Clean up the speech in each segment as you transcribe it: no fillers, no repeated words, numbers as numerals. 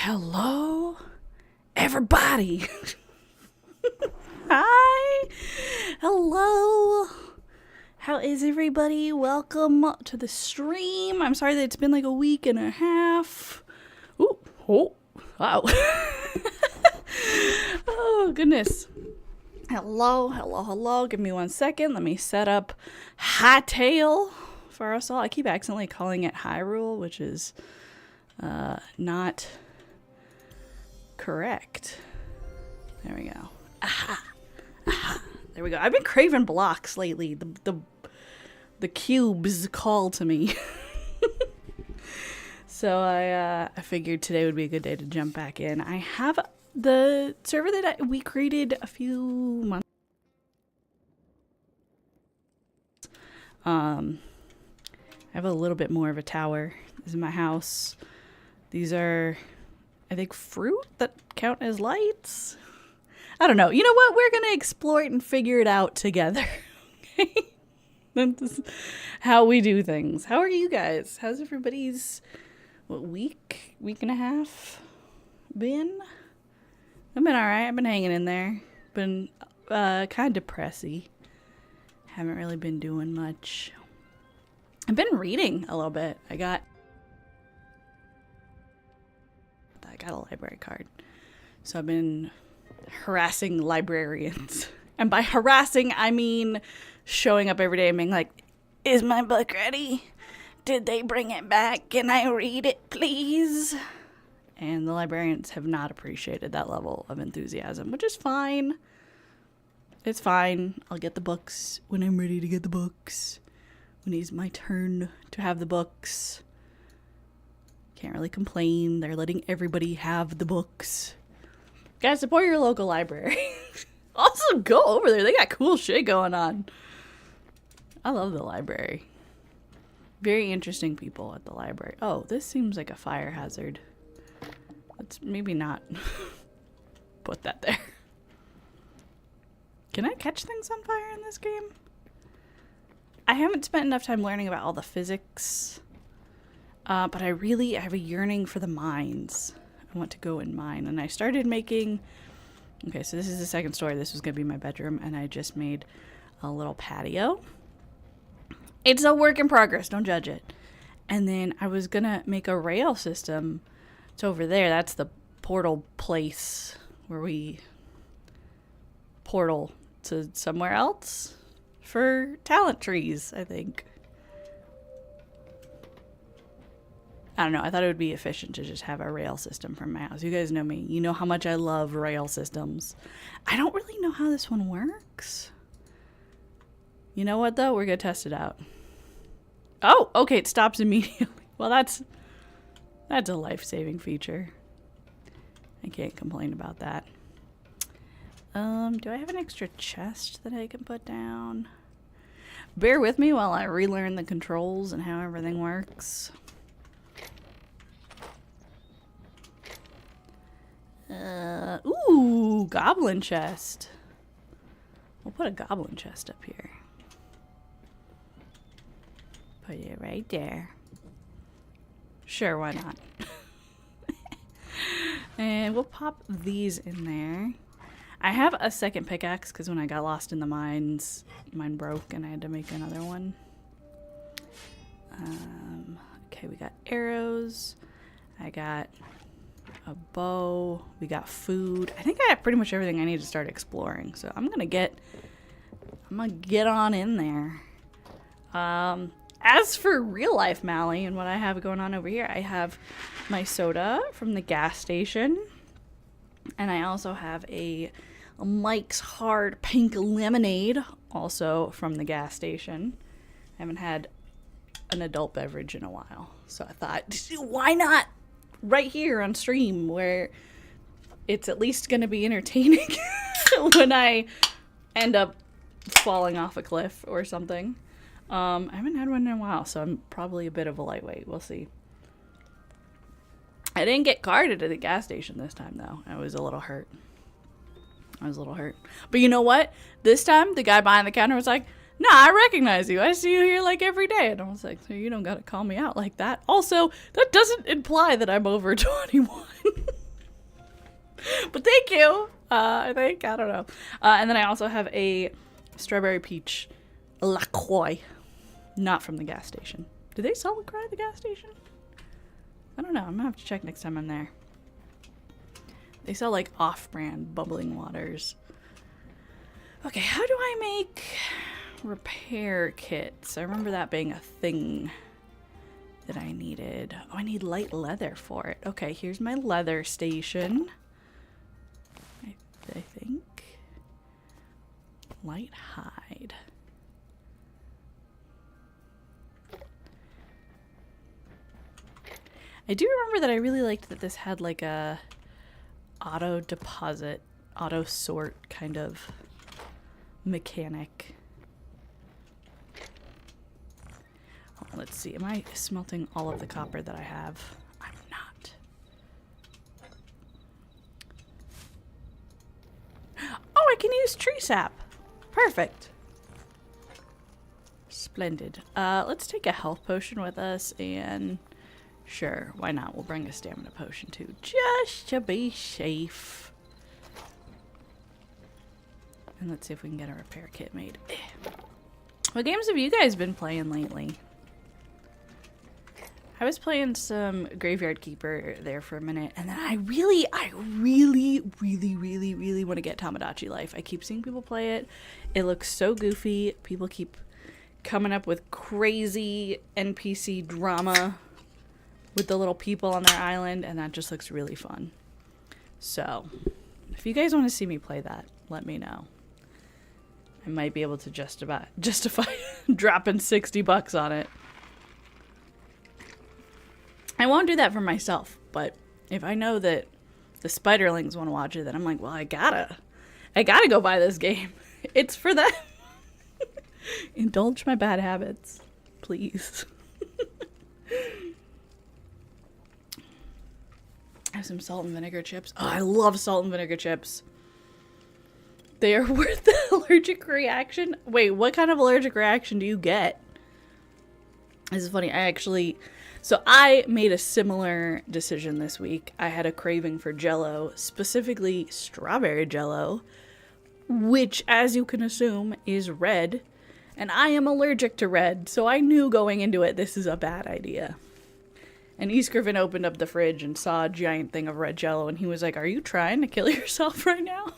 Hello, everybody. Hi. Hello. How is everybody? Welcome to the stream. I'm sorry that it's been like a week and a half. Ooh, oh, wow. Oh, goodness. Hello. Give me 1 second. Let me set up Hytale for us all. I keep accidentally calling it Hyrule, which is not correct. There we go. Aha. There we go. I've been craving blocks lately. The cubes call to me. So I figured today would be a good day to jump back in. I have the server that we created a few months. I have a little bit more of a tower. This is my house. These are, I think, fruit that count as lights. I don't know. You know what? We're going to explore it and figure it out together. Okay? That's how we do things. How are you guys? How's everybody's week and a half been? I've been all right. I've been hanging in there. Been kind of depressy. Haven't really been doing much. I've been reading a little bit. I got a library card. So I've been harassing librarians. And by harassing, I mean showing up every day and being like, is my book ready? Did they bring it back? Can I read it, please? And the librarians have not appreciated that level of enthusiasm, which is fine. It's fine. I'll get the books when I'm ready to get the books. When it's my turn to have the books. Can't really complain. They're letting everybody have the books. Guys, support your local library. Also, go over there. They got cool shit going on. I love the library. Very interesting people at the library. Oh, this seems like a fire hazard. Let's maybe not put that there. Can I catch things on fire in this game? I haven't spent enough time learning about all the physics. But I have a yearning for the mines. I want to go and mine. And I started making... Okay, so this is the second story. This was going to be my bedroom. And I just made a little patio. It's a work in progress. Don't judge it. And then I was going to make a rail system. It's over there. That's the portal place where we portal to somewhere else for talent trees, I think. I don't know. I thought it would be efficient to just have a rail system from my house. You guys know me. You know how much I love rail systems. I don't really know how this one works. You know what, though? We're going to test it out. Oh, okay. It stops immediately. Well, that's a life-saving feature. I can't complain about that. Do I have an extra chest that I can put down? Bear with me while I relearn the controls and how everything works. Ooh, goblin chest. We'll put a goblin chest up here. Put it right there. Sure, why not? And we'll pop these in there. I have a second pickaxe because when I got lost in the mines, mine broke and I had to make another one. Okay, we got arrows. I got a bow. We got food. I think I have pretty much everything I need to start exploring. So I'm gonna get on in there. As for real life Mally and what I have going on over here, I have my soda from the gas station. And I also have a Mike's Hard Pink Lemonade, also from the gas station. I haven't had an adult beverage in a while. So I thought, why not right here on stream where it's at least going to be entertaining when I end up falling off a cliff or something. I haven't had one in a while, so I'm probably a bit of a lightweight. We'll see. I didn't get carded at the gas station this time, though. I was a little hurt. But you know what? This time, the guy behind the counter was like, nah, I recognize you. I see you here like every day. And I was like, so you don't got to call me out like that. Also, that doesn't imply that I'm over 21. But thank you. I think, I don't know. And then I also have a strawberry peach LaCroix. Not from the gas station. Do they sell LaCroix at the gas station? I don't know. I'm gonna have to check next time I'm there. They sell like off-brand bubbling waters. Okay, how do I make repair kits? I remember that being a thing that I needed. Oh, I need light leather for it. Okay, here's my leather station. I think. Light hide. I do remember that I really liked that this had like a auto deposit, auto sort kind of mechanic. Oh, let's see. Am I smelting all of the copper that I have? I'm not. Oh, I can use tree sap. Perfect. Splendid. Let's take a health potion with us and sure, why not? We'll bring a stamina potion too, just to be safe. And let's see if we can get a repair kit made. What games have you guys been playing lately? I was playing some Graveyard Keeper there for a minute, and then I really want to get Tamagotchi Life. I keep seeing people play it. It looks so goofy. People keep coming up with crazy NPC drama with the little people on their island, and that just looks really fun. So, if you guys want to see me play that, let me know. I might be able to justify dropping $60 on it. I won't do that for myself, but if I know that the Spiderlings want to watch it, then I'm like, well, I gotta go buy this game. It's for them. Indulge my bad habits, please. I have some salt and vinegar chips. Oh, I love salt and vinegar chips. They are worth the allergic reaction. Wait, what kind of allergic reaction do you get? This is funny. So I made a similar decision this week. I had a craving for Jell-O, specifically strawberry Jell-O, which, as you can assume, is red. And I am allergic to red, so I knew going into it this is a bad idea. And Eastgriffin opened up the fridge and saw a giant thing of red Jell-O, and he was like, "Are you trying to kill yourself right now?"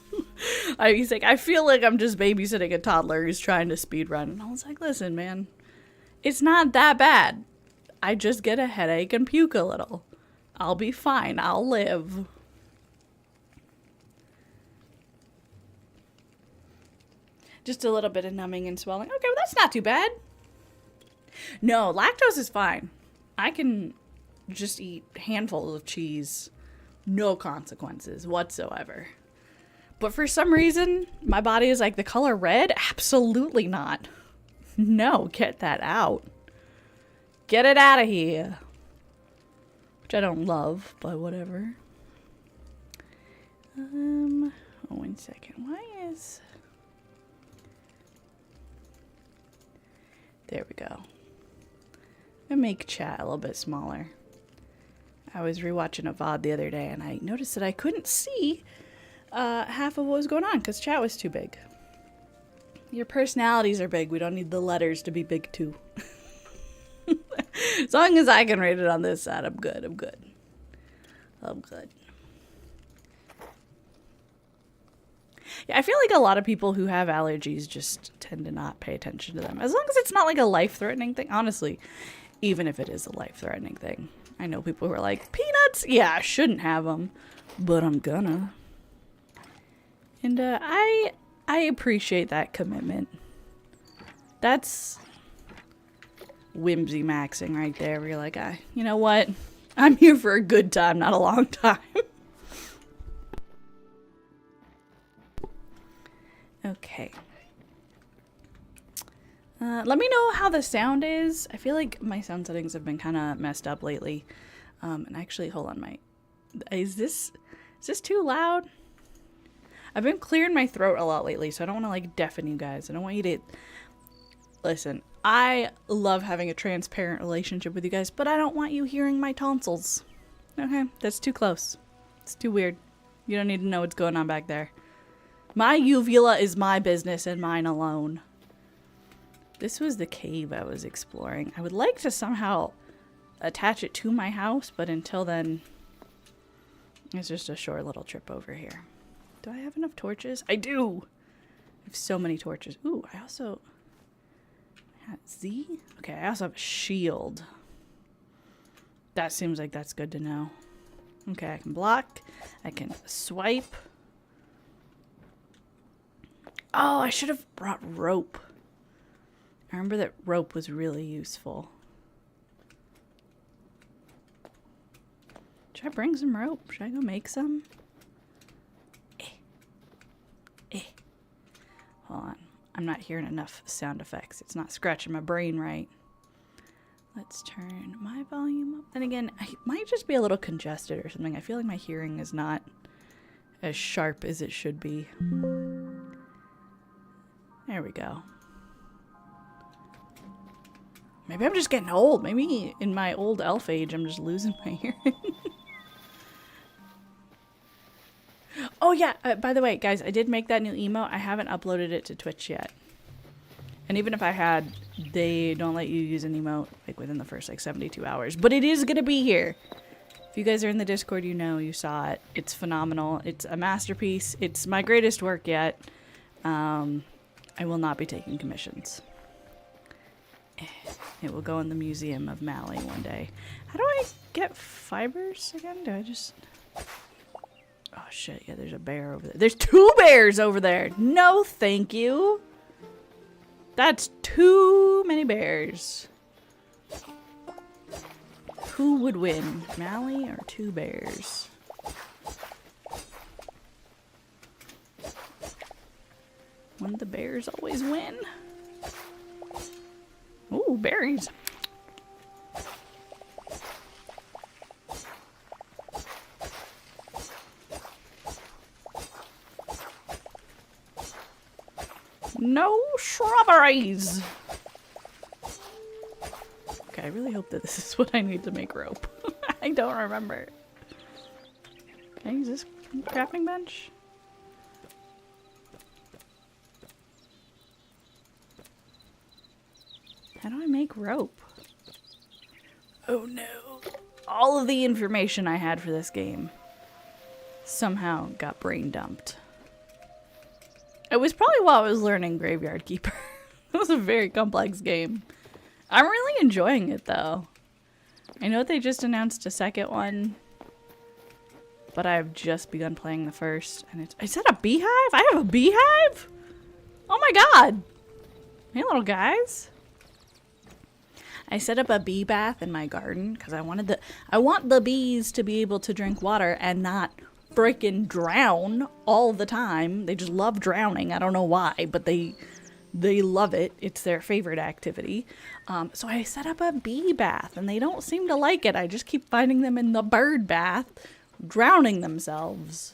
He's like, "I feel like I'm just babysitting a toddler who's trying to speed run." And I was like, "Listen, man, it's not that bad. I just get a headache and puke a little. I'll be fine. I'll live." Just a little bit of numbing and swelling. Okay, well, that's not too bad. No, lactose is fine. I can just eat handfuls of cheese. No consequences whatsoever. But for some reason, my body is like, the color red? Absolutely not. No, get that out. Get it out of here. Which I don't love, but whatever. Oh, 1 second. Why is... There we go. I'm gonna make chat a little bit smaller. I was rewatching a VOD the other day and I noticed that I couldn't see half of what was going on because chat was too big. Your personalities are big. We don't need the letters to be big too. As long as I can rate it on this side, I'm good. I'm good. Yeah, I feel like a lot of people who have allergies just tend to not pay attention to them. As long as it's not like a life-threatening thing. Honestly, even if it is a life-threatening thing. I know people who are like, peanuts? Yeah, I shouldn't have them, but I'm gonna. And I appreciate that commitment. That's whimsy maxing right there. Where you're like, you know what? I'm here for a good time, not a long time. Okay. Let me know how the sound is. I feel like my sound settings have been kind of messed up lately. And actually, hold on, is this too loud? I've been clearing my throat a lot lately, so I don't want to like deafen you guys. I don't want you to listen. I love having a transparent relationship with you guys, but I don't want you hearing my tonsils. Okay, that's too close. It's too weird. You don't need to know what's going on back there. My uvula is my business and mine alone. This was the cave I was exploring. I would like to somehow attach it to my house, but until then, it's just a short little trip over here. Do I have enough torches? I do! I have so many torches. Ooh, I also... Z? Okay, I also have a shield. That seems like that's good to know. Okay, I can block. I can swipe. Oh, I should have brought rope. I remember that rope was really useful. Should I bring some rope? Should I go make some? Hold on. I'm not hearing enough sound effects. It's not scratching my brain right. Let's turn my volume up. Then again, I might just be a little congested or something. I feel like my hearing is not as sharp as it should be. There we go. Maybe I'm just getting old. Maybe in my old elf age, I'm just losing my hearing. Oh yeah, by the way, guys, I did make that new emote. I haven't uploaded it to Twitch yet. And even if I had, they don't let you use an emote like within the first like 72 hours. But it is gonna be here. If you guys are in the Discord, you know, you saw it. It's phenomenal. It's a masterpiece. It's my greatest work yet. I will not be taking commissions. It will go in the Museum of Mali one day. How do I get fibers again? Do I just... Oh shit, yeah, there's a bear over there. There's 2 bears over there! No, thank you! That's too many bears. Who would win, Mali or 2 bears? Wouldn't the bears always win? Ooh, berries. No strawberries. Okay, I really hope that this is what I need to make rope. I don't remember. Can I use this crafting bench? How do I make rope? Oh no. All of the information I had for this game somehow got brain dumped. It was probably while I was learning Graveyard Keeper. It was a very complex game. I'm really enjoying it though. I know they just announced a second one, but I've just begun playing the first, and it's... Is that a beehive? I have a beehive? Oh my god! Hey little guys. I set up a bee bath in my garden because I want the bees to be able to drink water and not freaking drown all the time. They just love drowning. I don't know why, but they love it. It's their favorite activity. So I set up a bee bath and they don't seem to like it. I just keep finding them in the bird bath drowning themselves.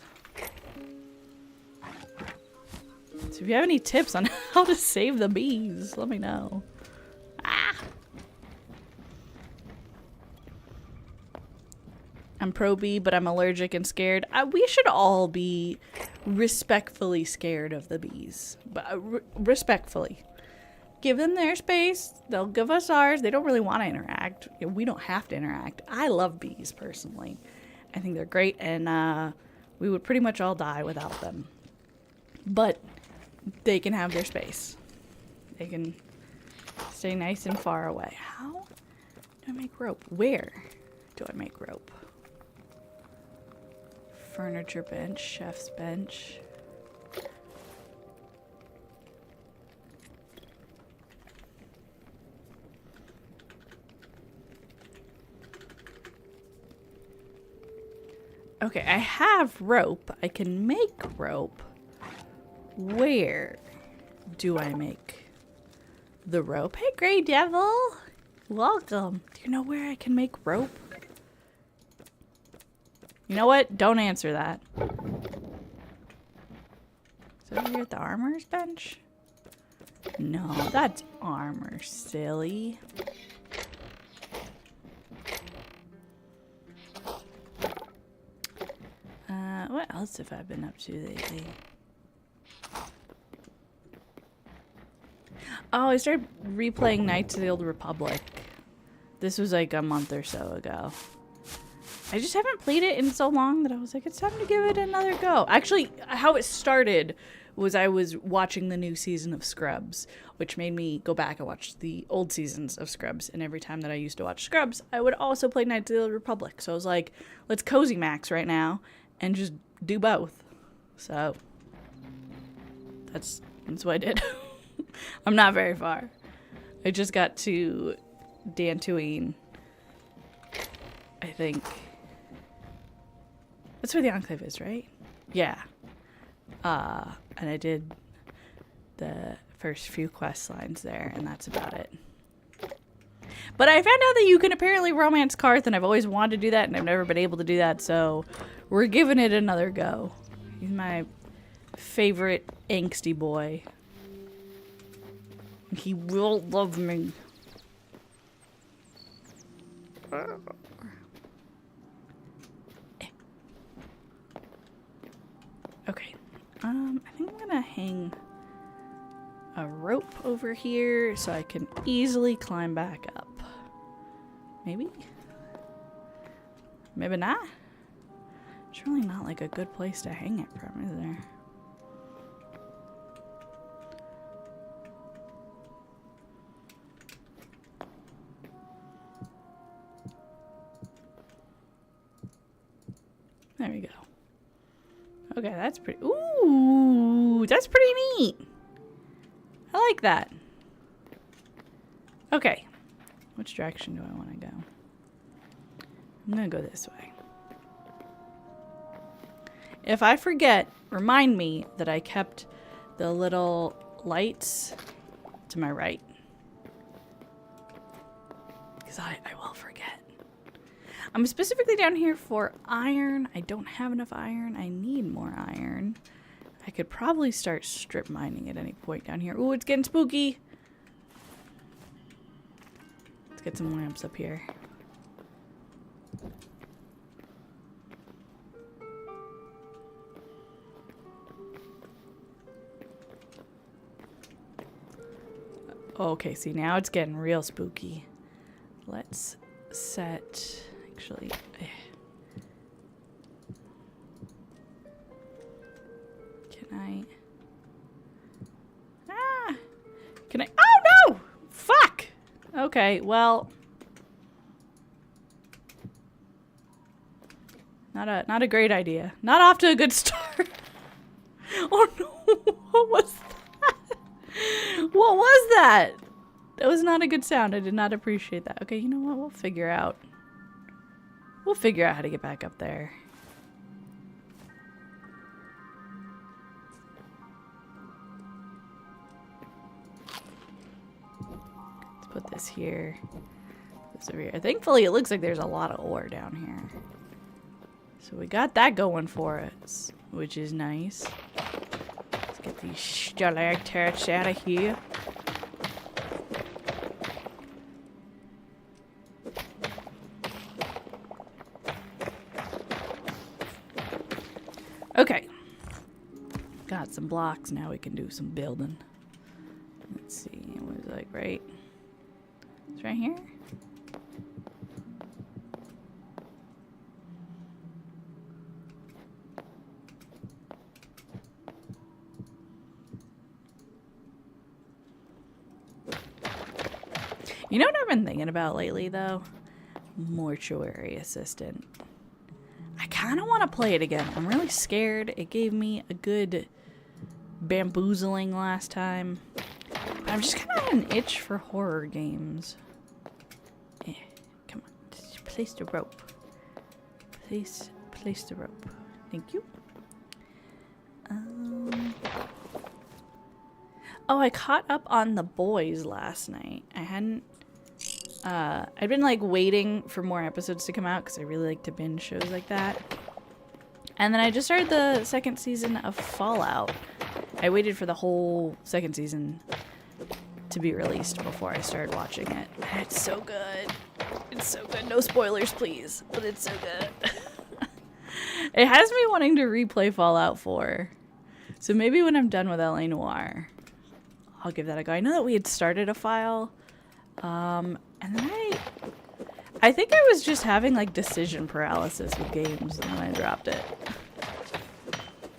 So if you have any tips on how to save the bees, let me know. Ah! I'm pro-bee, but I'm allergic and scared. We should all be respectfully scared of the bees. But respectfully. Give them their space. They'll give us ours. They don't really want to interact. We don't have to interact. I love bees, personally. I think they're great, and we would pretty much all die without them. But they can have their space. They can stay nice and far away. How do I make rope? Where do I make rope? Furniture bench, chef's bench. Okay, I have rope. I can make rope. Where do I make the rope? Hey, Grey Devil! Welcome. Do you know where I can make rope? You know what? Don't answer that. Is it over here at the armor's bench? No, that's armor, silly. What else have I been up to lately? Oh, I started replaying Knights of the Old Republic. This was like a month or so ago. I just haven't played it in so long that I was like, it's time to give it another go. Actually, how it started was I was watching the new season of Scrubs, which made me go back and watch the old seasons of Scrubs. And every time that I used to watch Scrubs, I would also play Knights of the Old Republic. So I was like, let's cozy max right now and just do both. So that's what I did. I'm not very far. I just got to Dantooine, I think. That's where the Enclave is, right? Yeah. And I did the first few quest lines there, and that's about it. But I found out that you can apparently romance Karth, and I've always wanted to do that, and I've never been able to do that, so we're giving it another go. He's my favorite angsty boy. He will love me. Okay. I think I'm gonna hang a rope over here so I can easily climb back up. Maybe? Maybe not? It's really not like a good place to hang it from, is there? There we go. Okay, that's pretty... Ooh, that's pretty neat. I like that. Okay. Which direction do I want to go? I'm going to go this way. If I forget, remind me that I kept the little lights to my right. Because I will forget. I'm specifically down here for iron. I don't have enough iron. I need more iron. I could probably start strip mining at any point down here. Ooh, it's getting spooky. Let's get some lamps up here. Okay, see, now it's getting real spooky. Let's set... Actually, can I? Can I? Oh no! Fuck! Okay, well, not a great idea. Not off to a good start. Oh no! What was that? What was that? That was not a good sound. I did not appreciate that. Okay, you know what? We'll figure out. We'll figure out how to get back up there. Let's put this here. This over here. Thankfully, it looks like there's a lot of ore down here. So we got that going for us, which is nice. Let's get these stalactites out of here. Okay. Got some blocks. Now we can do some building. Let's see. What is it like, right? It's right here. You know what I've been thinking about lately, though? Mortuary assistant. I kind of want to play it again. I'm really scared. It gave me a good bamboozling last time. But I'm just kind of an itch for horror games. Yeah, come on. Just place the rope. Place the rope. Thank you. Oh, I caught up on The Boys last night. I hadn't... I'd been like waiting for more episodes to come out because I really like to binge shows like that. And then I just started the second season of Fallout. I waited for the whole second season to be released before I started watching it. And it's so good. It's so good. No spoilers, please. But it's so good. It has me wanting to replay Fallout 4. So maybe when I'm done with LA Noire, I'll give that a go. I know that we had started a file. And then I think I was just having like decision paralysis with games and then I dropped it.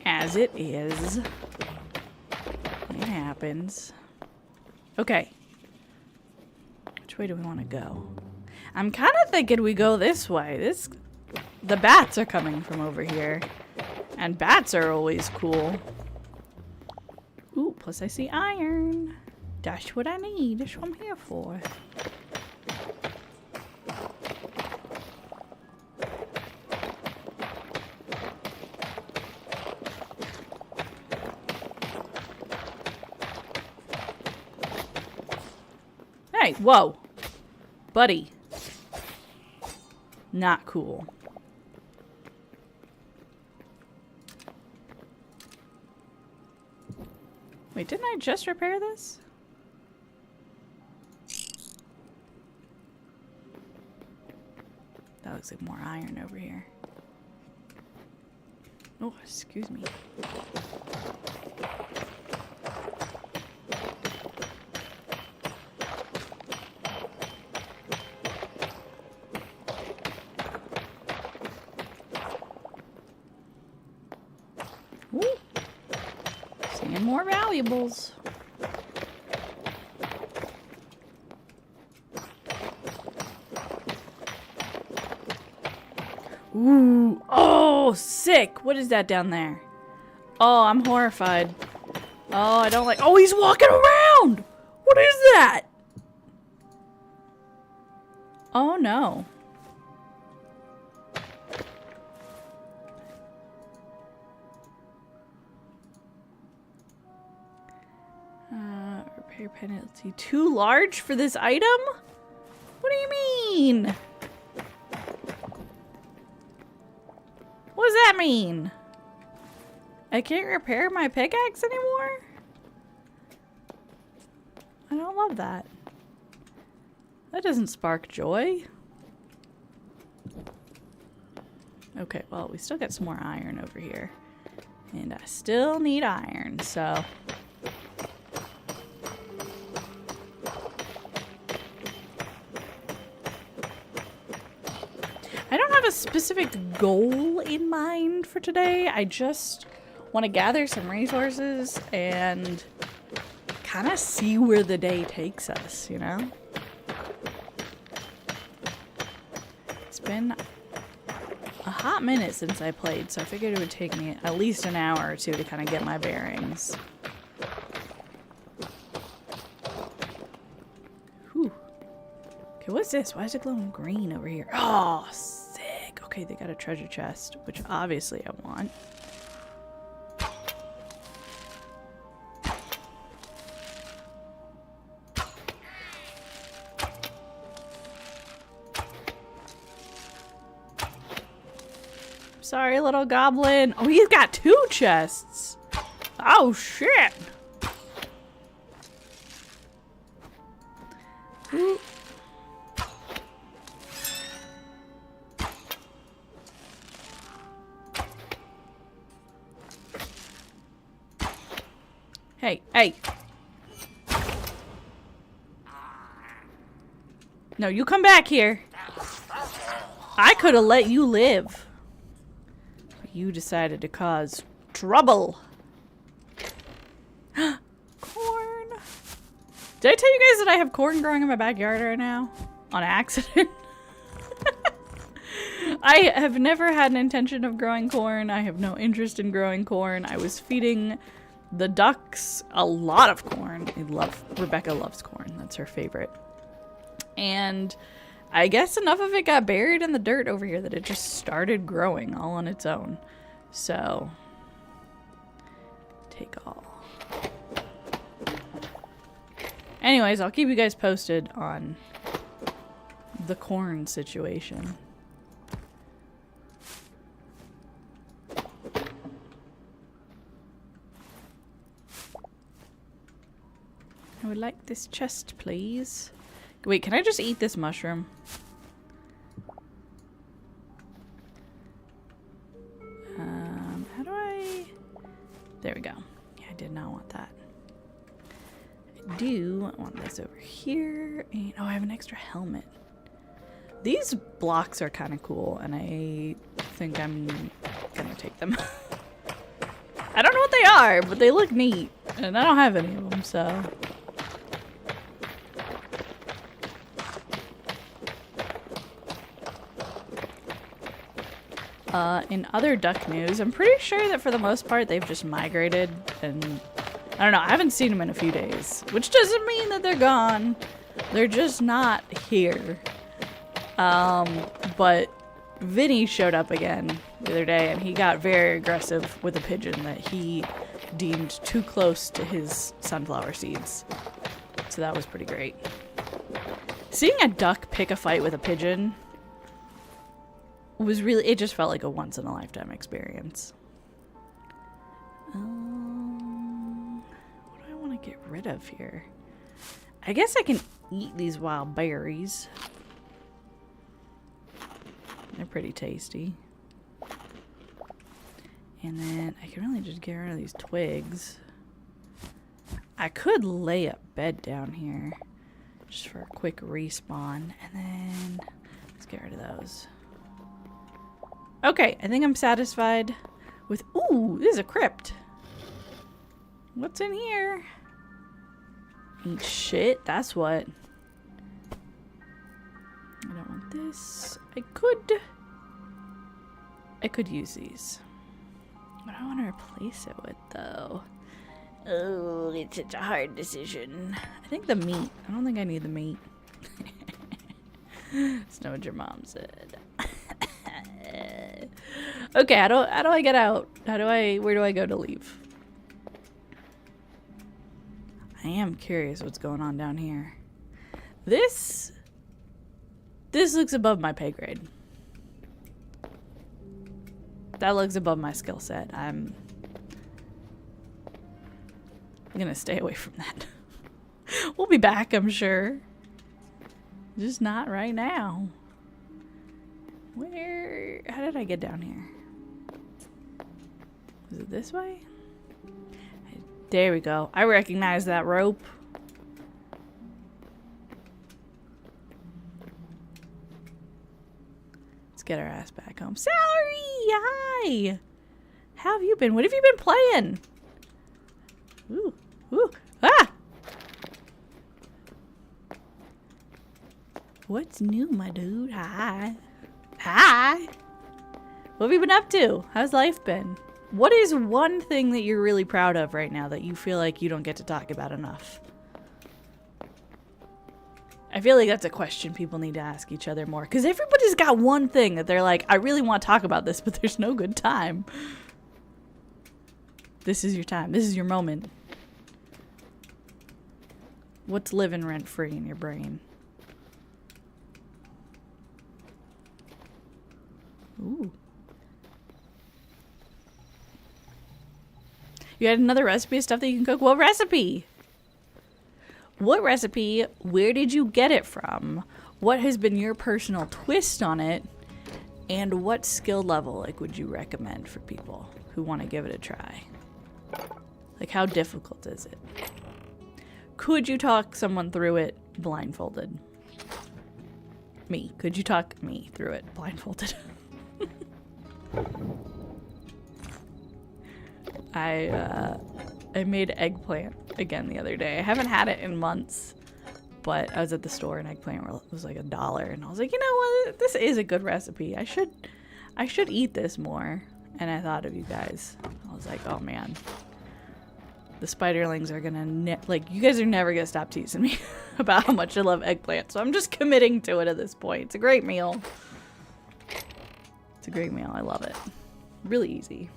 As it is. It happens. Okay. Which way do we want to go? I'm kind of thinking we go this way. The bats are coming from over here. And bats are always cool. Ooh, plus I see iron. That's what I need. That's what I'm here for. Hey, whoa. Buddy. Not cool. Wait, didn't I just repair this? That looks like more iron over here. Oh, excuse me. Ooh. Seeing more valuables. Ooh. Oh, sick. What is that down there? Oh, I'm horrified. Oh, I don't like... Oh, he's walking around! What is that? Oh, no. Repair penalty too large for this item? What do you mean? What does that mean? I can't repair my pickaxe anymore? I don't love that. That doesn't spark joy. Okay, well, we still got some more iron over here. And I still need iron, so... I don't have a specific goal in mind for today. I just want to gather some resources and kind of see where the day takes us, you know? It's been a hot minute since I played, so I figured it would take me at least an hour or two to kind of get my bearings. Whew. Okay, what's this? Why is it glowing green over here? Oh, sick. Okay, they got a treasure chest, which obviously I want. Sorry, little goblin. Oh, he's got 2 chests. Oh, shit. Ooh. Hey, hey. No, you come back here. I could have let you live. But you decided to cause trouble. Corn. Did I tell you guys that I have corn growing in my backyard right now? On accident? I have never had an intention of growing corn. I have no interest in growing corn. I was feeding the ducks a lot of corn. Rebecca loves corn. That's her favorite. And I guess enough of it got buried in the dirt over here that it just started growing all on its own. So, take all. Anyways, I'll keep you guys posted on the corn situation. I would like this chest, please. Wait, can I just eat this mushroom? There we go. Yeah, I did not want that. I do want this over here. And, oh, I have an extra helmet. These blocks are kind of cool, and I think I'm gonna take them. I don't know what they are, but they look neat. And I don't have any of them, so... in other duck news, I'm pretty sure that for the most part they've just migrated, and I don't know, I haven't seen them in a few days, which doesn't mean that they're gone. They're just not here. But Vinny showed up again the other day, and he got very aggressive with a pigeon that he deemed too close to his sunflower seeds. So that was pretty great. Seeing a duck pick a fight with a pigeon was really, it just felt like a once in a lifetime experience. What do I want to get rid of here? I guess I can eat these wild berries. They're pretty tasty. And then I can really just get rid of these twigs. I could lay a bed down here just for a quick respawn. And then let's get rid of those. Okay, I think I'm satisfied with... Ooh, this is a crypt. What's in here? Ain't shit, that's what. I don't want this. I could use these. What do I want to replace it with, though? Oh, it's such a hard decision. I think the meat. I don't think I need the meat. That's not what your mom said. Okay, how do I get out? Where do I go to leave? I am curious what's going on down here. This looks above my pay grade. That looks above my skill set. I'm gonna stay away from that. We'll be back, I'm sure. Just not right now. How did I get down here? Is it this way? There we go. I recognize that rope. Let's get our ass back home. Salary! Hi! How have you been? What have you been playing? Ooh. Ooh. Ah! What's new, my dude? Hi. Hi! What have you been up to? How's life been? What is one thing that you're really proud of right now that you feel like you don't get to talk about enough? I feel like that's a question people need to ask each other more. Because everybody's got one thing that they're like, I really want to talk about this, but there's no good time. This is your time. This is your moment. What's living rent-free in your brain? Ooh. You had another recipe of stuff that you can cook? What recipe? What recipe? Where did you get it from? What has been your personal twist on it? And what skill level would you recommend for people who want to give it a try? Like, how difficult is it? Could you talk someone through it blindfolded? Me. Could you talk me through it blindfolded? I made eggplant again the other day. I haven't had it in months, but I was at the store and eggplant was like $1, and I was like, you know what? This is a good recipe. I should eat this more. And I thought of you guys. I was like, oh man, the spiderlings are gonna you guys are never gonna stop teasing me about how much I love eggplant. So I'm just committing to it at this point. It's a great meal. It's a great meal. I love it. Really easy.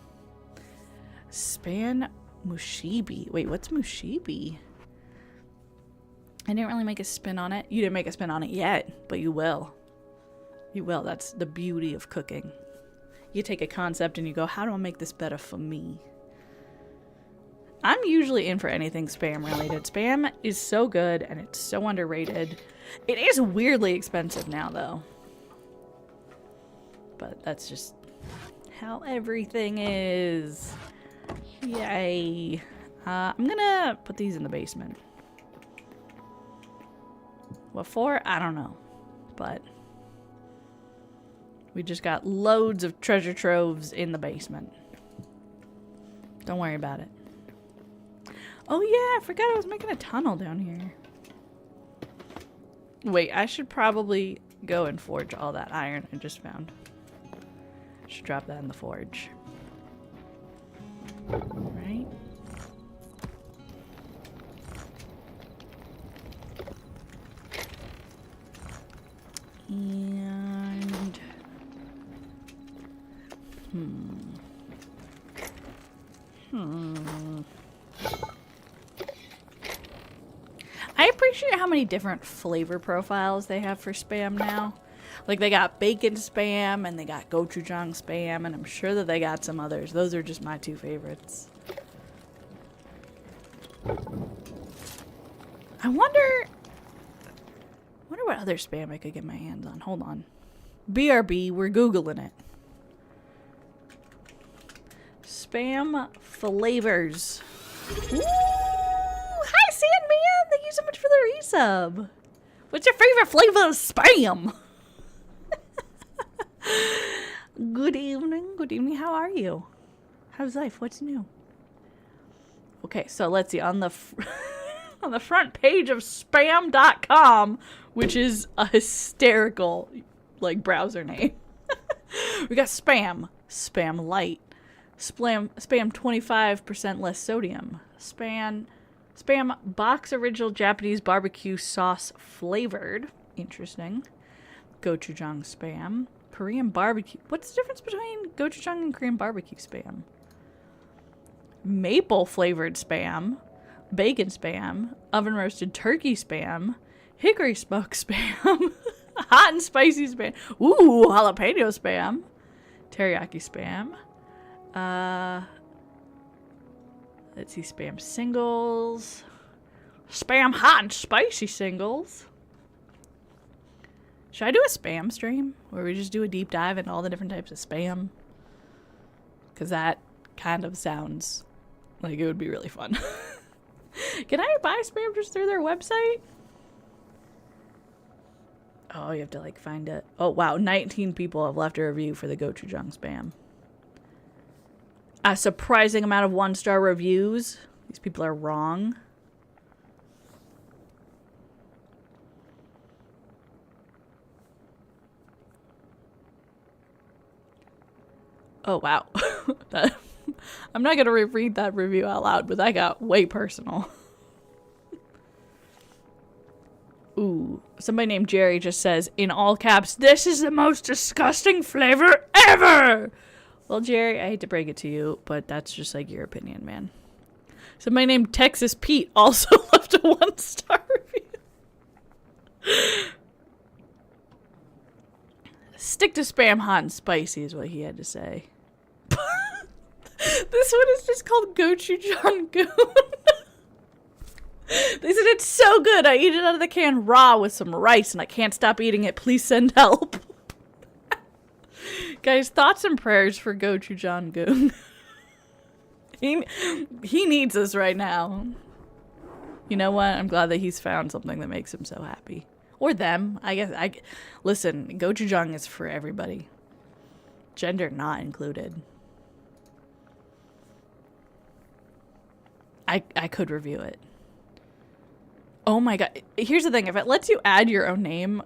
Span mushibi. Wait, what's mushibi? I didn't really make a spin on it. You didn't make a spin on it yet, but you will. You will. That's the beauty of cooking. You take a concept and you go, how do I make this better for me? I'm usually in for anything spam related. Spam is so good and it's so underrated. It is weirdly expensive now though. But that's just how everything is. Yay. I'm gonna put these in the basement. What for? I don't know. But we just got loads of treasure troves in the basement. Don't worry about it. Oh yeah, I forgot I was making a tunnel down here. Wait, I should probably go and forge all that iron I just found. I should drop that in the forge. Right? And I appreciate how many different flavor profiles they have for spam now. Like, they got bacon spam, and they got gochujang spam, and I'm sure that they got some others. Those are just my two favorites. I wonder what other spam I could get my hands on. Hold on. BRB, we're Googling it. Spam flavors. Ooh, hi Sandman! Thank you so much for the resub. What's your favorite flavor of spam? Good evening. Good evening. How are you? How's life? What's new? Okay, so let's see. On the on the front page of spam.com, which is a hysterical like browser name. We got spam, spam light, spam 25% less sodium, spam box original Japanese barbecue sauce flavored. Interesting. Gochujang spam, Korean barbecue. What's the difference between gochujang and Korean barbecue spam? Maple flavored spam, bacon spam, oven roasted turkey spam, hickory smoked spam, hot and spicy spam. Ooh, jalapeno spam, teriyaki spam. Let's see, spam singles, spam hot and spicy singles. Should I do a spam stream where we just do a deep dive into all the different types of spam? Because that kind of sounds like it would be really fun. Can I buy spam just through their website? Oh, you have to like find it. Oh, wow. 19 people have left a review for the gochujang spam. A surprising amount of 1-star reviews. These people are wrong. Oh, wow. I'm not going to read that review out loud, but that got way personal. Ooh, somebody named Jerry just says, in all caps, "This is the most disgusting flavor ever!" Well, Jerry, I hate to break it to you, but that's just like your opinion, man. Somebody named Texas Pete also left a 1-star review. Stick to spam hot and spicy is what he had to say. This one is just called gochujang goon. They said it's so good. I eat it out of the can raw with some rice and I can't stop eating it. Please send help. Guys, thoughts and prayers for gochujang goon. He needs us right now. You know what? I'm glad that he's found something that makes him so happy. Or them. I guess. Listen, gochujang is for everybody. Gender not included. I could review it. Oh my god. Here's the thing. If it lets you add your own name,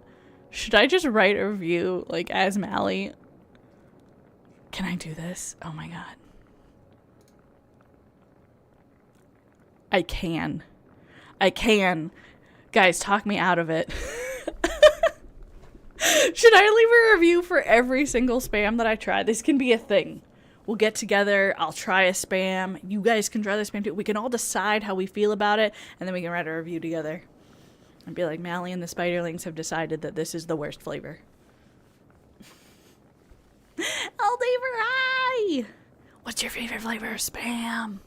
should I just write a review, like, as Mally? Can I do this? Oh my god. I can. Guys, talk me out of it. Should I leave a review for every single spam that I try? This can be a thing. We'll get together. I'll try a spam. You guys can try the spam too. We can all decide how we feel about it, and then we can write a review together. And be like, Mally and the Spiderlings have decided that this is the worst flavor. Aldaver, hi! What's your favorite flavor of spam?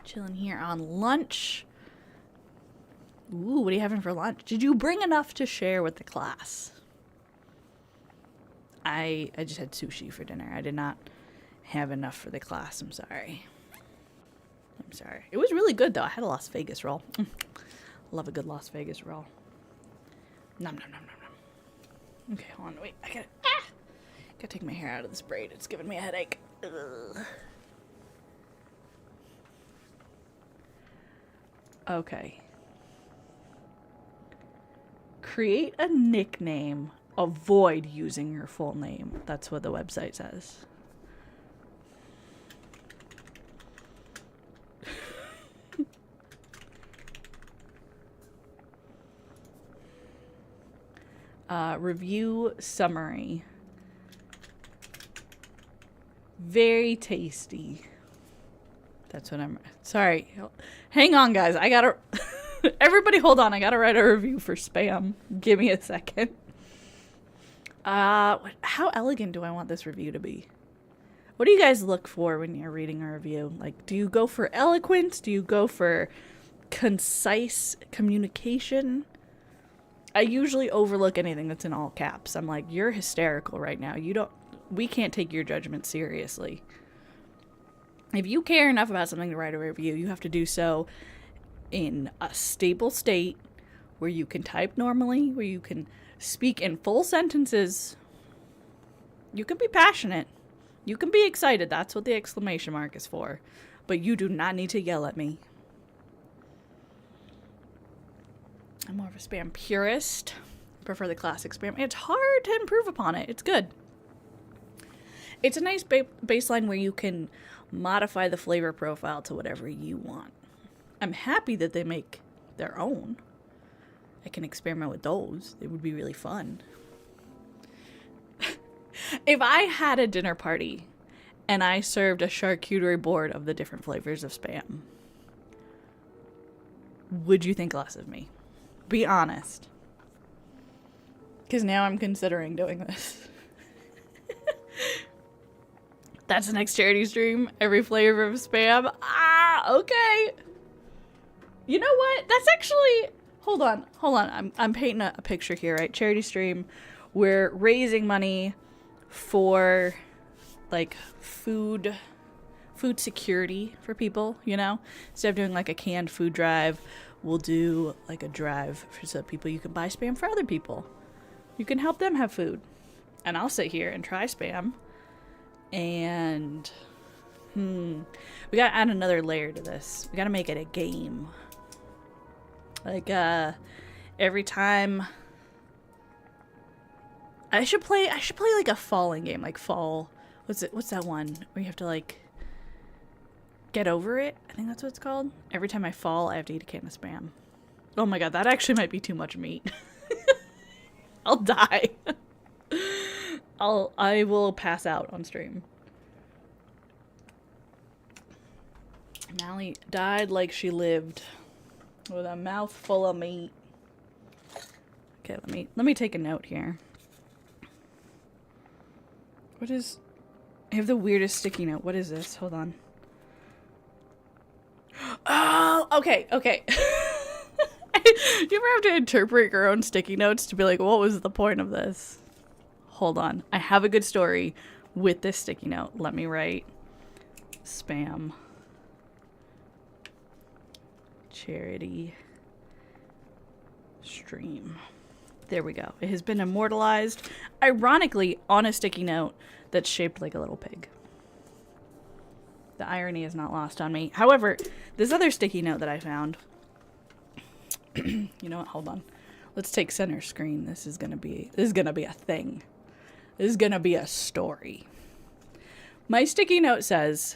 Chilling here on lunch. Ooh, what are you having for lunch? Did you bring enough to share with the class? I just had sushi for dinner. I did not have enough for the class. I'm sorry. It was really good, though. I had a Las Vegas roll. Love a good Las Vegas roll. Nom, nom, nom, nom, nom. Okay, hold on. Wait, I gotta take my hair out of this braid. It's giving me a headache. Ugh. Okay. Create a nickname. Avoid using your full name. That's what the website says. Review summary. Very tasty. That's what I'm... Sorry. Hang on, guys. I gotta... Everybody hold on. I gotta write a review for Spam. Give me a second. How elegant do I want this review to be? What do you guys look for when you're reading a review? Like, do you go for eloquence? Do you go for concise communication? I usually overlook anything that's in all caps. I'm like, you're hysterical right now. We can't take your judgment seriously. If you care enough about something to write a review, you have to do so in a stable state where you can type normally, where you can speak in full sentences. You can be passionate. You can be excited. That's what the exclamation mark is for. But you do not need to yell at me. I'm more of a Spam purist. I prefer the classic Spam. It's hard to improve upon it. It's good. It's a nice baseline where you can modify the flavor profile to whatever you want. I'm happy that they make their own. I can experiment with those. It would be really fun. If I had a dinner party and I served a charcuterie board of the different flavors of Spam, would you think less of me? Be honest. Because now I'm considering doing this. That's the next charity stream. Every flavor of Spam. Okay. You know what? That's actually... Hold on. I'm painting a picture here, right? Charity stream. We're raising money for, like, food security for people, you know? Instead of doing, like, a canned food drive, we'll do, like, a drive for so people you can buy Spam for other people. You can help them have food. And I'll sit here and try Spam. And, we gotta add another layer to this. We gotta make it a game. Like, every time... I should play like a falling game, like fall... What's that one? Where you have to, like, get over it? I think that's what it's called. Every time I fall, I have to eat a can of Spam. Oh my god, that actually might be too much meat. I'll die. I will pass out on stream. Mally died like she lived, with a mouth full of meat. Okay, let me take a note here. What is... I have the weirdest sticky note. What is this? Hold on. Oh, okay. You ever have to interpret your own sticky notes to be like, what was the point of this? Hold on. I have a good story with this sticky note. Let me write Spam charity stream. There we go. It has been immortalized, ironically, on a sticky note that's shaped like a little pig. The irony is not lost on me. However, this other sticky note that I found... You know what? Hold on. Let's take center screen. This is gonna be a thing. This is gonna be a story. My sticky note says,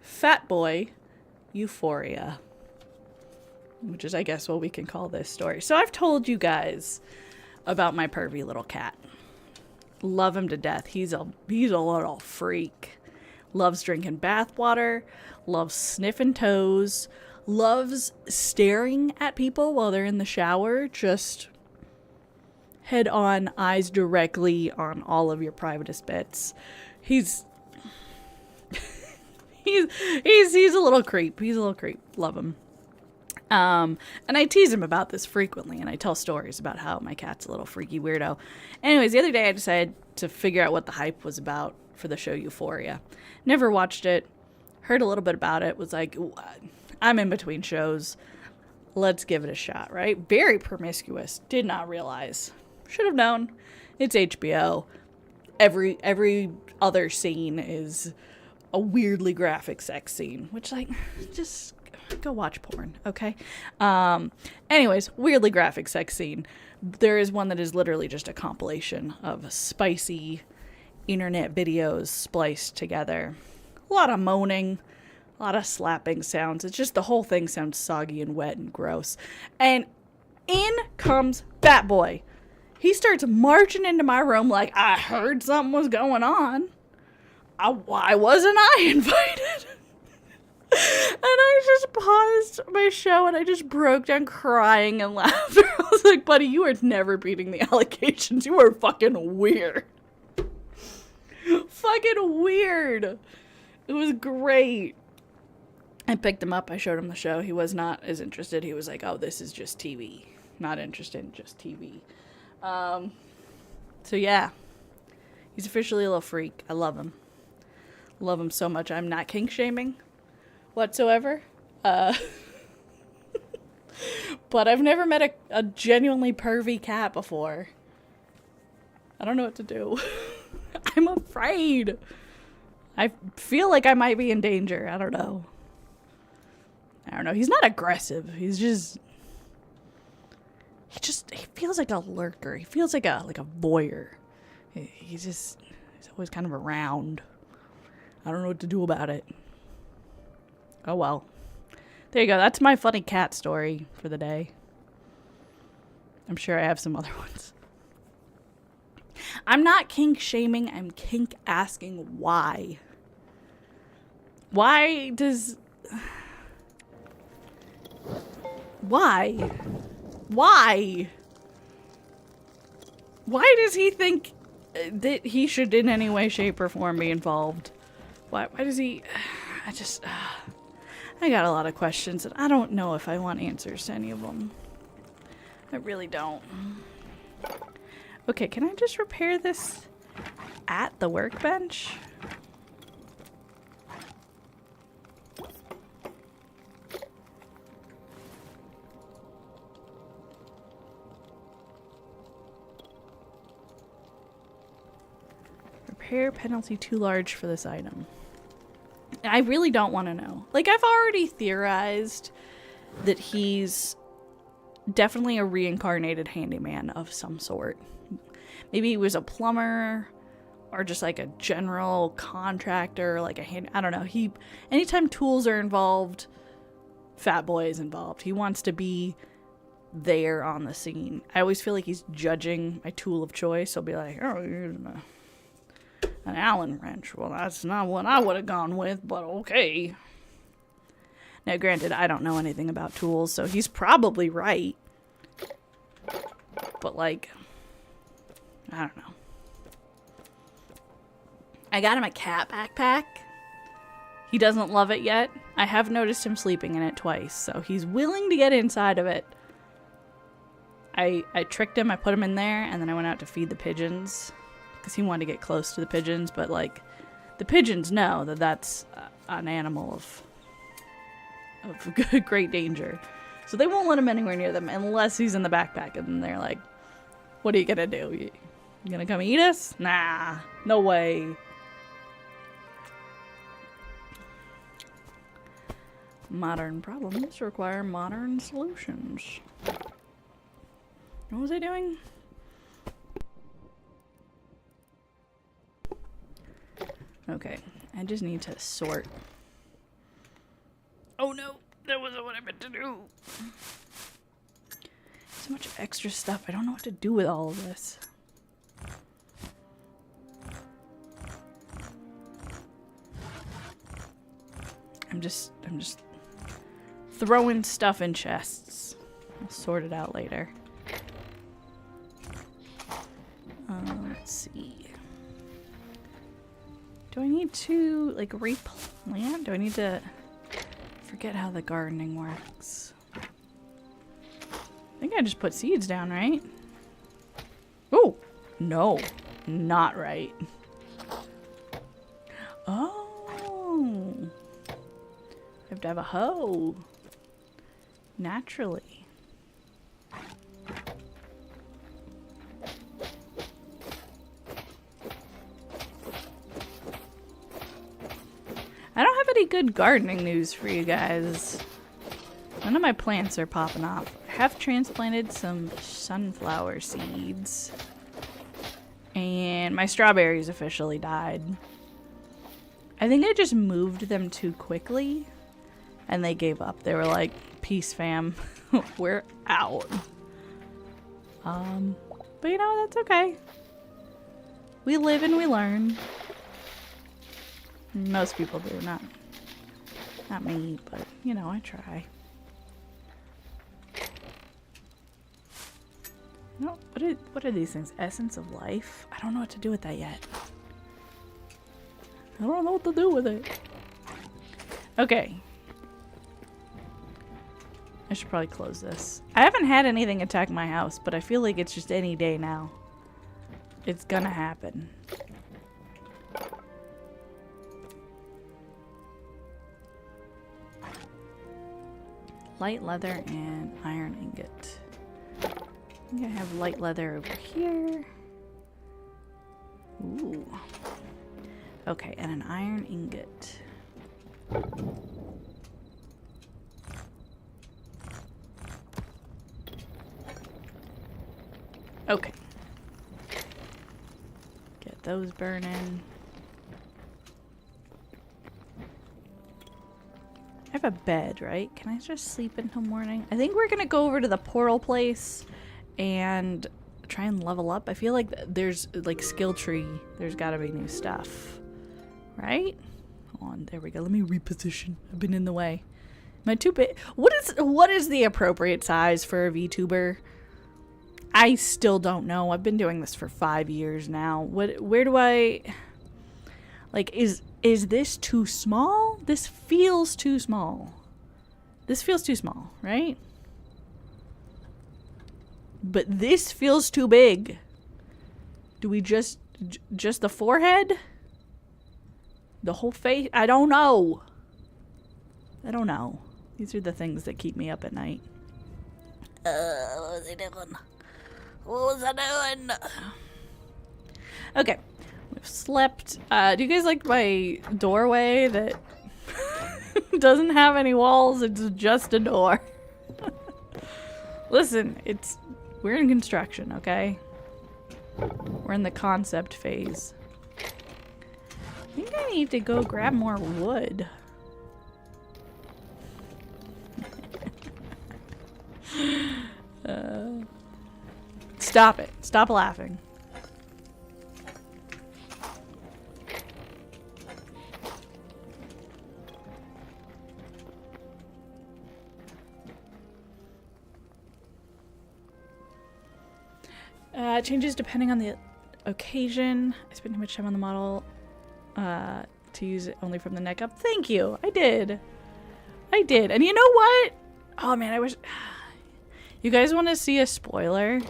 "Fat boy, euphoria," which is, I guess, what we can call this story. So I've told you guys about my pervy little cat. Love him to death. He's a little freak. Loves drinking bath water. Loves sniffing toes. Loves staring at people while they're in the shower. Just head on, eyes directly on all of your privatest bits. He's a little creep. Love him. And I tease him about this frequently, and I tell stories about how my cat's a little freaky weirdo. Anyways, the other day I decided to figure out what the hype was about for the show Euphoria. Never watched it, heard a little bit about it, was like, I'm in between shows. Let's give it a shot, right? Very promiscuous. Did not realize. Should have known. It's HBO. Every other scene is a weirdly graphic sex scene, which, like, just go watch porn, okay? Anyways, weirdly graphic sex scene. There is one that is literally just a compilation of spicy internet videos spliced together. A lot of moaning, a lot of slapping sounds. It's just the whole thing sounds soggy and wet and gross. And in comes Fat Boy. He starts marching into my room like, I heard something was going on. Why wasn't I invited? And I just paused my show and I just broke down crying and laughter. I was like, buddy, you are never beating the allegations. You are fucking weird. Fucking weird. It was great. I picked him up. I showed him the show. He was not as interested. He was like, oh, this is just TV. Not interested in just TV. So yeah, he's officially a little freak. I love him. Love him so much. I'm not kink shaming whatsoever. But I've never met a genuinely pervy cat before. I don't know what to do. I'm afraid. I feel like I might be in danger. I don't know. He's not aggressive. He feels like a lurker. He feels like a voyeur. He's always kind of around. I don't know what to do about it. Oh well. There you go. That's my funny cat story for the day. I'm sure I have some other ones. I'm not kink shaming. I'm kink asking why. Why? Why does he think that he should in any way, shape, or form be involved? Why does he... I got a lot of questions, and I don't know if I want answers to any of them. I really don't. Okay, can I just repair this at the workbench? Repair penalty too large for this item. I really don't want to know. Like, I've already theorized that he's definitely a reincarnated handyman of some sort. Maybe he was a plumber or just like a general contractor, like I don't know. Anytime tools are involved, Fat Boy is involved. He wants to be there on the scene. I always feel like he's judging my tool of choice. He'll be like, oh, here's an Allen wrench. Well, that's not what I would have gone with, but okay. Now, granted, I don't know anything about tools, so he's probably right. But, like, I don't know. I got him a cat backpack. He doesn't love it yet. I have noticed him sleeping in it twice, so he's willing to get inside of it. I tricked him. I put him in there, and then I went out to feed the pigeons because he wanted to get close to the pigeons, but, like, the pigeons know that that's an animal of great danger. So they won't let him anywhere near them unless he's in the backpack, and then they're like, what are you gonna do? You gonna come eat us? Nah, no way. Modern problems require modern solutions. What was I doing? Okay, I just need to sort. Oh no, that wasn't what I meant to do. So much extra stuff. I don't know what to do with all of this. I'm just throwing stuff in chests. I'll sort it out later. Let's see. Do I need to, like, replant? Do I need to... forget how the gardening works. think I just put seeds down, right? Oh, no, not right. Oh, I have to have a hoe. Naturally. I don't have any good gardening news for you guys. None of my plants are popping off. I have transplanted some sunflower seeds. And my strawberries officially died. I think I just moved them too quickly. And they gave up. They were like, peace fam. We're out. But you know, that's okay. We live and we learn. Most people do, not me, but you know, I try. No, what are these things? Essence of life? I don't know what to do with that yet. I don't know what to do with it. Okay. I should probably close this. I haven't had anything attack my house, but I feel like it's just any day now. It's gonna happen. Light leather and iron ingot. I think I have light leather over here. Ooh. Okay, and an iron ingot. Okay. Get those burning. I have a bed, right? Can I just sleep until morning? I think we're gonna go over to the portal place and try and level up. I feel like there's like skill tree. There's gotta be new stuff, right? Hold on, there we go. Let me reposition. I've been in the way. Am I too big? What is the appropriate size for a VTuber? I still don't know. I've been doing this for 5 years now. Where do I, like, is this too small? This feels too small. This feels too small, right? But this feels too big. Do we just the forehead? The whole face? I don't know. I don't know. These are the things that keep me up at night. What was I doing? What was I doing? Okay. We've slept. Do you guys like my doorway that doesn't have any walls? It's just a door. Listen, we're in construction, okay? We're in the concept phase. I think I need to go grab more wood. Stop it. Stop laughing. Changes depending on the occasion. I spent too much time on the model to use it only from the neck up. Thank you. I did. And you know what? Oh man, I wish... You guys want to see a spoiler?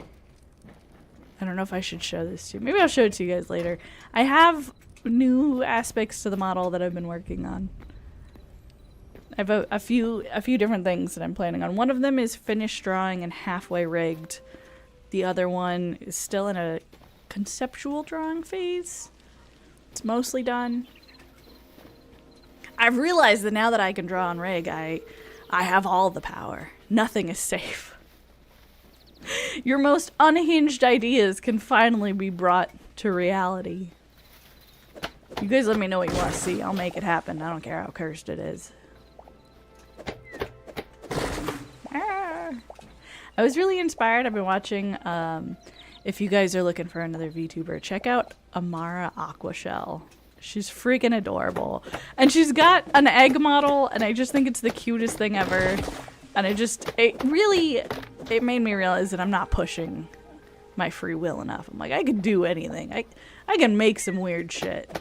I don't know if I should show this to you. Maybe I'll show it to you guys later. I have new aspects to the model that I've been working on. I have a few different things that I'm planning on. One of them is finished drawing and halfway rigged. The other one is still in a conceptual drawing phase. It's mostly done. I've realized that now that I can draw and rig, I have all the power. Nothing is safe. Your most unhinged ideas can finally be brought to reality. You guys let me know what you want to see. I'll make it happen. I don't care how cursed it is. I was really inspired. I've been watching, if you guys are looking for another VTuber, check out Amara Aquashell. She's freaking adorable. And she's got an egg model, and I just think it's the cutest thing ever. And it made me realize that I'm not pushing my free will enough. I'm like, I could do anything. I can make some weird shit.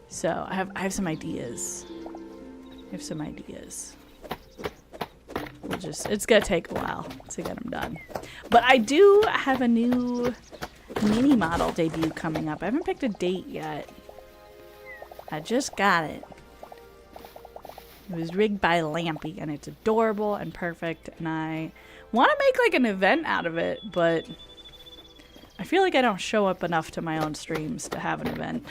So I have some ideas. I have some ideas. It's gonna take a while to get them done. But I do have a new mini model debut coming up. I haven't picked a date yet. I just got it. It was rigged by Lampy, and it's adorable and perfect, and I want to make like an event out of it, but I feel like I don't show up enough to my own streams to have an event.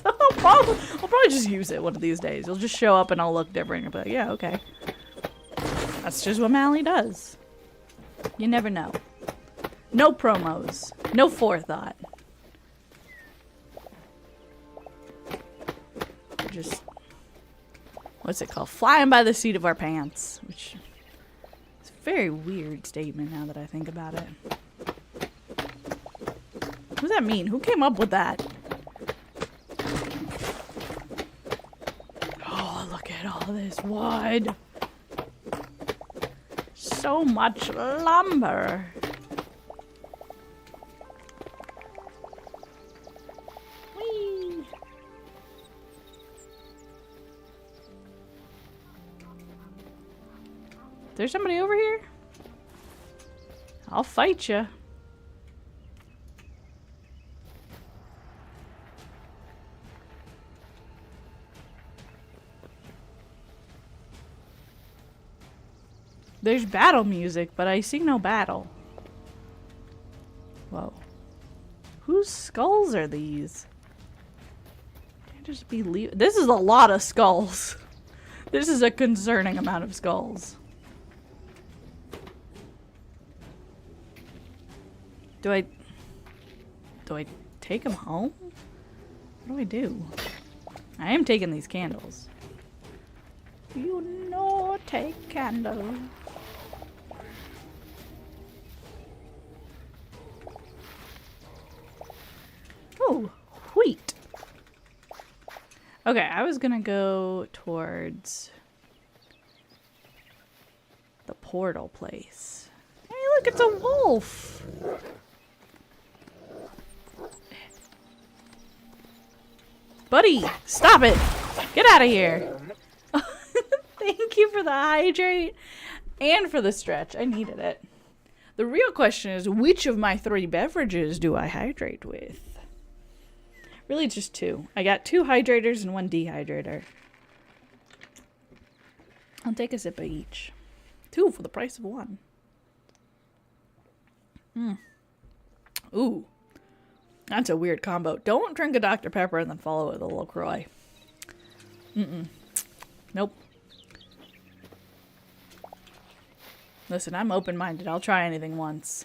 So I'll probably just use it one of these days. It'll just show up and I'll look different and be like, yeah, okay. That's just what Mally does. You never know. No promos. No forethought. We're just... what's it called? Flying by the seat of our pants. Which is a very weird statement now that I think about it. What does that mean? Who came up with that? Oh, look at all this wood. So much lumber. Whee! There's somebody over here? I'll fight you. There's battle music, but I see no battle. Whoa. Whose skulls are these? Can't just be this is a lot of skulls. This is a concerning amount of skulls. Do I take them home? What do I do? I am taking these candles. You know, take candle. Oh, wheat. Okay, I was gonna go towards the portal place. Hey, look, it's a wolf. Buddy, stop it. Get out of here. Thank you for the hydrate and for the stretch. I needed it. The real question is, which of my 3 beverages do I hydrate with? Really just 2. I got 2 hydrators and 1 dehydrator. I'll take a sip of each. 2 for the price of 1. Ooh. That's a weird combo. Don't drink a Dr. Pepper and then follow it with a LaCroix. Nope. Listen, I'm open-minded. I'll try anything once.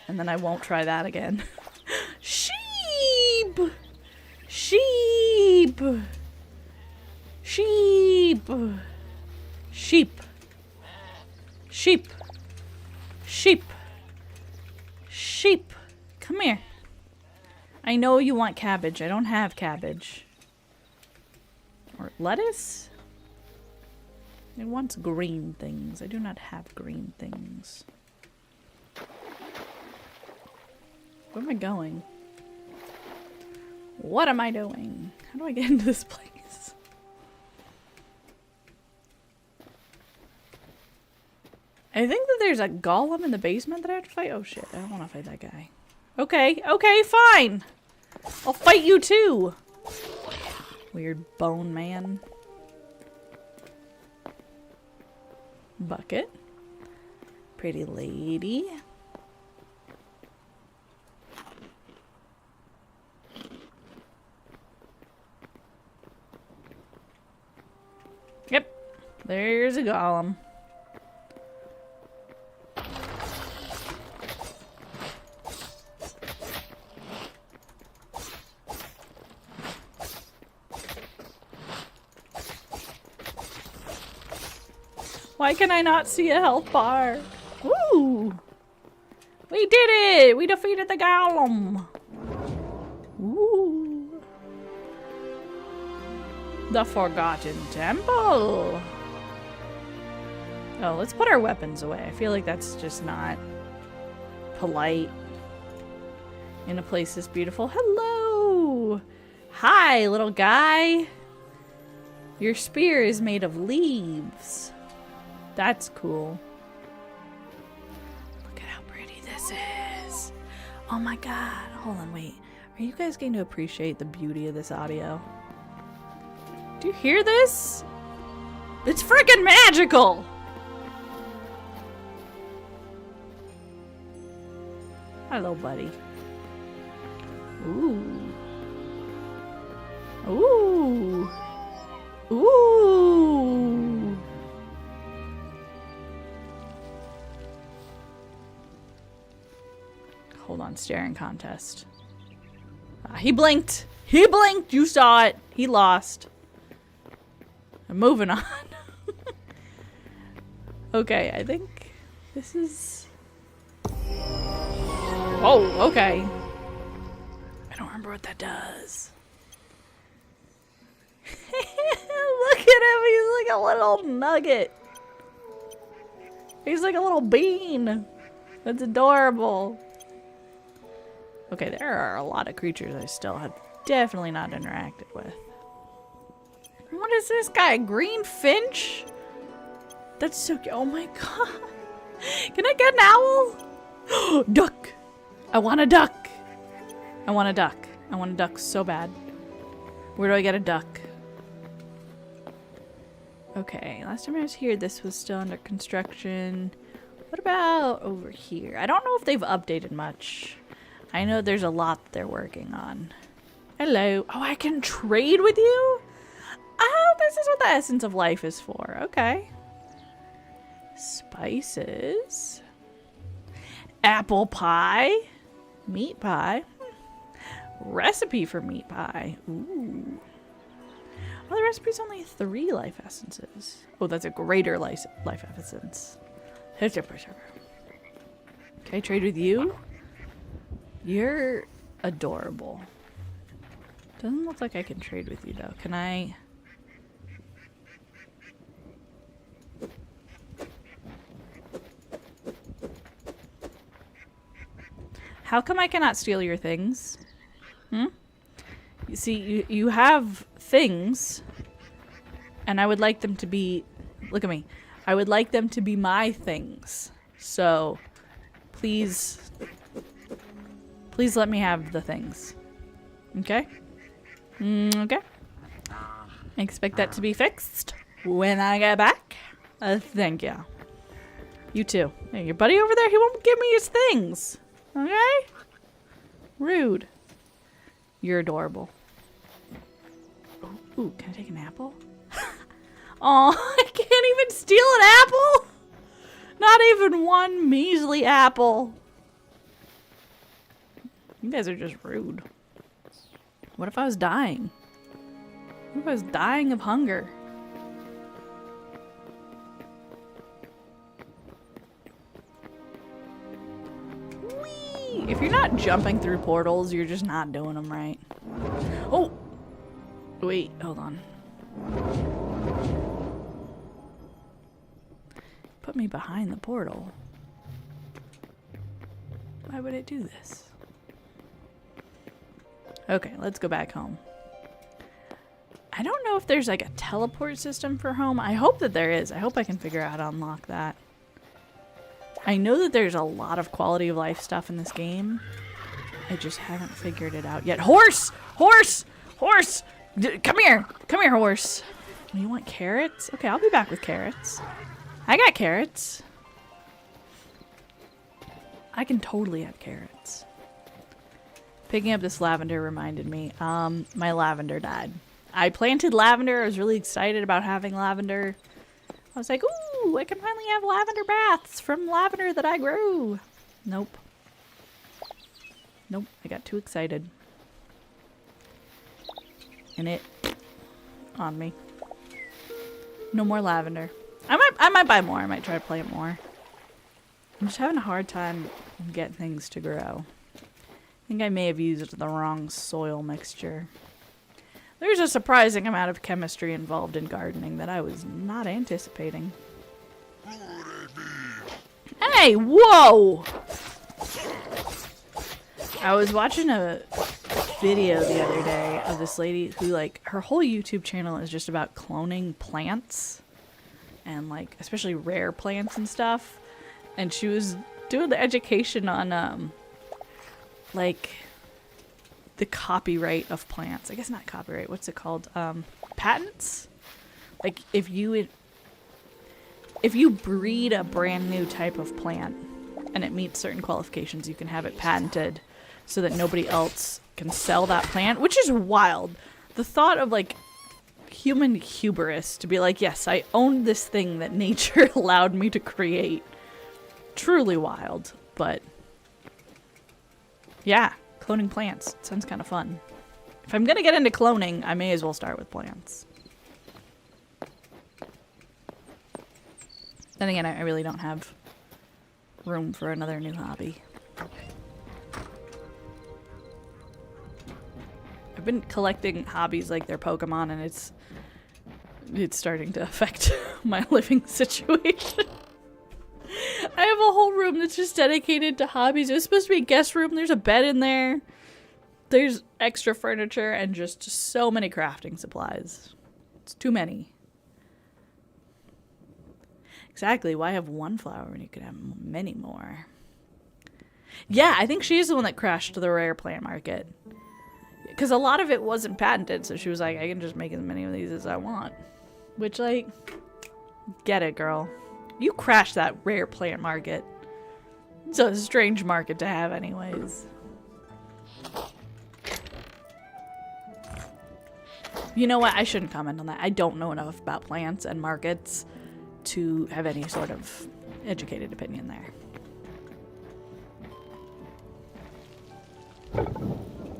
And then I won't try that again. Sheep! Sheep! Sheep! Sheep! Sheep! Sheep! Sheep! Come here. I know you want cabbage. I don't have cabbage. Or lettuce? It wants green things. I do not have green things. Where am I going? What am I doing? How do I get into this place? I think that there's a golem in the basement that I have to fight. Oh shit, I don't want to fight that guy. Okay, okay, fine. I'll fight you too. Weird bone man. Bucket. Pretty lady. Yep. There's a golem. Why can I not see a health bar? Woo! We did it! We defeated the golem! Ooh. The Forgotten Temple! Oh, let's put our weapons away. I feel like that's just not polite in a place this beautiful. Hello! Hi, little guy! Your spear is made of leaves. That's cool. Look at how pretty this is. Oh my god. Hold on, wait. Are you guys going to appreciate the beauty of this audio? Do you hear this? It's freaking magical! Hello, buddy. Ooh. Ooh. Ooh. Hold on, staring contest. He blinked. He blinked. You saw it. He lost. I'm moving on. Okay, I think this is... Oh, okay. I don't remember what that does. Look at him. He's like a little nugget. He's like a little bean. That's adorable. Okay, there are a lot of creatures I still have definitely not interacted with. What is this guy? Green finch? That's so cute. Oh my god. Can I get an owl? Duck. I want a duck. I want a duck. I want a duck so bad. Where do I get a duck? Okay, last time I was here, this was still under construction. What about over here? I don't know if they've updated much. I know there's a lot they're working on. Hello. Oh, I can trade with you? Oh, this is what the essence of life is for. Okay. Spices. Apple pie. Meat pie. Recipe for meat pie. Ooh. Well, the recipe's only 3 life essences. Oh, that's a greater life essence. Okay, trade with you. You're adorable. Doesn't look like I can trade with you, though. Can I? How come I cannot steal your things? Hmm? You see, you have things, and I would like them to be... Look at me. I would like them to be my things. So, please... Please let me have the things. Okay? Okay. I expect that to be fixed when I get back. Thank you. You too. Hey, your buddy over there, he won't give me his things. Okay? Rude. You're adorable. Ooh, can I take an apple? Oh, I can't even steal an apple? Not even one measly apple. You guys are just rude. What if I was dying? What if I was dying of hunger? Whee! If you're not jumping through portals, you're just not doing them right. Oh! Wait, hold on. Put me behind the portal. Why would it do this? Okay, let's go back home. I don't know if there's like a teleport system for home. I hope that there is. I hope I can figure out how to unlock that. I know that there's a lot of quality of life stuff in this game. I just haven't figured it out yet. Horse! Horse! Horse! Come here! Come here, horse! You want carrots? Okay, I'll be back with carrots. I got carrots. I can totally have carrots. Picking up this lavender reminded me, my lavender died. I planted lavender. I was really excited about having lavender. I was like, ooh, I can finally have lavender baths from lavender that I grew. Nope. Nope, I got too excited. And it on me. No more lavender. I might buy more. I might try to plant more. I'm just having a hard time getting things to grow. I think I may have used the wrong soil mixture. There's a surprising amount of chemistry involved in gardening that I was not anticipating. Hey, whoa! I was watching a video the other day of this lady who, like, her whole YouTube channel is just about cloning plants and, like, especially rare plants and stuff. And she was doing the education on, like, the copyright of plants. I guess not copyright. What's it called? Patents? Like, if you breed a brand new type of plant and it meets certain qualifications, you can have it patented so that nobody else can sell that plant, which is wild. The thought of, like, human hubris to be like, yes, I own this thing that nature allowed me to create. Truly wild, but yeah, cloning plants sounds kind of fun. If I'm gonna get into cloning, I may as well start with plants. Then again, I really don't have room for another new hobby. I've been collecting hobbies like they're Pokemon, and it's starting to affect my living situation. I have a whole room that's just dedicated to hobbies. It was supposed to be a guest room. There's a bed in there. There's extra furniture and just so many crafting supplies. It's too many. Exactly. Why have one flower when you could have many more? Yeah, I think she's the one that crashed the rare plant market. Because a lot of it wasn't patented, so she was like, I can just make as many of these as I want. Which, like, get it, girl. You crashed that rare plant market. It's a strange market to have anyways. You know what? I shouldn't comment on that. I don't know enough about plants and markets to have any sort of educated opinion there.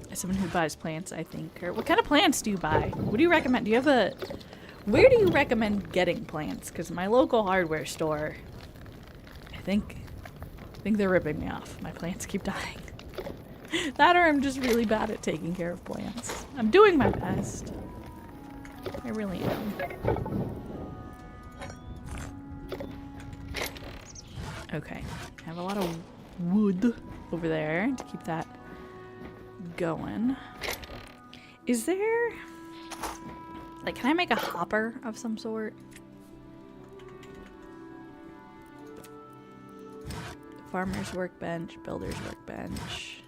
As someone who buys plants, I think. Or what kind of plants do you buy? What do you recommend? Do you have a... Where do you recommend getting plants? Because my local hardware store, I think they're ripping me off. My plants keep dying. That or I'm just really bad at taking care of plants. I'm doing my best. I really am. Okay. I have a lot of wood over there to keep that going. Is there... Like, can I make a hopper of some sort? Farmer's workbench, builder's workbench,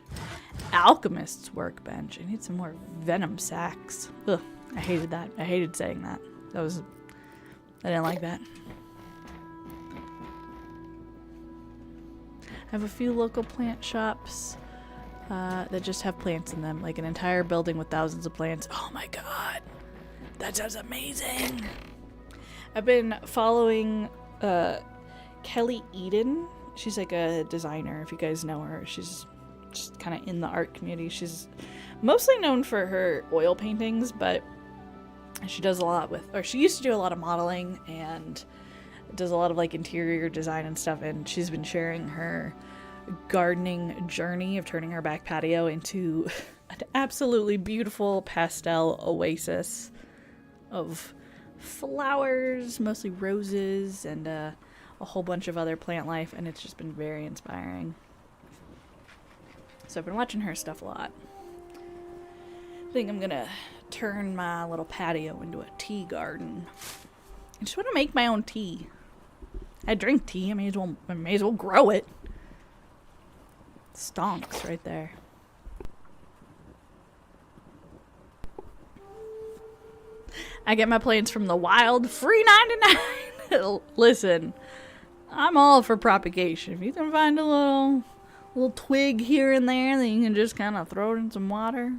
alchemist's workbench. I need some more venom sacks. Ugh, I hated that. I hated saying that. I didn't like that. I have a few local plant shops that just have plants in them. Like an entire building with thousands of plants. Oh my god. That sounds amazing. I've been following Kelly Eden. She's like a designer, if you guys know her. She's just kind of in the art community. She's mostly known for her oil paintings, but she does a lot with, or she used to do a lot of modeling and does a lot of like interior design and stuff. And she's been sharing her gardening journey of turning her back patio into an absolutely beautiful pastel oasis of flowers, mostly roses, and a whole bunch of other plant life, and it's just been very inspiring. So I've been watching her stuff a lot. I think I'm gonna turn my little patio into a tea garden. I just want to make my own tea. I drink tea. I may as well grow it. Stonks right there. I get my plants from the wild, free 99. Listen, I'm all for propagation. If you can find a little twig here and there, then you can just kind of throw it in some water.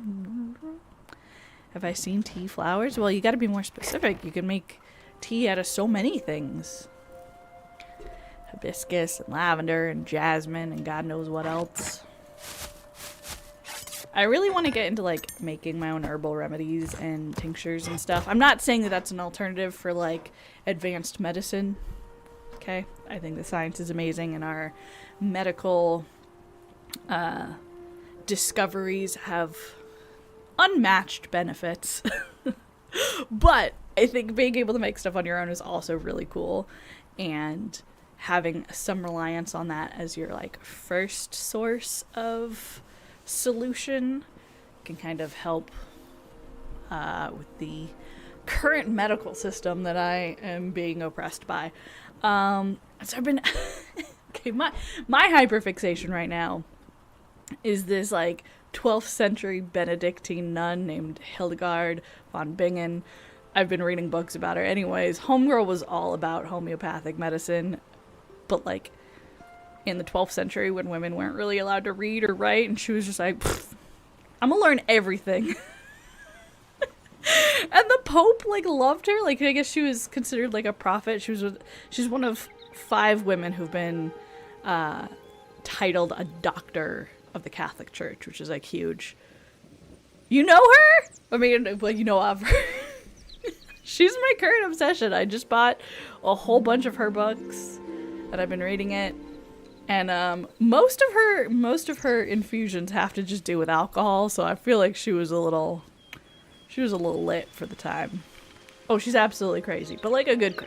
Have I seen tea flowers? Well, you got to be more specific. You can make tea out of so many things. Hibiscus and lavender and jasmine and God knows what else. I really want to get into, like, making my own herbal remedies and tinctures and stuff. I'm not saying that that's an alternative for, like, advanced medicine. Okay? I think the science is amazing and our medical discoveries have unmatched benefits. But I think being able to make stuff on your own is also really cool. And having some reliance on that as your, like, first source of solution can kind of help with the current medical system that I am being oppressed by. So I've been okay, my hyperfixation right now is this like 12th century Benedictine nun named Hildegard von Bingen. I've been reading books about her. Anyways, Homegirl was all about homeopathic medicine, but like in the 12th century when women weren't really allowed to read or write, and she was just like, I'm gonna learn everything. And the Pope like loved her. Like, I guess she was considered like a prophet. She's one of 5 women who've been titled a doctor of the Catholic Church, which is like huge. You know her? I mean, well, you know of her. She's my current obsession. I just bought a whole bunch of her books, and I've been reading it. And most of her infusions have to just do with alcohol, so I feel like she was a little lit for the time. Oh, she's absolutely crazy, but like a good.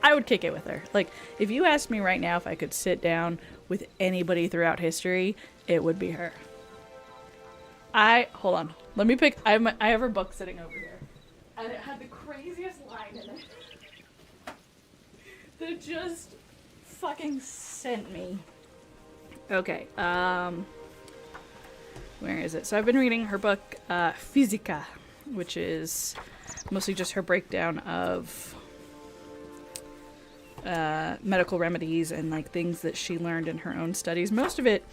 I would kick it with her. Like, if you asked me right now if I could sit down with anybody throughout history, it would be her. Hold on. Let me pick. I have her book sitting over here, and it had the craziest line in it that just fucking sent me. Okay. Where is it? So I've been reading her book, Physica, which is mostly just her breakdown of medical remedies and like things that she learned in her own studies. Most of it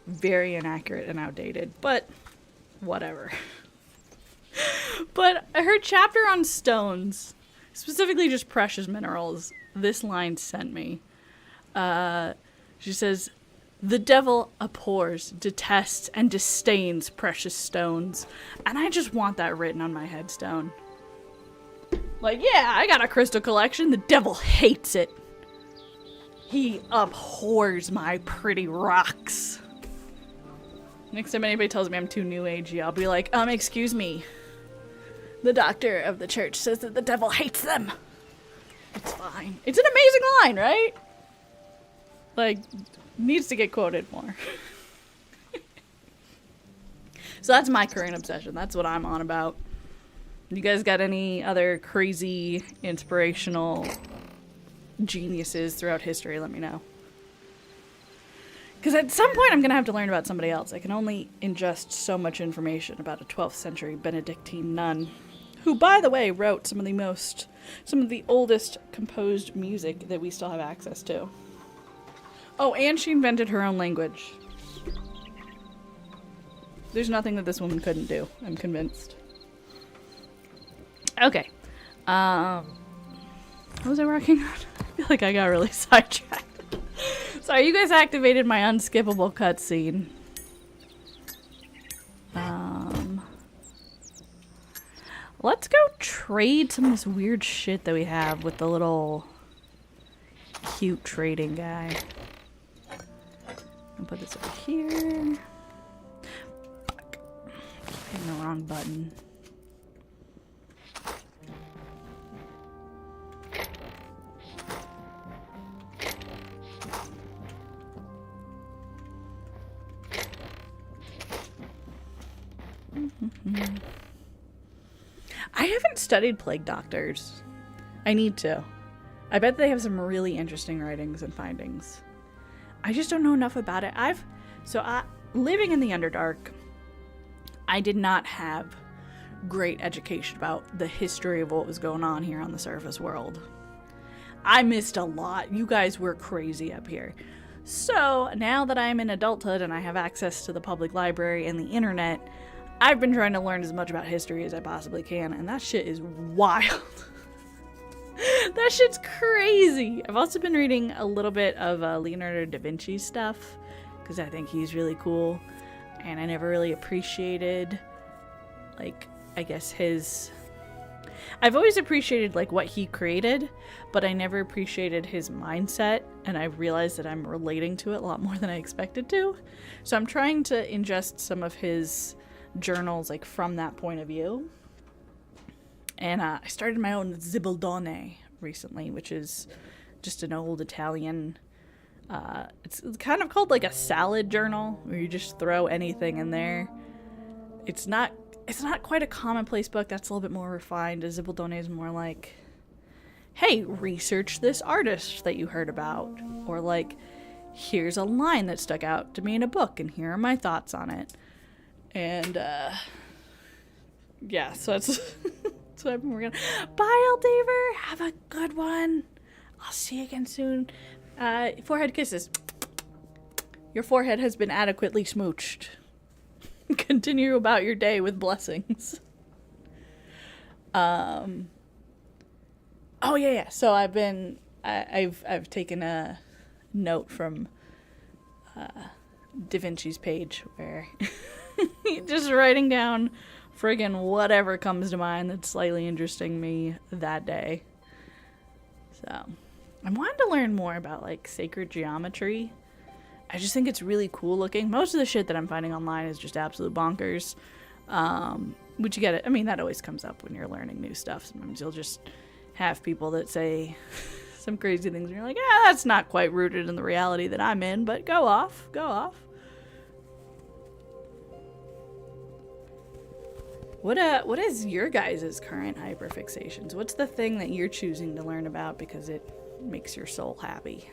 very inaccurate and outdated, but whatever. But her chapter on stones, specifically just precious minerals, this line sent me. She says, "The devil abhors, detests, and disdains precious stones." And I just want that written on my headstone. Like, yeah, I got a crystal collection. The devil hates it. He abhors my pretty rocks. Next time anybody tells me I'm too new agey, I'll be like, excuse me. The doctor of the church says that the devil hates them. It's fine. It's an amazing line, right? Like, needs to get quoted more. So that's my current obsession. That's what I'm on about. You guys got any other crazy, inspirational geniuses throughout history? Let me know. Because at some point I'm going to have to learn about somebody else. I can only ingest so much information about a 12th century Benedictine nun, who, by the way, wrote some of the oldest composed music that we still have access to. Oh, and she invented her own language. There's nothing that this woman couldn't do, I'm convinced. Okay. What was I working on? I feel like I got really sidetracked. Sorry, you guys activated my unskippable cutscene. Let's go trade some of this weird shit that we have with the little cute trading guy. I'll put this over here. Fuck. Hitting the wrong button. I haven't studied plague doctors. I need to. I bet they have some really interesting writings and findings. I just don't know enough about it. Living in the Underdark, I did not have great education about the history of what was going on here on the surface world. I missed a lot. You guys were crazy up here. So now that I'm in adulthood and I have access to the public library and the internet, I've been trying to learn as much about history as I possibly can, and that shit is wild. That shit's crazy. I've also been reading a little bit of Leonardo da Vinci's stuff, because I think he's really cool, and I never really appreciated, like, I guess I've always appreciated, like, what he created, but I never appreciated his mindset, and I realized that I'm relating to it a lot more than I expected to. So I'm trying to ingest some of his journals, like, from that point of view. And I started my own Zibaldone recently, which is just an old Italian, it's kind of called like a salad journal, where you just throw anything in there. it's not quite a commonplace book. That's a little bit more refined. A Zibaldone is more like, hey, research this artist that you heard about. Or like, here's a line that stuck out to me in a book, and here are my thoughts on it. And, yeah, so that's, that's what I've been working on. Bye, Aldaver. Have a good one. I'll see you again soon. Forehead kisses. Your forehead has been adequately smooched. Continue about your day with blessings. Oh yeah. So I've taken a note from Da Vinci's page where just writing down friggin' whatever comes to mind that's slightly interesting me that day. So I'm wanting to learn more about like sacred geometry. I just think it's really cool looking. Most of the shit that I'm finding online is just absolute bonkers. But you get it. I mean, that always comes up when you're learning new stuff. Sometimes you'll just have people that say some crazy things and you're like, yeah, that's not quite rooted in the reality that I'm in, but go off. What is your guys' current hyperfixations? What's the thing that you're choosing to learn about because it makes your soul happy?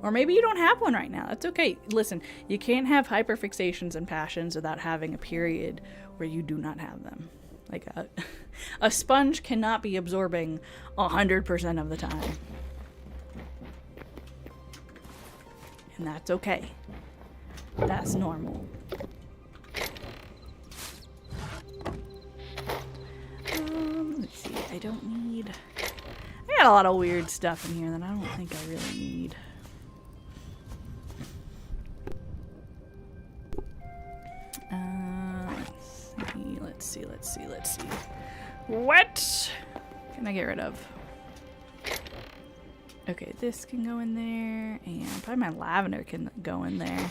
Or maybe you don't have one right now. That's okay. Listen, you can't have hyperfixations and passions without having a period where you do not have them. Like a sponge cannot be absorbing 100% of the time. And that's okay. That's normal. Let's see. I got a lot of weird stuff in here that I don't think I really need. Let's see. What can I get rid of? Okay, this can go in there, and probably my lavender can go in there.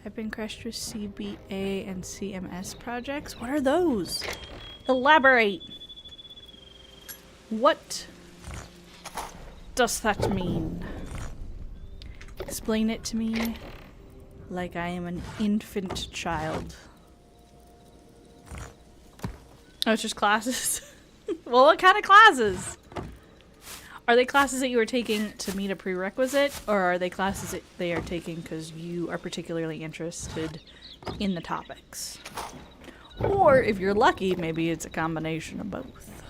I've been crushed with CBA and CMS projects. What are those? Elaborate. What does that mean? Explain it to me like I am an infant child. Oh, it's just classes? Well, what kind of classes? Are they classes that you are taking to meet a prerequisite, or are they classes that they are taking because you are particularly interested in the topics? Or, if you're lucky, maybe it's a combination of both.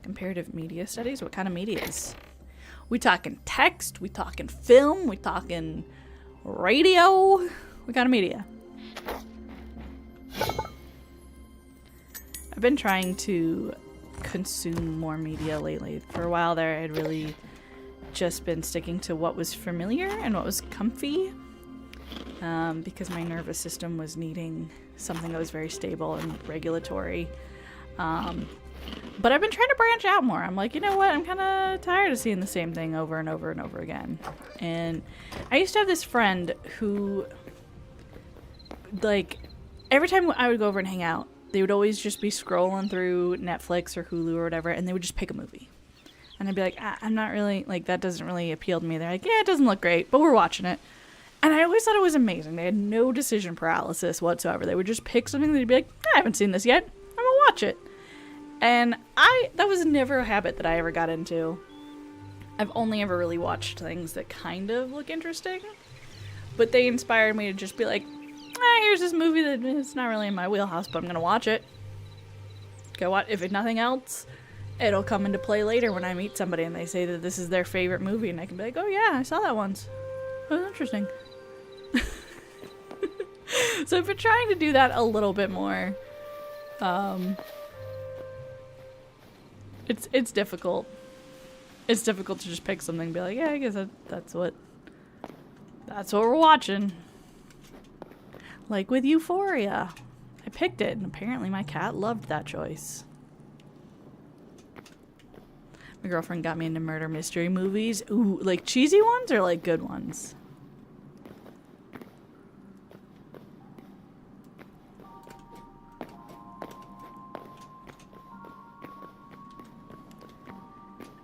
Comparative media studies? What kind of medias? We talking text? We talking film? We talking radio? What kind of media? I've been trying to consume more media lately. For a while there, I'd really just been sticking to what was familiar and what was comfy, because my nervous system was needing something that was very stable and regulatory. But I've been trying to branch out more. I'm like, you know what? I'm kind of tired of seeing the same thing over and over and over again. And I used to have this friend who, like, every time I would go over and hang out, they would always just be scrolling through Netflix or Hulu or whatever, and they would just pick a movie. And I'd be like, I'm not really, like, that doesn't really appeal to me. They're like, yeah, it doesn't look great, but we're watching it. And I always thought it was amazing. They had no decision paralysis whatsoever. They would just pick something that they'd be like, I haven't seen this yet. I'm going to watch it. And that was never a habit that I ever got into. I've only ever really watched things that kind of look interesting. But they inspired me to just be like, here's this movie that it's not really in my wheelhouse, but I'm going to watch it. Go watch. If it's nothing else, it'll come into play later when I meet somebody and they say that this is their favorite movie. And I can be like, oh yeah, I saw that once. It was interesting. So I've been trying to do that a little bit more. It's difficult. It's difficult to just pick something and be like, yeah, I guess that's what we're watching. Like with Euphoria. I picked it, and apparently my cat loved that choice. My girlfriend got me into murder mystery movies. Ooh, like cheesy ones or like good ones?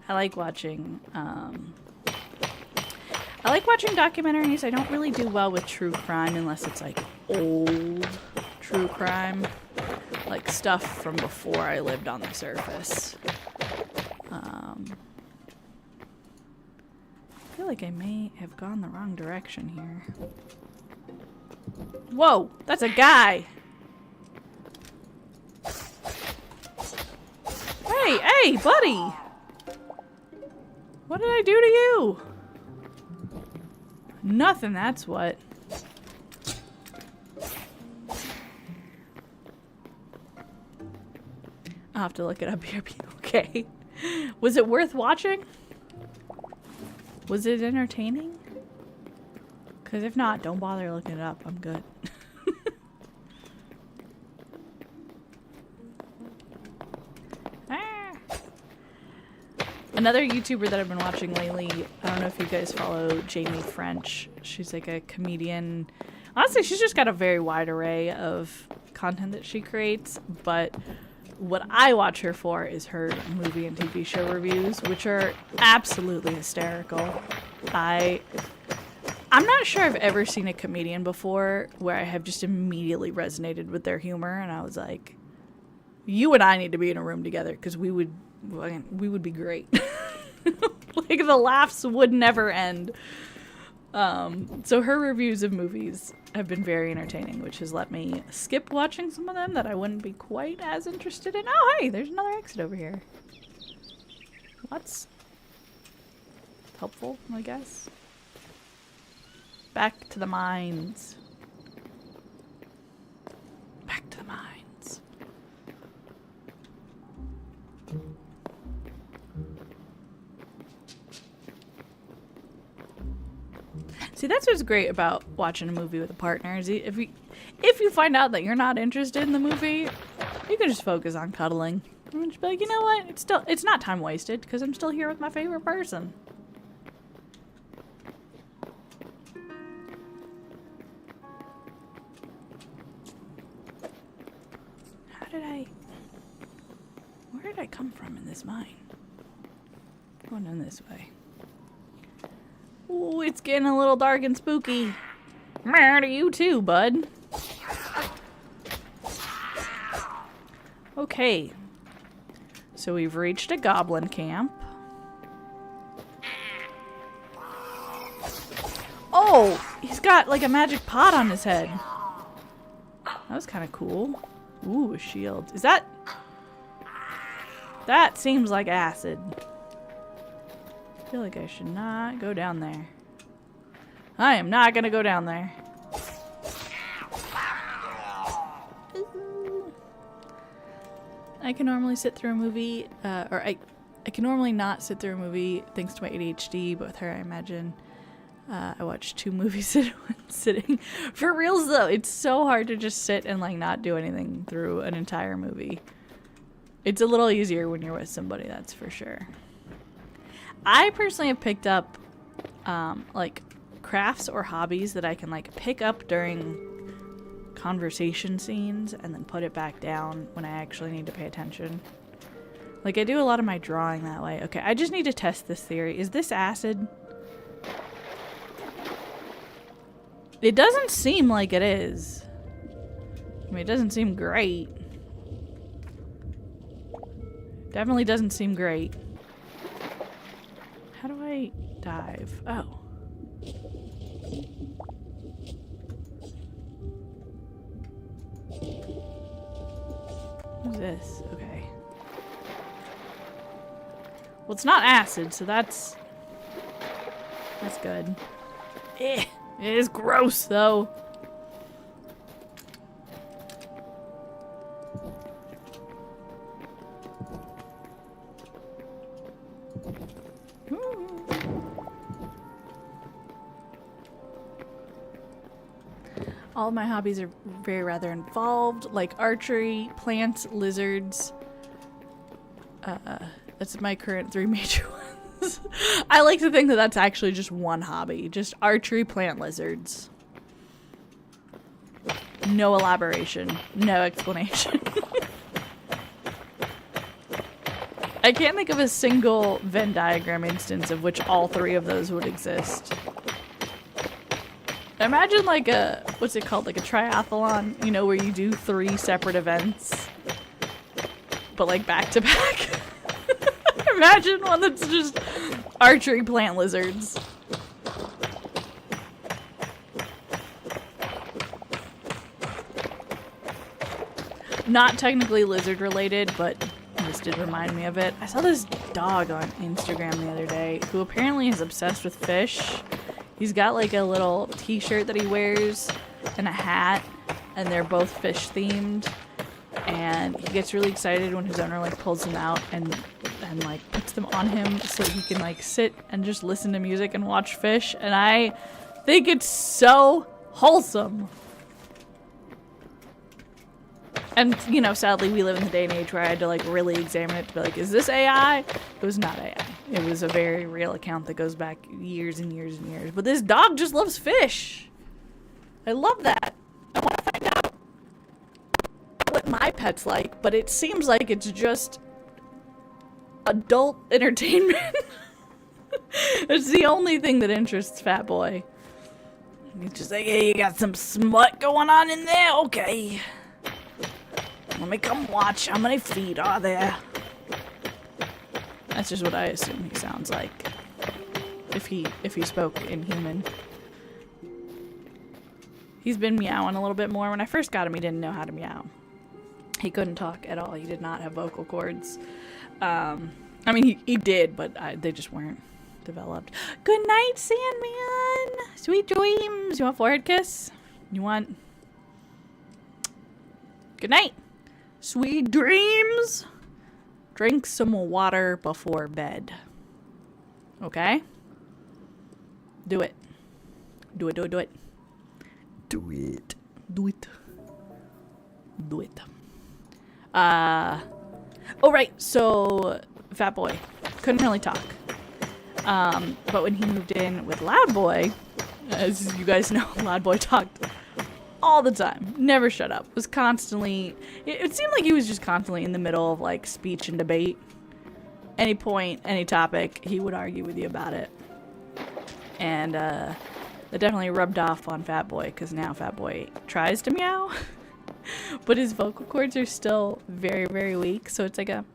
I like watching like watching documentaries. I don't really do well with true crime unless it's like old true crime. Like stuff from before I lived on the surface. I feel like I may have gone the wrong direction here. Whoa, that's a guy. Hey, buddy. What did I do to you? Nothing, that's what. I'll have to look it up here. Okay. Was it worth watching? Was it entertaining? Because if not, don't bother looking it up. I'm good. Another YouTuber that I've been watching lately, I don't know if you guys follow Jamie French. She's like a comedian. Honestly, she's just got a very wide array of content that she creates, but what I watch her for is her movie and TV show reviews, which are absolutely hysterical. I'm not sure I've ever seen a comedian before where I have just immediately resonated with their humor, and I was like, you and I need to be in a room together because we would be great. Like, the laughs would never end. So her reviews of movies have been very entertaining, which has let me skip watching some of them that I wouldn't be quite as interested in. Oh, hey, there's another exit over here. That's helpful, I guess. Back to the mines. Back to the mines. See, that's what's great about watching a movie with a partner is if you find out that you're not interested in the movie, you can just focus on cuddling. And just be like, you know what? It's not time wasted because I'm still here with my favorite person. Where did I come from in this mine? Going in this way. Ooh, it's getting a little dark and spooky. Meh to you too, bud. Okay. So we've reached a goblin camp. Oh, he's got like a magic pot on his head. That was kind of cool. Ooh, a shield. Is that... That seems like acid. I feel like I should not go down there. I am not gonna go down there. I can normally sit through a movie, I can normally not sit through a movie thanks to my ADHD, but with her I imagine I watched 2 movies in one sitting. For reals though, it's so hard to just sit and like not do anything through an entire movie. It's a little easier when you're with somebody, that's for sure. I personally have picked up like crafts or hobbies that I can like pick up during conversation scenes and then put it back down when I actually need to pay attention. Like I do a lot of my drawing that way. Okay, I just need to test this theory. Is this acid? It doesn't seem like it is. I mean, it doesn't seem great. Definitely doesn't seem great. How do I dive? Oh. What's this? Okay. Well, it's not acid, so that's good. Eh, it is gross, though. All of my hobbies are very rather involved, like archery, plants, lizards. That's my current 3 major ones. I like to think that that's actually just one hobby. Just archery, plant, lizards. No elaboration. No explanation. I can't think of a single Venn diagram instance of which all 3 of those would exist. Imagine like a, what's it called? Like a triathlon, you know, where you do 3 separate events, but like back to back. Imagine one that's just archery plant lizards. Not technically lizard related, but this did remind me of it. I saw this dog on Instagram the other day who apparently is obsessed with fish. He's got like a little t-shirt that he wears and a hat, and they're both fish themed. And he gets really excited when his owner like pulls them out and like puts them on him so he can like sit and just listen to music and watch fish. And I think it's so wholesome. And, you know, sadly, we live in the day and age where I had to, like, really examine it to be like, is this AI? It was not AI. It was a very real account that goes back years and years and years. But this dog just loves fish. I love that. I want to find out what my pet's like, but it seems like it's just adult entertainment. It's the only thing that interests Fat Boy. He's just like, hey, you got some smut going on in there? Okay. Let me come watch. How many feet are there? That's just what I assume he sounds like. If he spoke in human. He's been meowing a little bit more. When I first got him, he didn't know how to meow. He couldn't talk at all. He did not have vocal cords. I mean, he did, but they just weren't developed. Good night, Sandman. Sweet dreams. You want forehead kiss? You want... Good night. Sweet dreams. Drink some water before bed. Okay? Do it. Do it, do it, do it. Do it. Do it. Do it. Oh, right. So, Fat Boy couldn't really talk. But when he moved in with Loud Boy, as you guys know, Loud Boy talked all the time. Never shut up. Was constantly... It seemed like he was just constantly in the middle of, like, speech and debate. Any point, any topic, he would argue with you about it. And, that definitely rubbed off on Fat Boy, because now Fat Boy tries to meow. But his vocal cords are still very, very weak, so it's like a...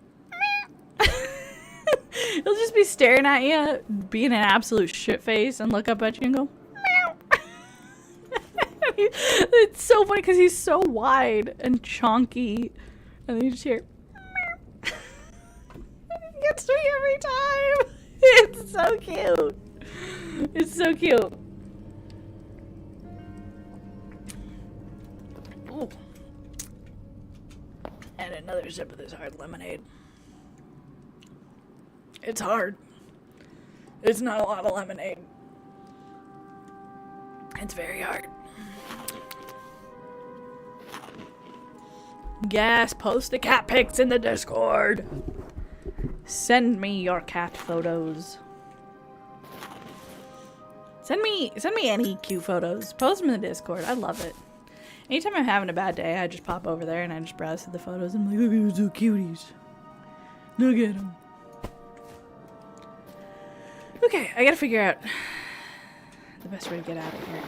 He'll just be staring at you, being an absolute shit face, and look up at you and go... It's so funny because he's so wide and chonky, and then you just hear it gets me every time. It's so cute. It's so cute. Ooh. And another sip of this hard lemonade. It's hard. It's not a lot of lemonade. It's very hard. Yes, post the cat pics in the Discord. Send me your cat photos. Send me any cute photos. Post them in the Discord. I love it. Anytime I'm having a bad day, I just pop over there and I just browse through the photos and I'm like, look at those two cuties. Look at them. Okay, I gotta figure out the best way to get out of here.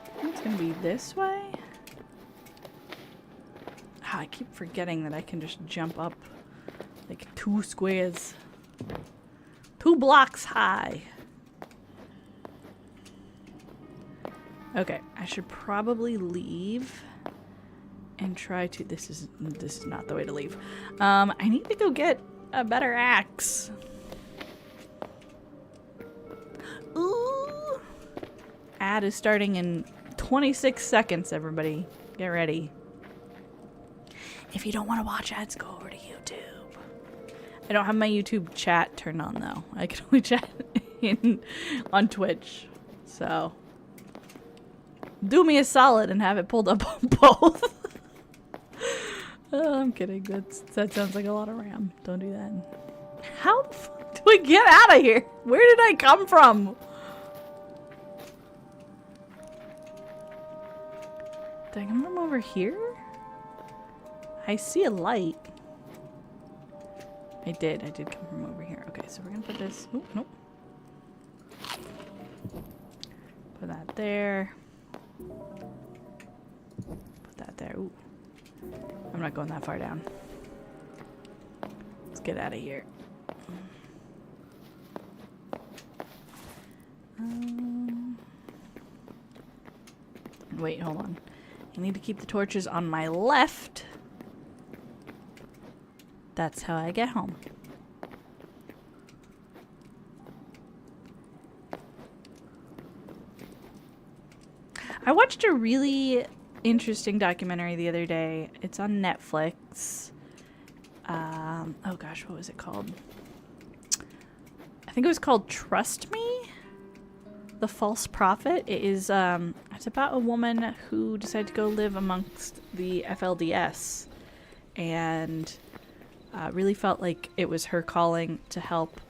I think it's gonna be this way. I keep forgetting that I can just jump up like 2 squares. 2 blocks high. Okay, I should probably leave and try to... This is not the way to leave. I need to go get a better axe. Ooh! Ad is starting in 26 seconds, everybody. Get ready. If you don't want to watch ads, go over to YouTube. I don't have my YouTube chat turned on, though. I can only chat on Twitch. So, do me a solid and have it pulled up on both. Oh, I'm kidding. That sounds like a lot of RAM. Don't do that. How the fuck do I get out of here? Where did I come from? Did I come from over here? I see a light. I did come from over here. Okay, so we're gonna put this... Oh, nope. Put that that there. Put that there. Ooh. I'm not going that far down. Let's get out of here. Wait, hold on. I need to keep the torches on my left. That's how I get home. I watched a really interesting documentary the other day. It's on Netflix. Oh gosh, what was it called? I think it was called Trust Me? The False Prophet. It is, it's about a woman who decided to go live amongst the FLDS and really felt like it was her calling to help,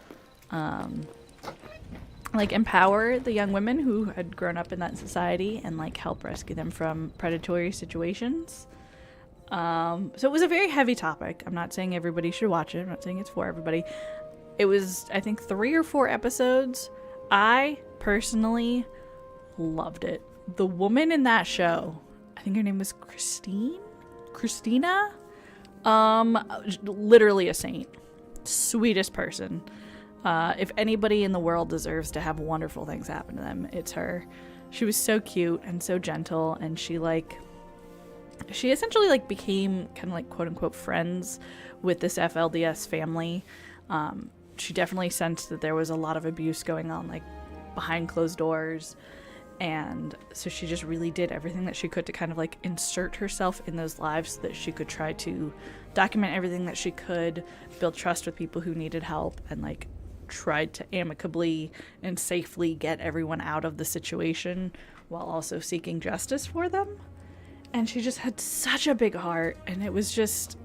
like, empower the young women who had grown up in that society and, like, help rescue them from predatory situations. So it was a very heavy topic. I'm not saying everybody should watch it. I'm not saying it's for everybody. It was, I think, 3 or 4 episodes. I personally loved it. The woman in that show, I think her name was Christina, literally a saint, sweetest person. If anybody in the world deserves to have wonderful things happen to them, it's her. She was so cute and so gentle, and she essentially like became kind of like quote unquote friends with this FLDS family. She definitely sensed that there was a lot of abuse going on, like behind closed doors, and so she just really did everything that she could to kind of like insert herself in those lives so that she could try to document everything that she could, build trust with people who needed help, and like tried to amicably and safely get everyone out of the situation while also seeking justice for them. And she just had such a big heart, and it was just,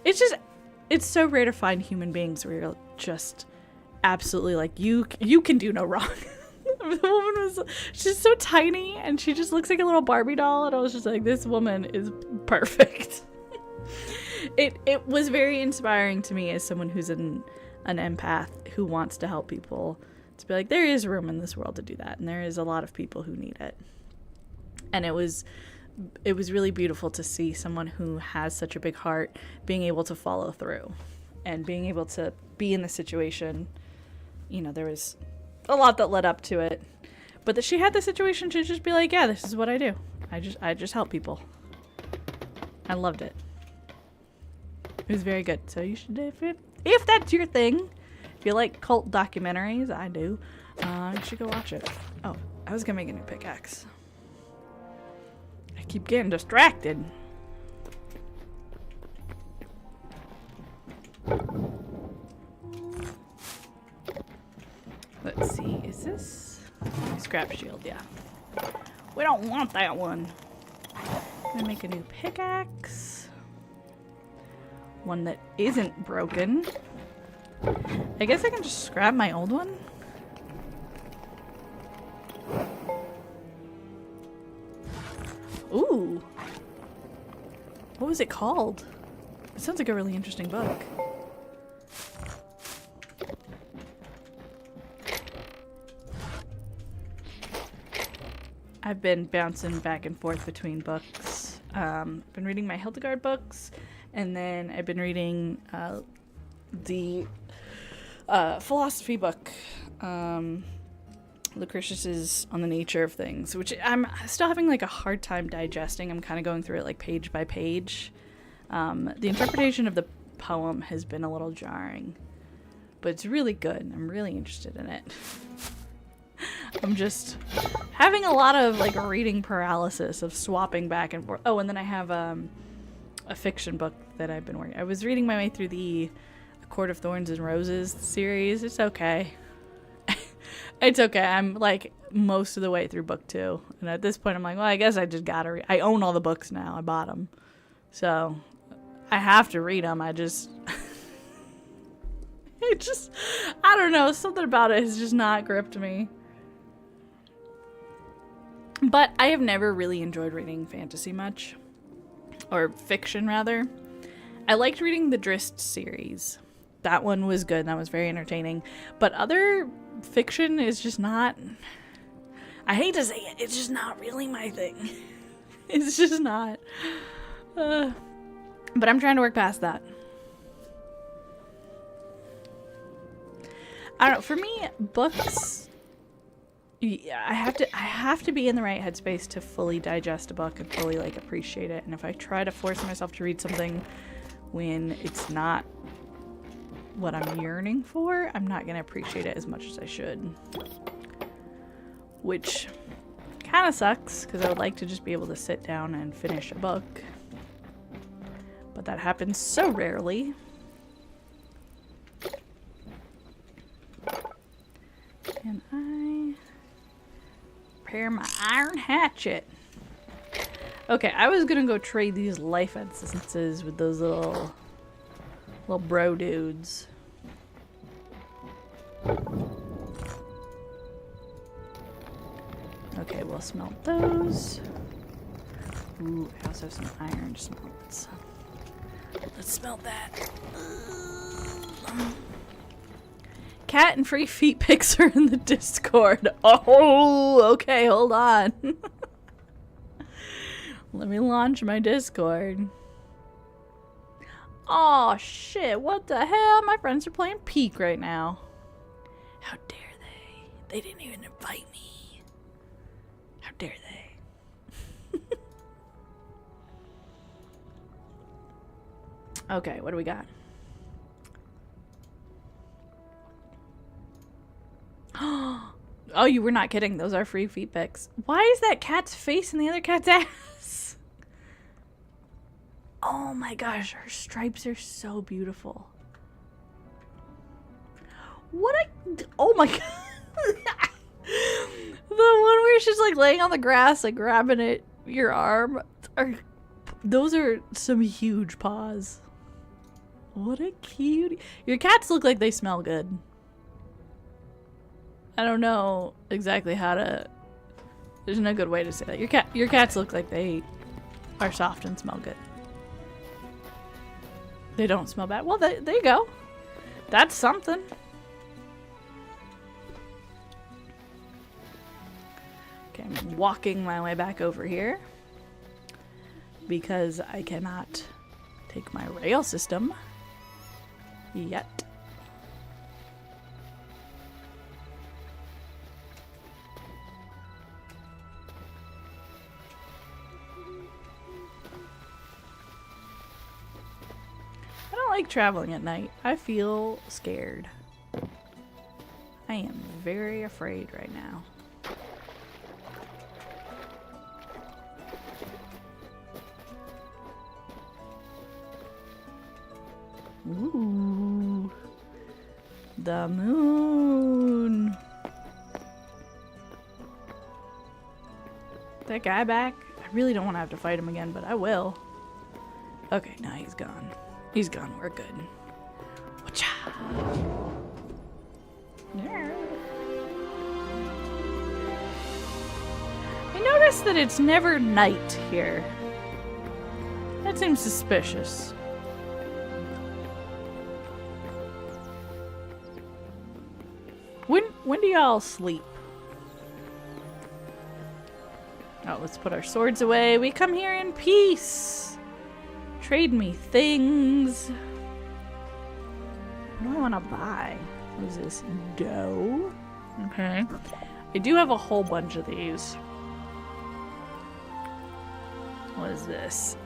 it's so rare to find human beings where you're just absolutely like, you can do no wrong. The woman she's so tiny, and she just looks like a little Barbie doll, and I was just like, this woman is perfect. It was very inspiring to me as someone who's an empath who wants to help people, to be like, there is room in this world to do that, and there is a lot of people who need it. And it was really beautiful to see someone who has such a big heart being able to follow through and being able to be in the situation. You know, there was a lot that led up to it, but that she had the situation to just be like, yeah, this is what I do. I just help people. I loved it. It was very good. So you should, if that's your thing, if you like cult documentaries, I do, you should go watch it. Oh, I was gonna make a new pickaxe. I keep getting distracted. Let's see, is this scrap shield? Yeah. We don't want that one. I'm gonna make a new pickaxe. One that isn't broken. I guess I can just scrap my old one. Ooh. What was it called? It sounds like a really interesting book. I've been bouncing back and forth between books. Been reading my Hildegard books, and then I've been reading the philosophy book, Lucretius's On the Nature of Things, which I'm still having like a hard time digesting. I'm kind of going through it like page by page. The interpretation of the poem has been a little jarring, but it's really good. I'm really interested in it. I'm just having a lot of like reading paralysis of swapping back and forth. Oh, and then I have a fiction book that I've been working. I was reading my way through the A Court of Thorns and Roses series. It's okay. It's okay. I'm like most of the way through book 2. And at this point I'm like, well, I guess I just gotta read. I own all the books now. I bought them. So I have to read them. I just I don't know. Something about it has just not gripped me. But I have never really enjoyed reading fantasy much. Or fiction, rather. I liked reading the Drizzt series. That one was good. That was very entertaining. But other fiction is just not... I hate to say it, it's just not really my thing. It's just not. But I'm trying to work past that. I don't know. For me, books. Yeah, I have to be in the right headspace to fully digest a book and fully like appreciate it. And if I try to force myself to read something when it's not what I'm yearning for, I'm not gonna appreciate it as much as I should. Which kind of sucks because I would like to just be able to sit down and finish a book. But that happens so rarely. Can I repair my iron hatchet? Okay, I was gonna go trade these life essences with those little bro dudes. Okay, we'll smelt those. Ooh, I also have some iron smelts. Let's smelt that. Cat and free feet pics are in the Discord. Oh, okay, hold on. Let me launch my Discord. Oh shit, what the hell? My friends are playing Peak right now. How dare they? They didn't even invite me. How dare they? Okay, what do we got? Oh, you were not kidding. Those are free feet pics. Why is that cat's face in the other cat's ass? Oh my gosh, her stripes are so beautiful. What a... Oh my god. The one where she's like laying on the grass, like grabbing it, your arm. Those are some huge paws. What a cutie. Your cats look like they smell good. I don't know exactly how to... There's no good way to say that. Your cats look like they are soft and smell good. They don't smell bad. Well, there you go. That's something. Okay, I'm walking my way back over here because I cannot take my rail system yet. I don't like traveling at night. I feel scared. I am very afraid right now. Ooh, the moon. That guy back? I really don't want to have to fight him again, but I will. Okay, now he's gone. He's gone. We're good. Whatcha? Yeah. I noticed that it's never night here. That seems suspicious. When do y'all sleep? Oh, let's put our swords away. We come here in peace. Trade me things. What do I want to buy? What is this? Dough? Okay. I do have a whole bunch of these. What is this?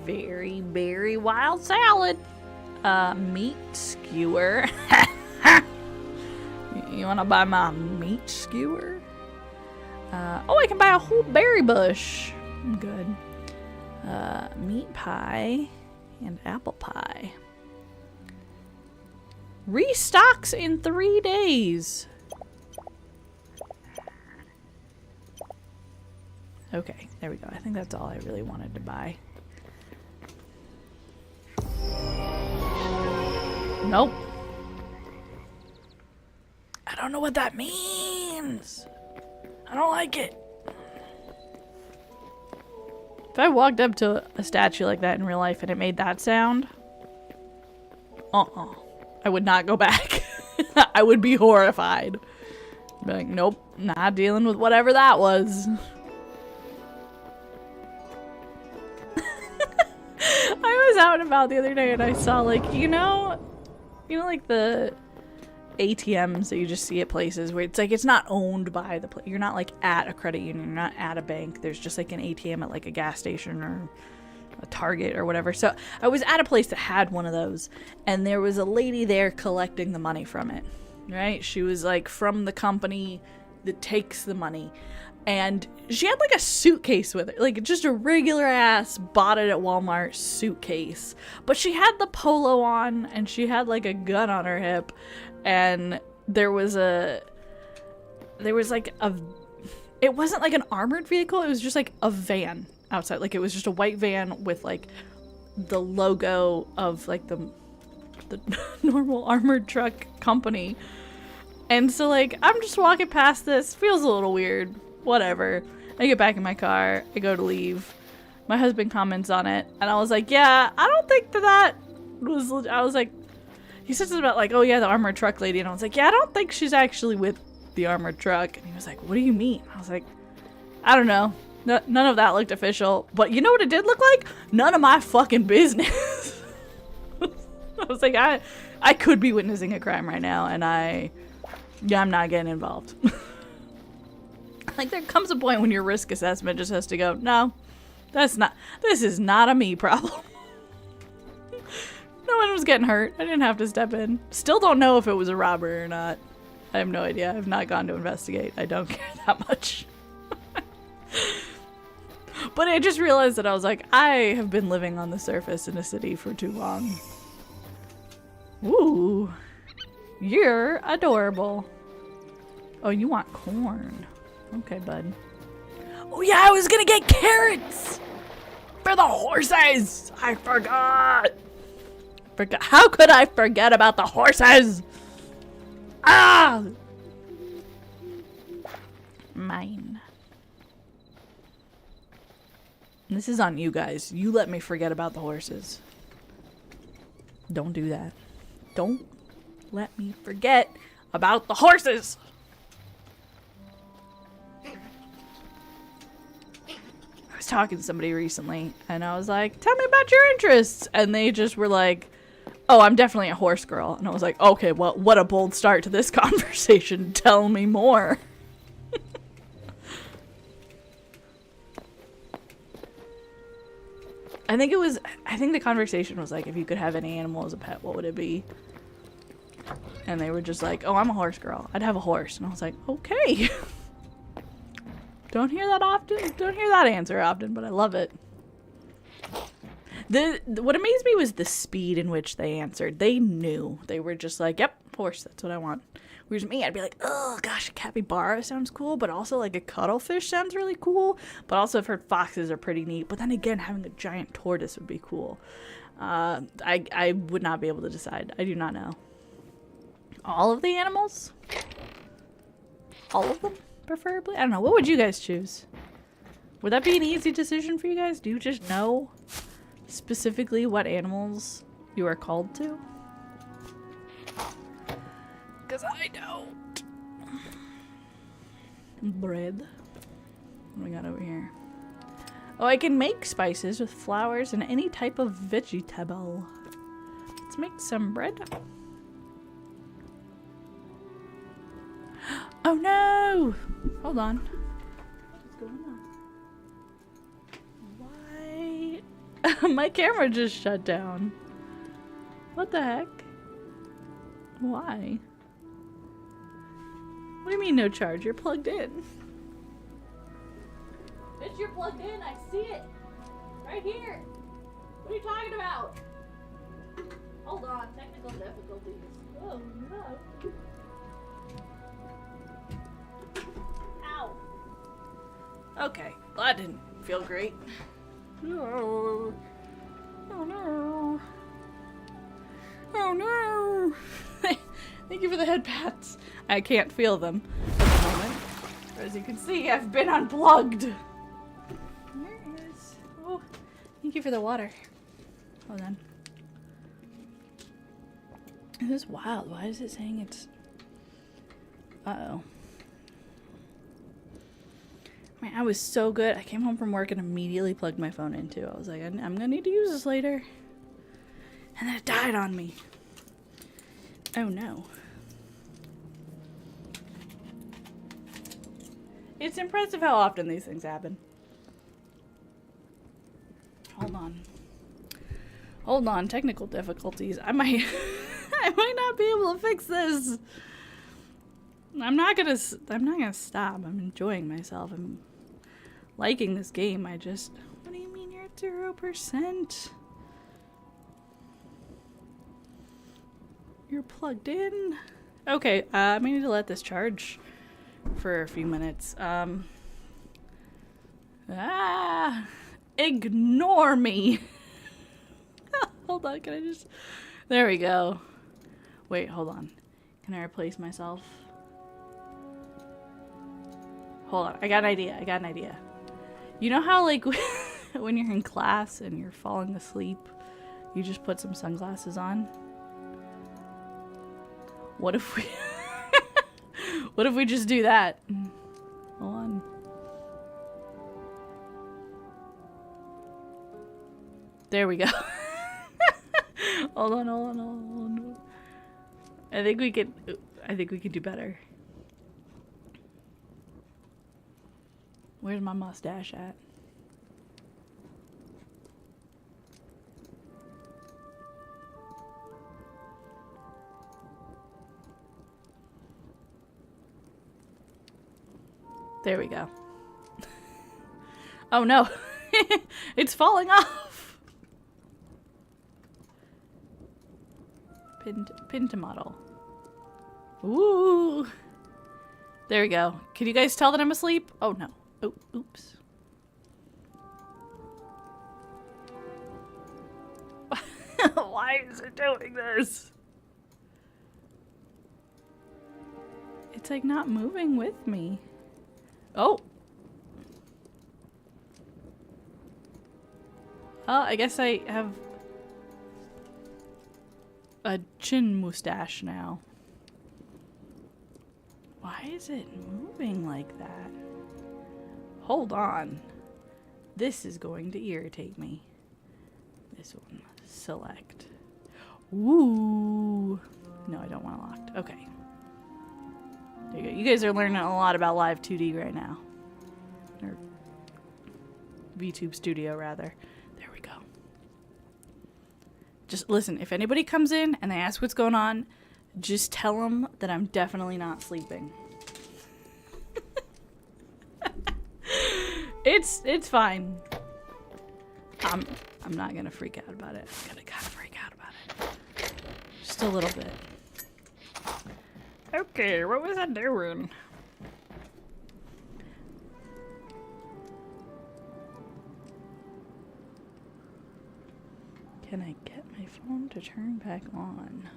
Very, very wild salad. Meat skewer. You want to buy my meat skewer? Oh, I can buy a whole berry bush. Good. Meat pie and apple pie. Restocks in 3 days. Okay, there we go. I think that's all I really wanted to buy. Nope. I don't know what that means. I don't like it. If I walked up to a statue like that in real life and it made that sound, I would not go back. I would be horrified. Be like, nope, not dealing with whatever that was. I was out and about the other day and I saw like, you know like the ATMs that you just see at places where it's like it's not owned by the place. You're not like at a credit union, you're not at a bank. There's just like an ATM at like a gas station or a Target or whatever. So I was at a place that had one of those, and there was a lady there collecting the money from it. Right? She was like from the company that takes the money. And she had like a suitcase with her, like just a regular ass bought it at Walmart suitcase. But she had the polo on and she had like a gun on her hip, and it wasn't like an armored vehicle, it was just like a van outside. Like it was just a white van with like the logo of like the normal armored truck company. And so like I'm just walking past this, feels a little weird. Whatever. I get back in my car. I go to leave. My husband comments on it. And I was like, yeah, I don't think that was... I was like... He said something about like, oh yeah, the armored truck lady. And I was like, yeah, I don't think she's actually with the armored truck. And he was like, what do you mean? I was like, I don't know. None of that looked official. But you know what it did look like? None of my fucking business. I was like, I could be witnessing a crime right now. And I'm not getting involved. Like, there comes a point when your risk assessment just has to go, no, this is not a me problem. No one was getting hurt. I didn't have to step in. Still don't know if it was a robbery or not. I have no idea. I've not gone to investigate. I don't care that much. But I just realized that I was like, I have been living on the surface in a city for too long. Ooh, you're adorable. Oh, you want corn. Okay, bud. Oh yeah, I was gonna get carrots for the horses. I forgot. How could I forget about the horses? Ah! Mine. This is on you guys. You let me forget about the horses. Don't do that. Don't let me forget about the horses. I was talking to somebody recently and I was like, tell me about your interests. And they just were like, oh, I'm definitely a horse girl. And I was like, okay, well, what a bold start to this conversation. Tell me more. I think the conversation was like, if you could have any animal as a pet, what would it be? And they were just like, oh, I'm a horse girl. I'd have a horse. And I was like, okay. Don't hear that often. Don't hear that answer often, but I love it. What amazed me was the speed in which they answered. They knew. They were just like, yep, horse, that's what I want. Whereas me, I'd be like, oh gosh, a capybara sounds cool, but also like a cuttlefish sounds really cool. But also I've heard foxes are pretty neat. But then again, having a giant tortoise would be cool. I would not be able to decide. I do not know. All of the animals? All of them, preferably? I don't know. What would you guys choose? Would that be an easy decision for you guys? Do you just know specifically what animals you are called to? Because I don't. Bread. What do we got over here? Oh, I can make spices with flowers and any type of vegetable. Let's make some bread. Oh no! Hold on. What's going on? Why? My camera just shut down. What the heck? Why? What do you mean no charge? You're plugged in. Bitch, you're plugged in. I see it. Right here. What are you talking about? Hold on. Technical difficulties. Oh no. Ow. Okay. Well, that didn't feel great. No. Oh no. Oh no. Thank you for the head pats. I can't feel them at the moment. As you can see, I've been unplugged. There it is. Oh, thank you for the water. Hold on. This is wild. Why is it saying it's... Uh-oh. I was so good. I came home from work and immediately plugged my phone into. I was like, I'm going to need to use this later. And then it died on me. Oh no. It's impressive how often these things happen. Hold on. Hold on, technical difficulties. I might I might not be able to fix this. I'm not gonna stop. I'm enjoying myself. I'm liking this game. What do you mean you're at 0%? You're plugged in? Okay, I need to let this charge for a few minutes. Ignore me. Hold on, can I just... There we go. Wait, hold on. Can I replace myself? Hold on, I got an idea. You know how, like, when you're in class and you're falling asleep, you just put some sunglasses on? What if we... What if we just do that? Hold on. There we go. Hold on. I think we could do better. Where's my mustache at? There we go. Oh no. It's falling off. Pin to model. Ooh. There we go. Can you guys tell that I'm asleep? Oh no. Oh, oops. Why is it doing this? It's like not moving with me. Oh. Well, I guess I have a chin mustache now. Why is it moving like that? Hold on. This is going to irritate me. This one. Select. Ooh. No, I don't want it locked. Okay. There you go. You guys are learning a lot about Live 2D right now. Or VTube Studio, rather. There we go. Just listen, if anybody comes in and they ask what's going on, just tell them that I'm definitely not sleeping. It's fine. I'm not gonna freak out about it. I'm gonna kind of freak out about it. Just a little bit. Okay, what was I doing? Can I get my phone to turn back on?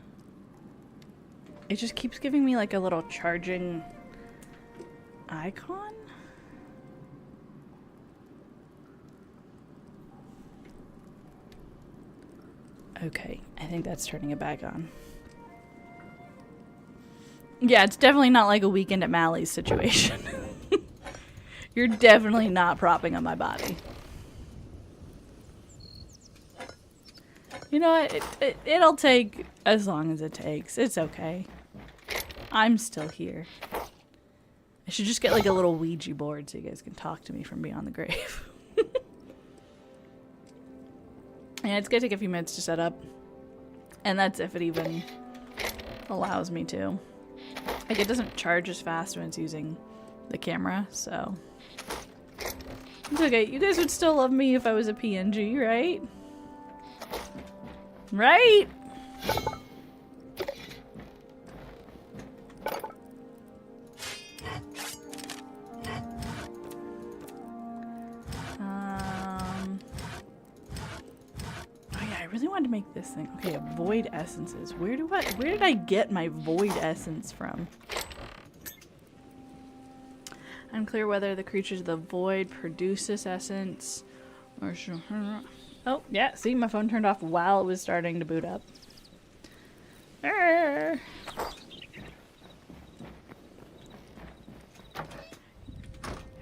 It just keeps giving me like a little charging icon. Okay, I think that's turning it back on. Yeah, it's definitely not like a Weekend at Mally's situation. You're definitely not propping on my body. You know what? It'll take as long as it takes. It's okay. I'm still here. I should just get like a little Ouija board so you guys can talk to me from beyond the grave. Yeah, it's gonna take a few minutes to set up. And that's if it even allows me to. Like, it doesn't charge as fast when it's using the camera, so... It's okay. You guys would still love me if I was a PNG, right? Right? I really wanted to make this thing. Okay, void essences. Where did I get my void essence from? Unclear whether the creatures of the void produce this essence or oh, yeah, see, my phone turned off while it was starting to boot up.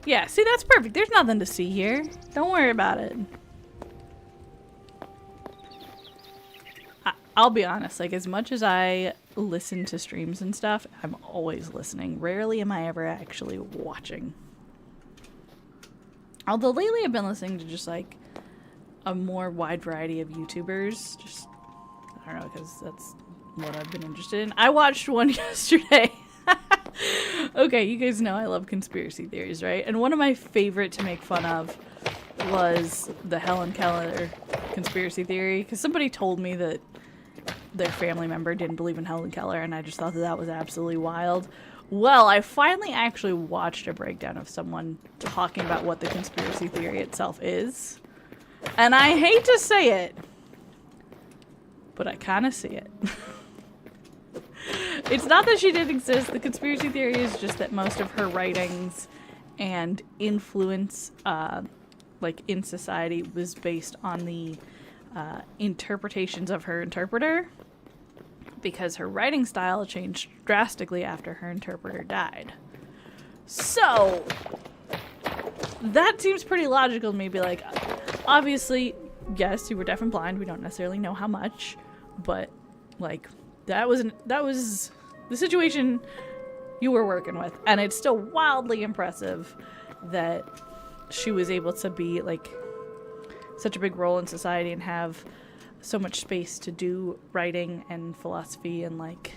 Yeah, see, that's perfect. There's nothing to see here. Don't worry about it. I'll be honest, like, as much as I listen to streams and stuff, I'm always listening. Rarely am I ever actually watching. Although lately I've been listening to just, like, a more wide variety of YouTubers. Just, I don't know, because that's what I've been interested in. I watched one yesterday. Okay, you guys know I love conspiracy theories, right? And one of my favorite to make fun of was the Helen Keller conspiracy theory. Because somebody told me that their family member didn't believe in Helen Keller, and I just thought that that was absolutely wild. Well, I finally actually watched a breakdown of someone talking about what the conspiracy theory itself is. And I hate to say it, but I kind of see it. It's not that she didn't exist. The conspiracy theory is just that most of her writings and influence, like, in society was based on the interpretations of her interpreter, because her writing style changed drastically after her interpreter died. So that seems pretty logical to me. Be like, obviously, yes, you were deaf and blind. We don't necessarily know how much, but like that was the situation you were working with, and it's still wildly impressive that she was able to be like such a big role in society and have so much space to do writing and philosophy. And like,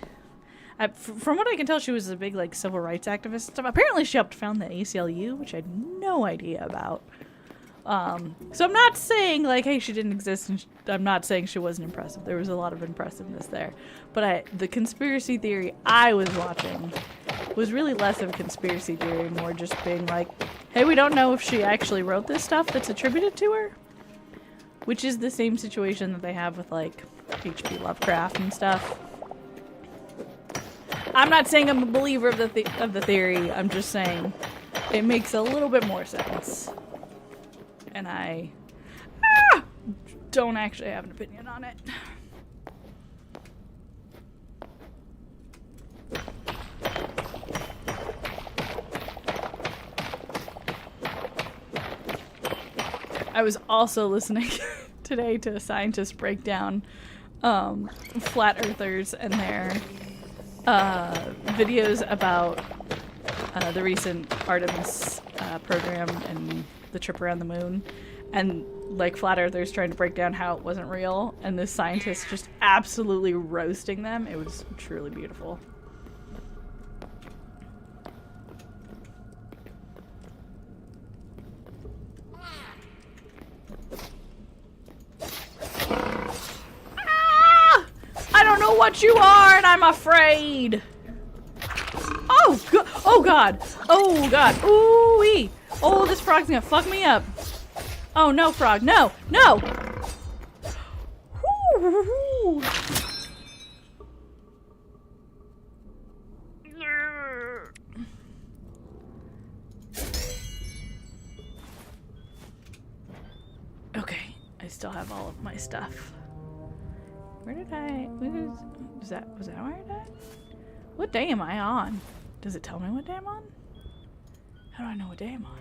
from what I can tell, she was a big like civil rights activist and stuff. Apparently she helped found the ACLU, which I had no idea about. So I'm not saying like, hey, she didn't exist, and I'm not saying she wasn't impressive. There was a lot of impressiveness there, but the conspiracy theory I was watching was really less of a conspiracy theory, more just being like, hey, we don't know if she actually wrote this stuff that's attributed to her. Which is the same situation that they have with, like, H.P. Lovecraft and stuff. I'm not saying I'm a believer of the theory. I'm just saying it makes a little bit more sense. And I don't actually have an opinion on it. I was also listening today to a scientist break down flat earthers and their videos about the recent Artemis program and the trip around the moon, and like flat earthers trying to break down how it wasn't real, and this scientist just absolutely roasting them. It was truly beautiful. What you are, and I'm afraid. Oh god! Oh god! Oh god! Ooh-wee! Oh, this frog's gonna fuck me up. Oh no, frog! No! No! Ooh. Okay, I still have all of my stuff. Where did I... Was that where I died? What day am I on? Does it tell me what day I'm on? How do I know what day I'm on?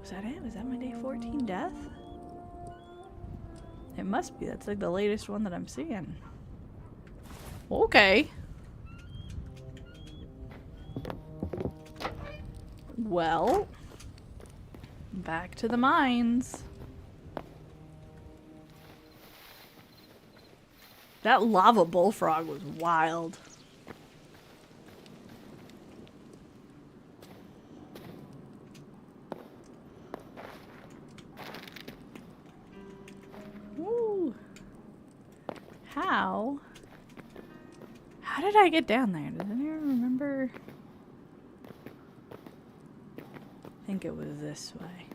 Was that it? Was that my day 14 death? It must be. That's like the latest one that I'm seeing. Okay. Well, back to the mines. That lava bullfrog was wild. Woo. How did I get down there? Does anyone remember? I think it was this way.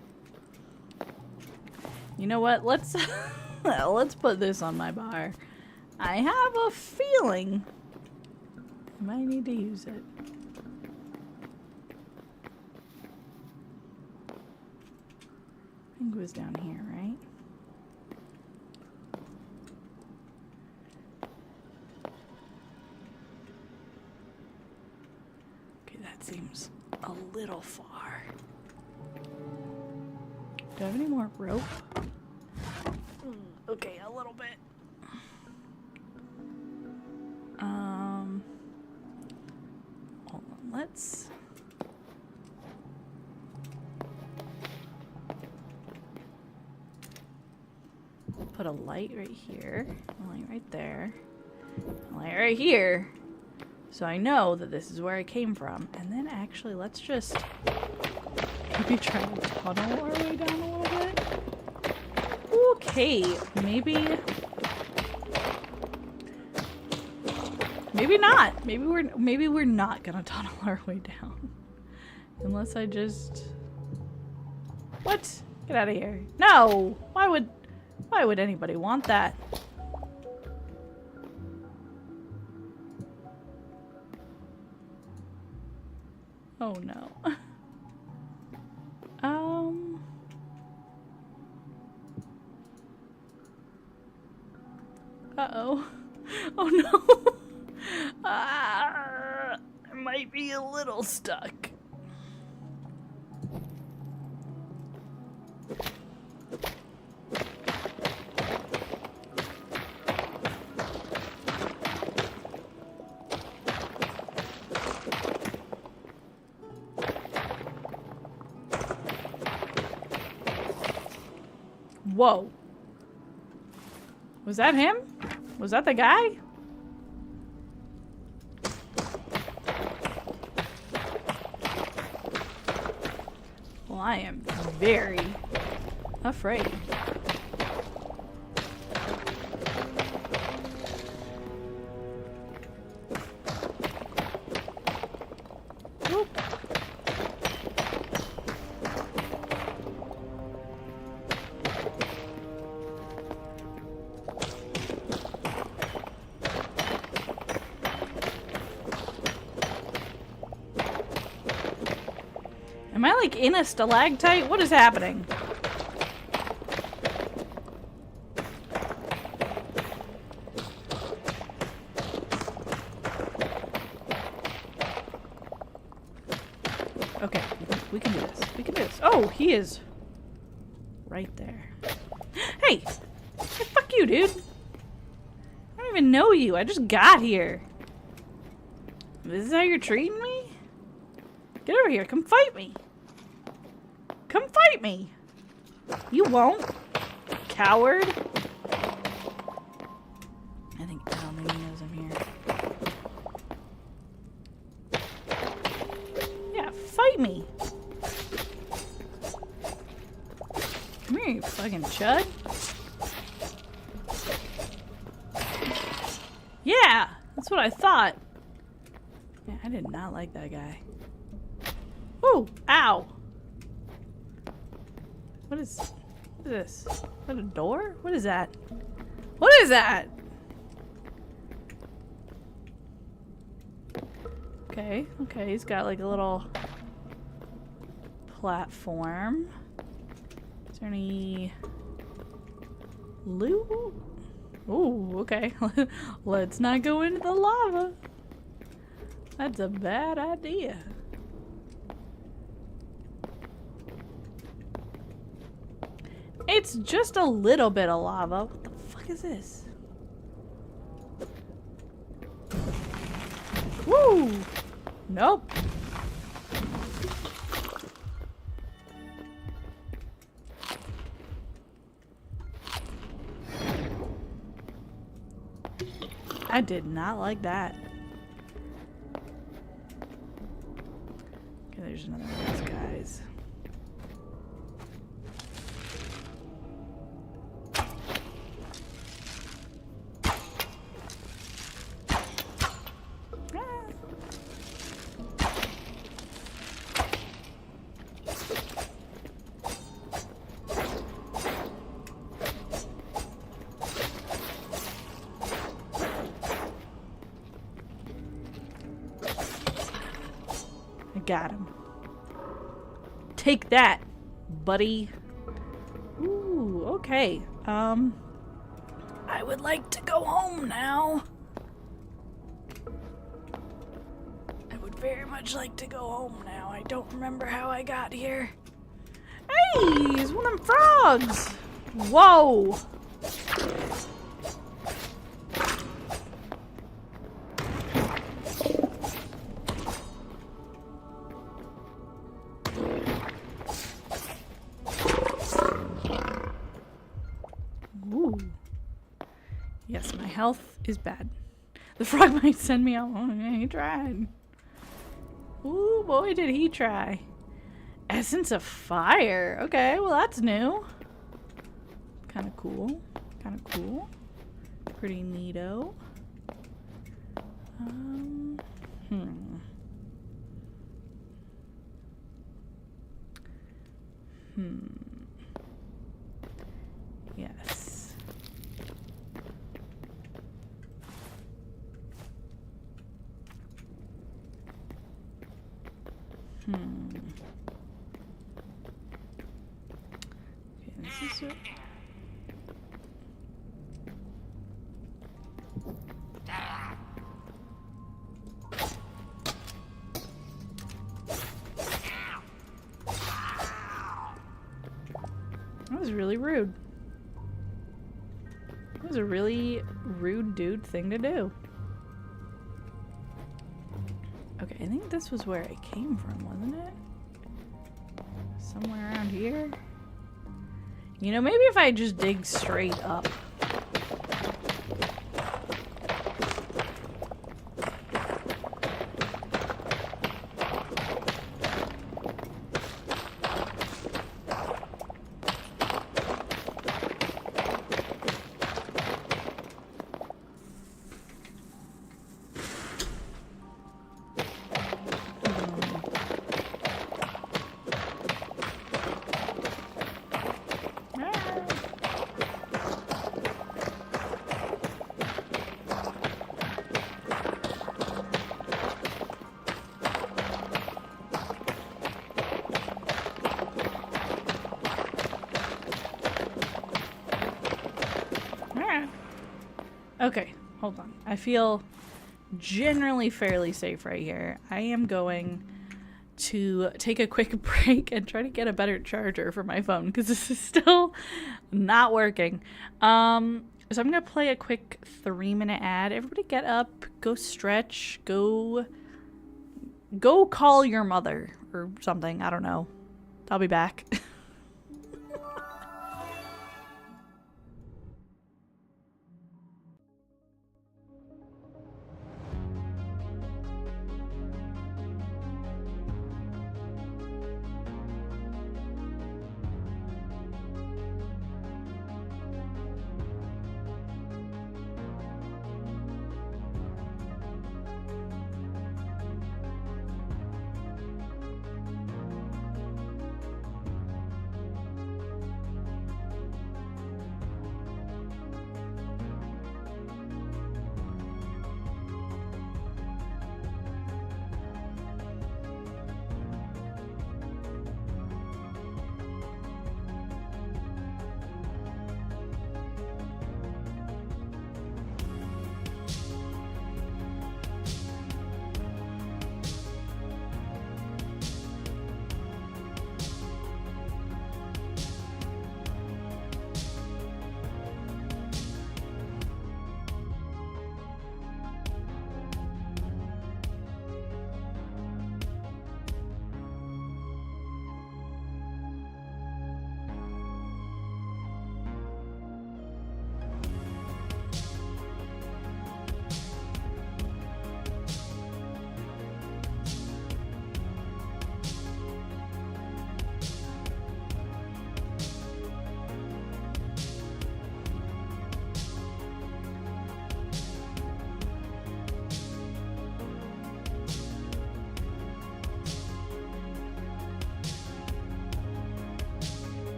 You know what? Let's put this on my bar. I have a feeling I might need to use it. I think it was down here, right? Okay, that seems a little far. Do I have any more rope? Okay, a little bit. Hold on, let's... Put a light right here, a light right there, a light right here, so I know that this is where I came from. And then actually, let's just maybe try to tunnel our way down a little bit. Okay, maybe not. Maybe we're not gonna tunnel our way down, unless I just... What? Get out of here! No! Why would anybody want that? Oh no. Uh-oh. Oh no. I might be a little stuck. Whoa. Was that him? Was that the guy? Well, I am very afraid. Whoop. Am I like in a stalactite? What is happening? Okay, we can do this. We can do this. Oh, he is right there. Hey! Hey, fuck you, dude. I don't even know you. I just got here. This is how you're treating me? Get over here. Come fight me. Come fight me. You won't. Coward. I think Al maybe knows I'm here. Yeah, fight me. Come here, you fucking chud. Yeah, that's what I thought. Yeah, I did not like that guy. Ooh, ow. What is this? Is that a door? What is that? What is that? Okay, okay, he's got like a little platform. Is there any loot? Ooh, okay. Let's not go into the lava. That's a bad idea. It's just a little bit of lava. What the fuck is this? Woo! Nope. I did not like that. Okay, there's another one of those guys. Got him. Take that, buddy. Ooh, okay. I would like to go home now. I would very much like to go home now. I don't remember how I got here. Hey, he's one of them frogs. Whoa. Ooh. Yes, my health is bad. The frog might send me out. Oh, yeah, he tried. Ooh, boy, did he try. Essence of fire. Okay, well, that's new. Kind of cool. Kind of cool. Pretty neato. Yes. Okay, this is it. That was really rude. That was a really rude dude thing to do. Okay, I think this was where I came from, wasn't it? Somewhere around here? You know, maybe if I just dig straight up. Okay, hold on. I feel generally fairly safe right here. I am going to take a quick break and try to get a better charger for my phone because this is still not working. So I'm gonna play a quick 3-minute ad. Everybody get up, go stretch, go call your mother or something. I don't know. I'll be back.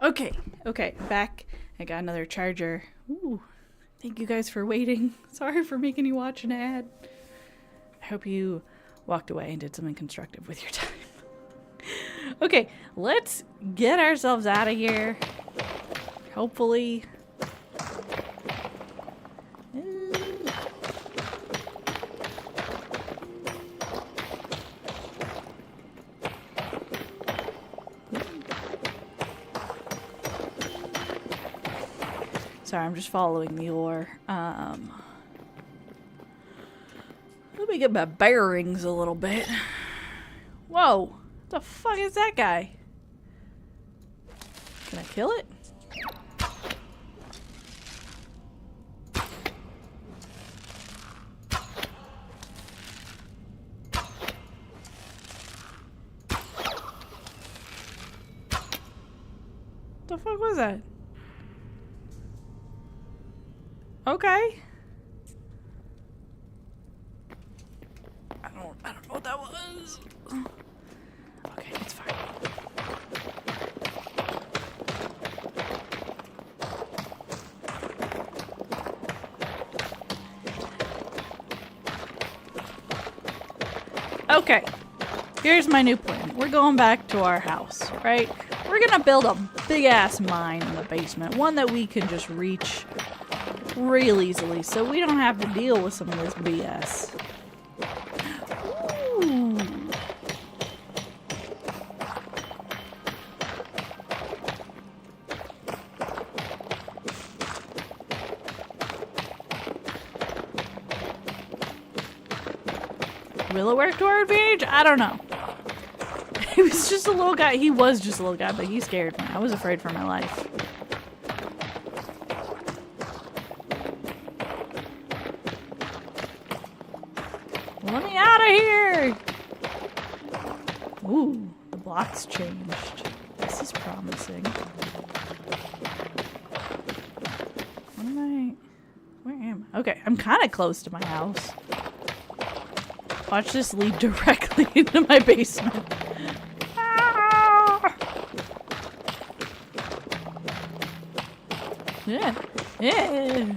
Okay, back. I got another charger. Ooh, thank you guys for waiting. Sorry for making you watch an ad. I hope you walked away and did something constructive with your time. Okay, let's get ourselves out of here. Hopefully. Sorry, I'm just following the ore. Let me get my bearings a little bit. Whoa! What the fuck is that guy? Can I kill it? What the fuck was that? Okay. I don't know what that was. Okay, it's fine. Okay. Here's my new plan. We're going back to our house, right? We're gonna build a big ass mine in the basement. One that we can just reach real easily, so we don't have to deal with some of this BS. Ooh. Will it work to our advantage? I don't know. He was just a little guy. He was just a little guy, but he scared me. I was afraid for my life. Let me out of here! Ooh, the block's changed. This is promising. What am I... Where am I? Okay, I'm kind of close to my house. Watch this lead directly into my basement. Ah! Yeah. Yeah.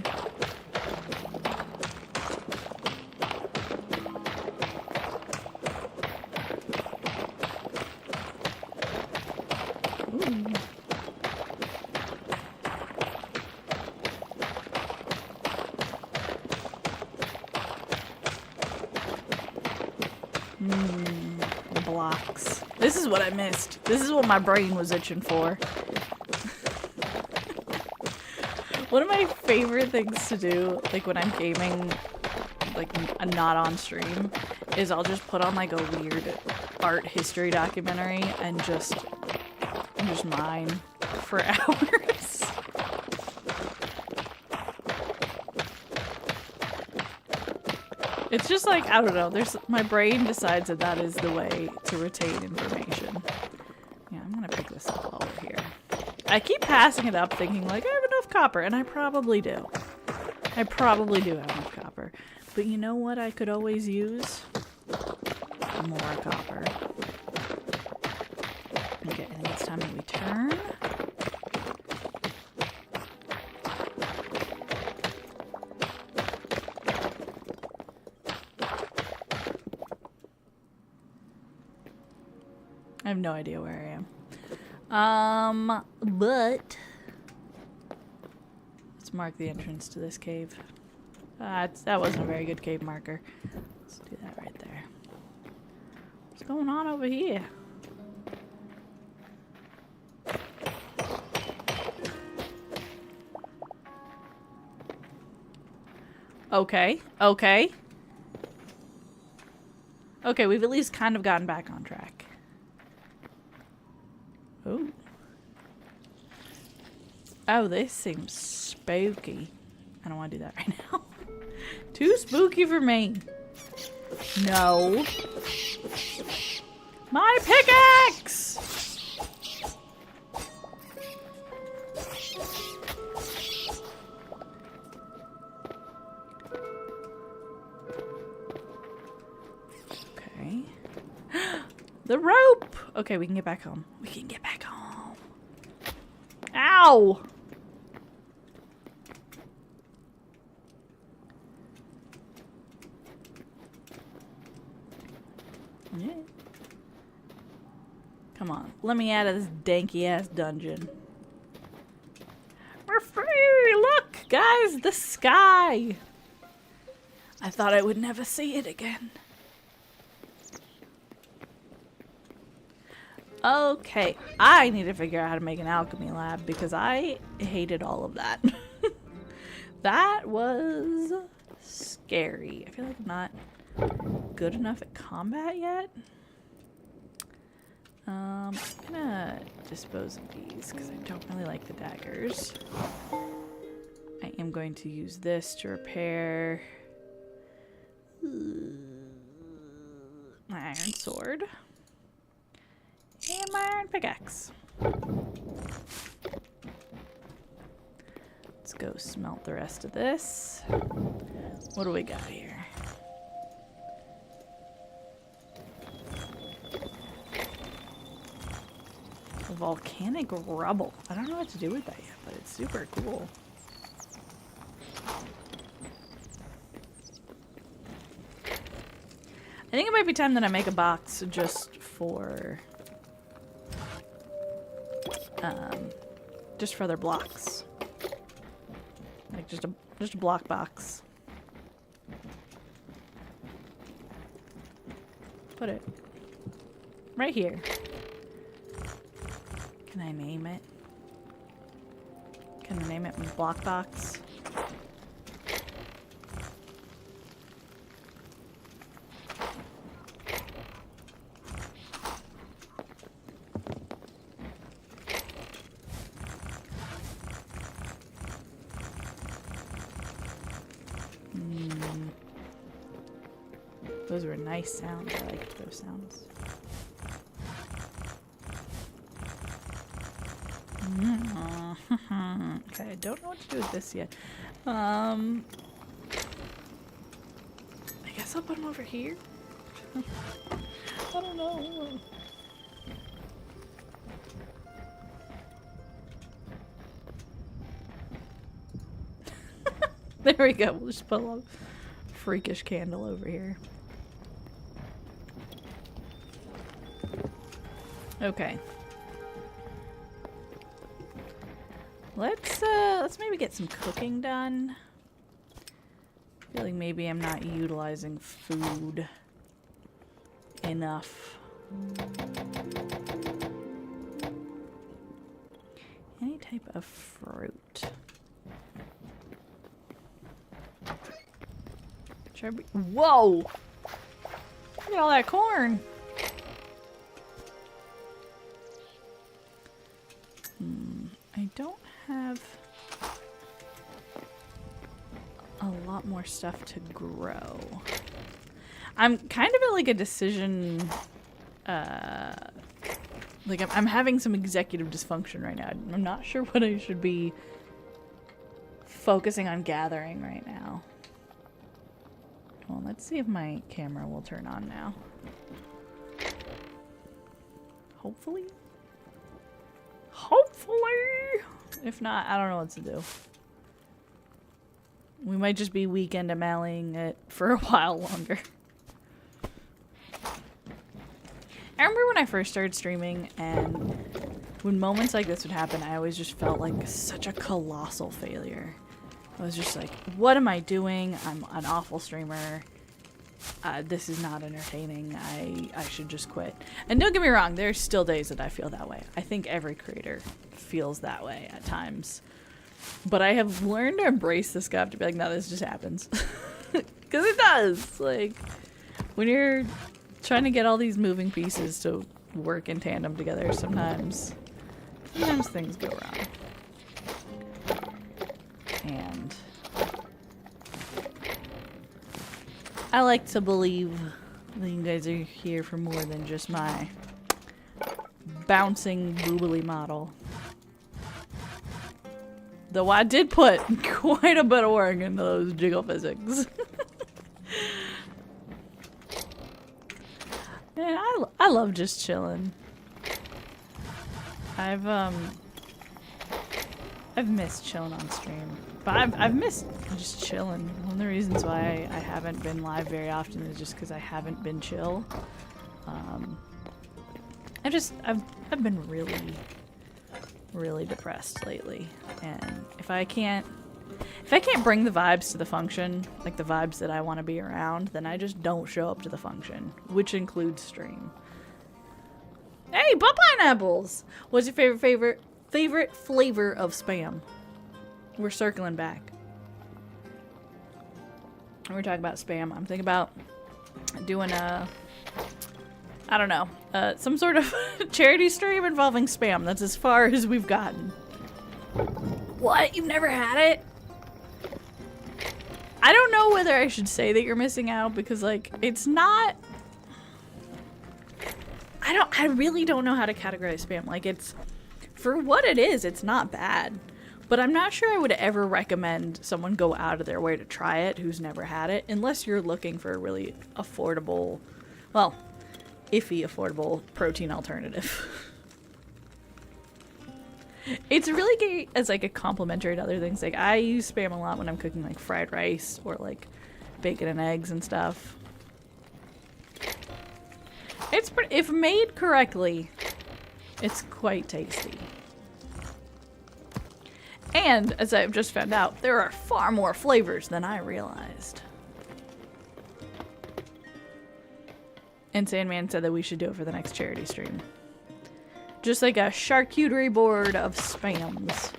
Blocks. This is what I missed. This is what my brain was itching for. One of my favorite things to do, like when I'm gaming, like not on stream, is I'll just put on like a weird art history documentary and just mine for hours. It's just like, I don't know, my brain decides that is the way to retain information. Yeah, I'm gonna pick this up while we're here. I keep passing it up thinking like, I have enough copper, and I probably do. I probably do have enough copper. But you know what I could always use? More copper. Okay, I think it's time to return. I have no idea where I am. But let's mark the entrance to this cave. That wasn't a very good cave marker. Let's do that right there. What's going on over here? Okay, okay. Okay, we've at least kind of gotten back on track. Ooh. Oh, this seems spooky. I don't want to do that right now. Too spooky for me. No. My pickaxe! Okay. The rope! Okay, we can get back home. We can get back home. Ow! Yeah. Come on, let me out of this danky ass dungeon. We're free! Look, guys, the sky! I thought I would never see it again. Okay, I need to figure out how to make an alchemy lab because I hated all of that. That was scary. I feel like I'm not good enough at combat yet. I'm gonna dispose of these because I don't really like the daggers. I am going to use this to repair my iron sword and my iron pickaxe. Let's go smelt the rest of this. What do we got here? Volcanic rubble. I don't know what to do with that yet, but it's super cool. I think it might be time that I make a box just for other blocks. Like just a block box. Put it right here. Can I name it? Can I name it block box? Those were nice sounds. I liked those sounds. Okay, I don't know what to do with this yet. I guess I'll put them over here. I don't know. There we go. We'll just put a freakish candle over here. Okay. Let's maybe get some cooking done. I feel like maybe I'm not utilizing food enough. Any type of fruit. Should I be— Whoa! Look at all that corn. I don't have a lot more stuff to grow. I'm kind of at like a decision, like I'm having some executive dysfunction right now. I'm not sure what I should be focusing on gathering right now. Well, let's see if my camera will turn on now. Hopefully. Hopefully! If not, I don't know what to do. We might just be weekend MLing it for a while longer. I remember when I first started streaming and when moments like this would happen, I always just felt like such a colossal failure. I was just like, what am I doing? I'm an awful streamer. This is not entertaining. I should just quit. And don't get me wrong, there's still days that I feel that way. I think every creator feels that way at times. But I have learned to embrace this stuff, to be like, no, this just happens. Because it does. Like, when you're trying to get all these moving pieces to work in tandem together, sometimes things go wrong. And I like to believe that you guys are here for more than just my bouncing boobily model. Though I did put quite a bit of work into those jiggle physics. Man, I love just chilling. I've I've missed chilling on stream. But I've missed just chilling. One of the reasons why I haven't been live very often is just because I haven't been chill. I've been really depressed lately. And if I can't bring the vibes to the function, like the vibes that I want to be around, then I just don't show up to the function, which includes stream. Hey, butt pineapples! What's your favorite flavor of Spam? We're circling back. We're talking about Spam. I'm thinking about doing I don't know, some sort of charity stream involving Spam. That's as far as we've gotten. What? You've never had it? I don't know whether I should say that you're missing out because, like, it's not... I really don't know how to categorize Spam. Like, it's... For what it is, it's not bad. But I'm not sure I would ever recommend someone go out of their way to try it who's never had it, unless you're looking for a really affordable... Well, iffy affordable protein alternative. It's really great as like a complementary to other things. Like I use Spam a lot when I'm cooking like fried rice or like bacon and eggs and stuff. It's if made correctly, it's quite tasty. And as I've just found out, there are far more flavors than I realized. And Sandman said that we should do it for the next charity stream. Just like a charcuterie board of Spams.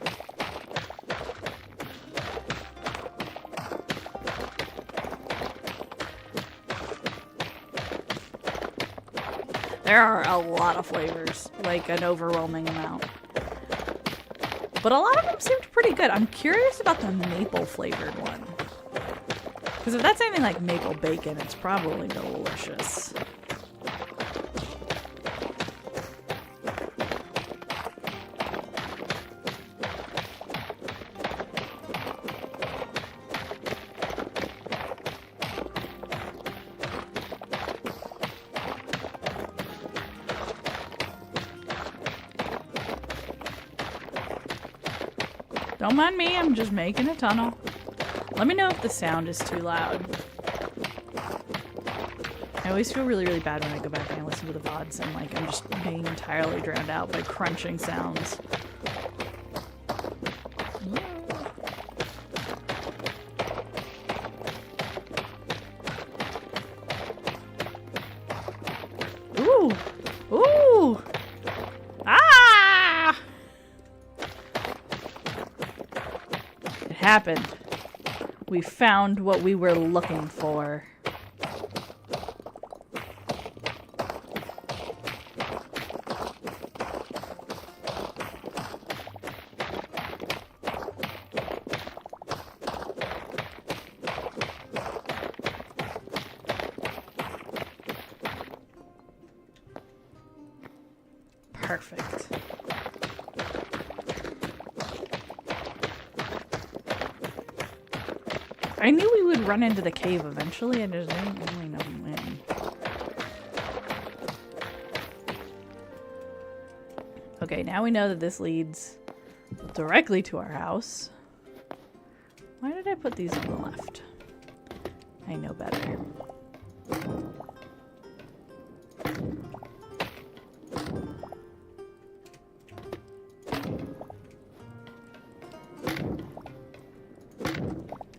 There are a lot of flavors, like an overwhelming amount. But a lot of them seemed pretty good. I'm curious about the maple flavored one. Because if that's anything like maple bacon, it's probably delicious. Don't mind me, I'm just making a tunnel. Let me know if the sound is too loud. I always feel really, really bad when I go back and I listen to the VODs and like I'm just being entirely drowned out by crunching sounds. Ooh! Ooh! Ah! It happened. We found what we were looking for. Perfect. I knew we would run into the cave eventually, I just didn't really know when. Okay, now we know that this leads directly to our house. Why did I put these on the left? I know better.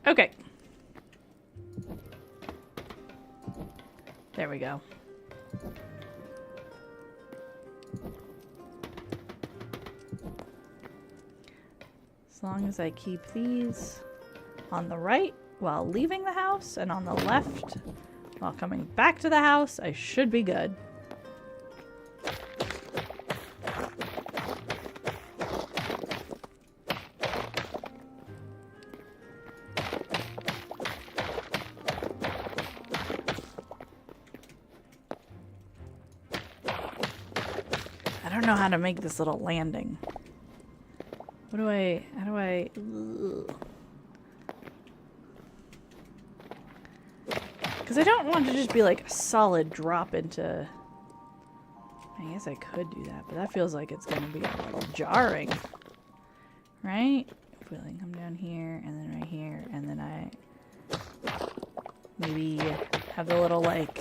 Okay. There we go. As long as I keep these on the right while leaving the house and on the left while coming back to the house, I should be good. I don't know how to make this little landing. How do I... Because I don't want to just be like a solid drop into... I guess I could do that, but that feels like it's going to be a little jarring. right? If we like come down here and then right here and then I maybe have the little like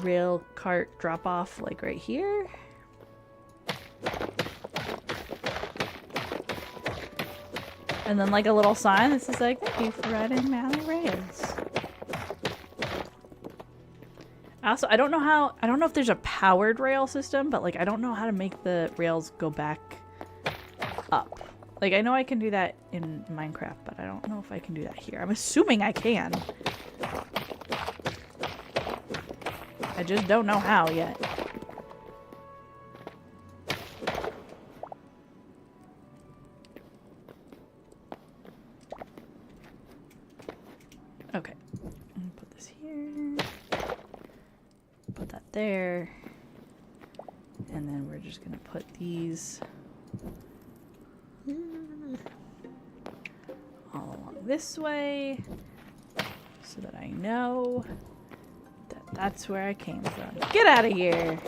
rail cart drop off like right here. And then like a little sign that says like, thank you for riding Mally Rails. Also, I don't know if there's a powered rail system, but like I don't know how to make the rails go back up. Like I know I can do that in Minecraft, but I don't know if I can do that here. I'm assuming I can. I just don't know how yet. Okay. I'm gonna put this here. Put that there. And then we're just gonna put these all along this way so that I know that that's where I came from. Get out of here!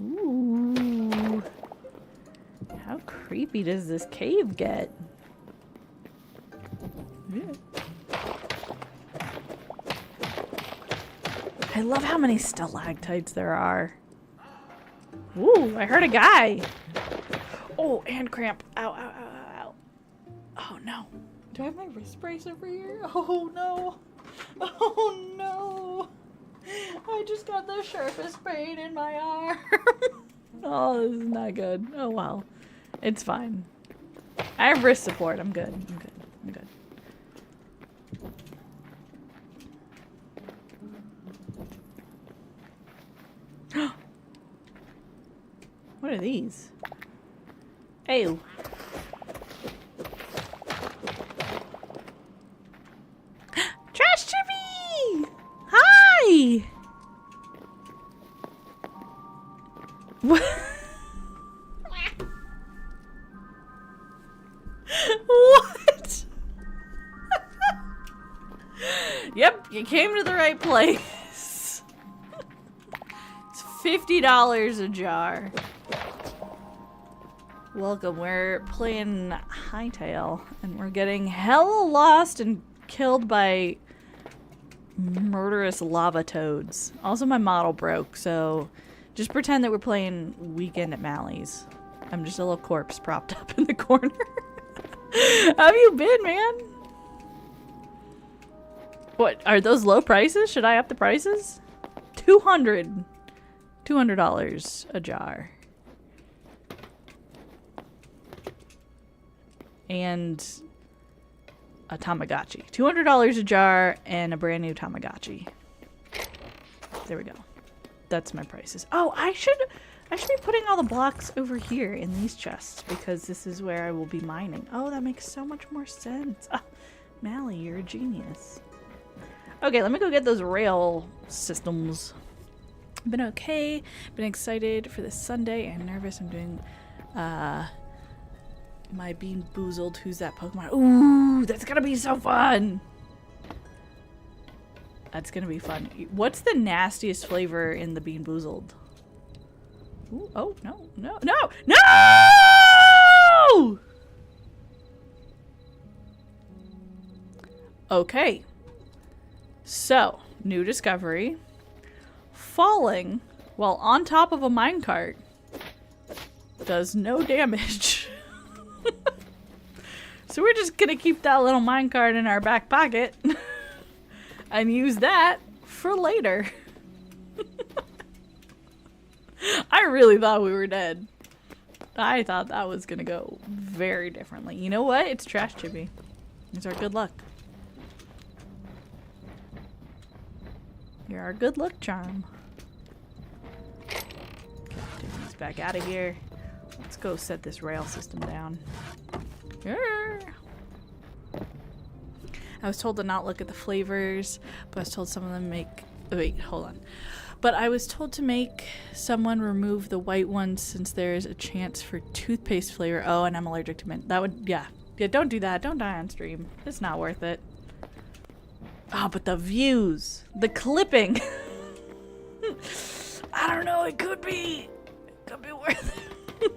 Ooh. How creepy does this cave get? Yeah. I love how many stalactites there are. Ooh, I heard a guy. Oh, hand cramp. Ow, ow, ow, ow, ow. Oh, no. Do I have my wrist brace over here? Oh, no. Oh, no. I just got the sharpest pain in my arm. Oh, this is not good. Oh, well. It's fine. I have wrist support. I'm good. I'm good. I'm good. What are these? Ew. Trash Chippy! Hi! What? What? Yep, you came to the right place. It's $50 a jar. Welcome, we're playing Hytale, and we're getting hella lost and killed by murderous lava toads. Also, my model broke, so just pretend that we're playing Weekend at Mally's. I'm just a little corpse propped up in the corner. How have you been, man? What, are those low prices? Should I up the prices? $200 a jar. And a Tamagotchi. $200 a jar and a brand new Tamagotchi. There we go. That's my prices. Oh, I should be putting all the blocks over here in these chests because this is where I will be mining. Oh, that makes so much more sense. Oh, Mally, you're a genius. Okay, let me go get those rail systems. Been okay. Been excited for this Sunday and nervous. I'm doing my Bean Boozled. Who's that Pokemon? Ooh, that's gonna be so fun. That's gonna be fun. What's the nastiest flavor in the Bean Boozled? Ooh, oh, no, no, no, no! Okay. So, new discovery. Falling while on top of a minecart does no damage. So we're just gonna keep that little minecart in our back pocket and use that for later. I really thought we were dead. I thought that was gonna go very differently. You know what? It's Trash Chippy. It's our good luck. You're our good luck charm. Okay, take these back out of here. Let's go set this rail system down. I was told to not look at the flavors, but I was told some of them make... Wait, hold on. But I was told to make someone remove the white ones since there's a chance for toothpaste flavor. Oh, and I'm allergic to mint. That would... Yeah, don't do that. Don't die on stream. It's not worth it. Oh, but the views. The clipping. I don't know. It could be Could be worth it.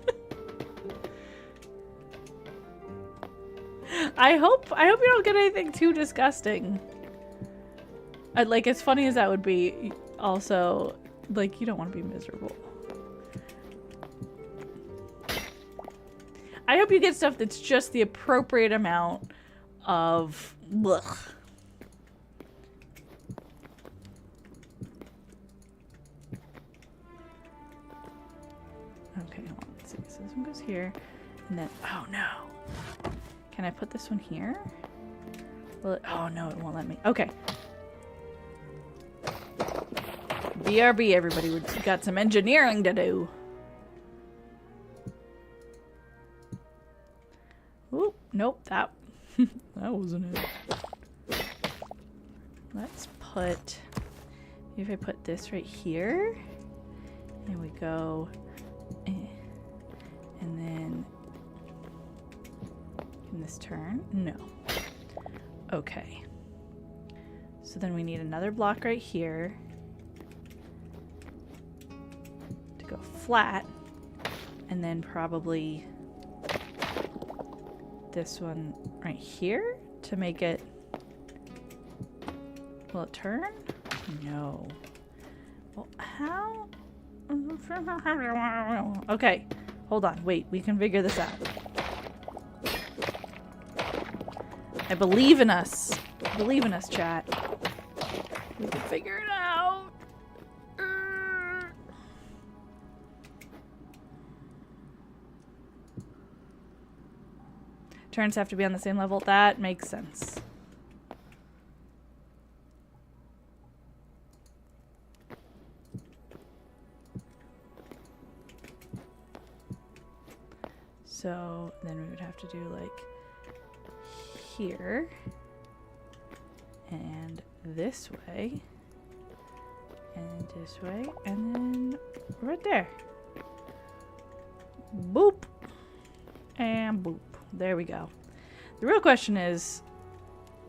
I hope you don't get anything too disgusting. Like, as funny as that would be, also, like, you don't want to be miserable. I hope you get stuff that's just the appropriate amount of blech. Okay, hold on. Let's see. So this one goes here, and then oh no. Can I put this one here? Will it, oh no, it won't let me. Okay. BRB, everybody. We've got some engineering to do. Oop, nope, that wasn't it. Let's put, maybe if I put this right here, and we go, and then, can this turn? No. Okay. So then we need another block right here to go flat, and then probably this one right here to make it, will it turn? No. Well, how? Okay, hold on, wait, we can figure this out. I believe in us. Believe in us, chat. We can figure it out. Turns have to be on the same level. That makes sense. So then we would have to do like here and this way and this way and then right there. Boop and boop. There we go. The real question is,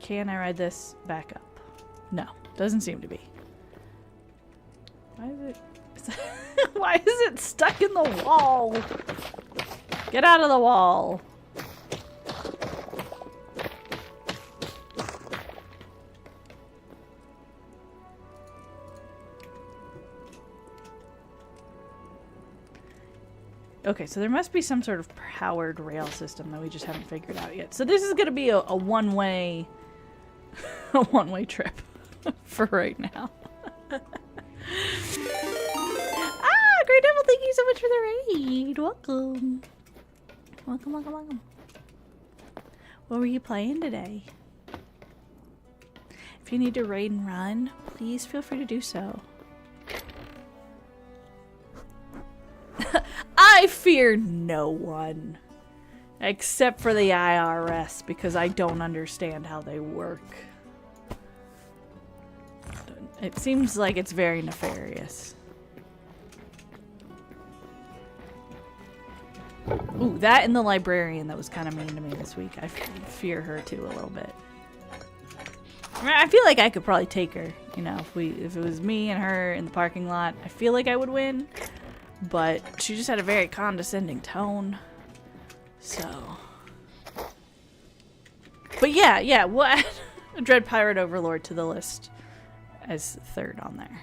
can I ride this back up? No, doesn't seem to be. Why is it why is it stuck in the wall? Get out of the wall. Okay, so there must be some sort of powered rail system that we just haven't figured out yet. So this is going to be a one-way a one-way trip for right now. Great Devil, thank you so much for the raid. Welcome. Welcome, welcome, welcome. What were you playing today? If you need to raid and run, please feel free to do so. I fear no one. Except for the IRS, because I don't understand how they work. It seems like it's very nefarious. Ooh, that and the librarian that was kind of mean to me this week. I fear her too a little bit. I mean, I feel like I could probably take her, you know, if it was me and her in the parking lot. I feel like I would win, but she just had a very condescending tone. So, but yeah, we'll add a Dread Pirate Overlord to the list as third on there.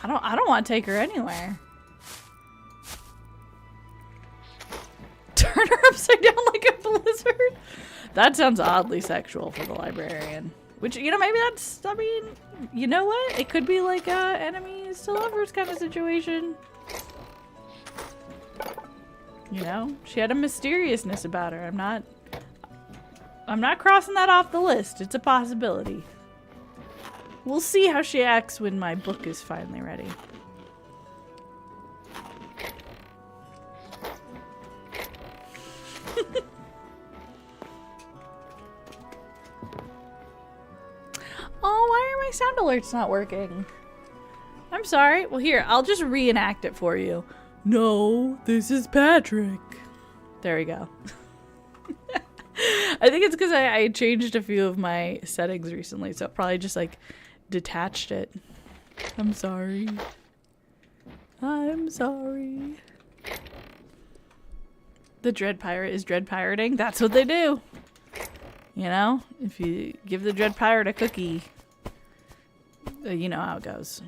I don't want to take her anywhere. Turn her upside down like a blizzard? That sounds oddly sexual for the librarian. Which, you know, maybe that's, I mean, you know what? It could be like a enemies to lovers kind of situation. You know? She had a mysteriousness about her. I'm not crossing that off the list. It's a possibility. We'll see how she acts when my book is finally ready. Oh, why are my sound alerts not working? I'm sorry. Well, here, I'll just reenact it for you. No, this is Patrick. There we go. I think it's because I changed a few of my settings recently, so it probably just like detached it. I'm sorry. I'm sorry. The Dread Pirate is Dread Pirating. That's what they do. You know? If you give the Dread Pirate a cookie, you know how it goes.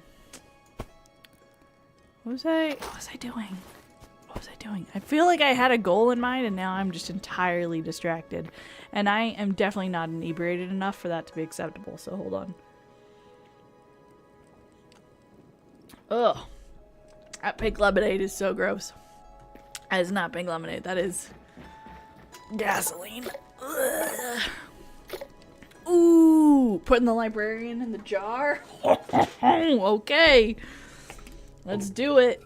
What was I doing? What was I doing? I feel like I had a goal in mind and now I'm just entirely distracted. And I am definitely not inebriated enough for that to be acceptable, so hold on. Ugh. That pink lemonade is so gross. That is not pink lemonade. That is gasoline. Ugh. Ooh, putting the librarian in the jar. Okay. Let's do it.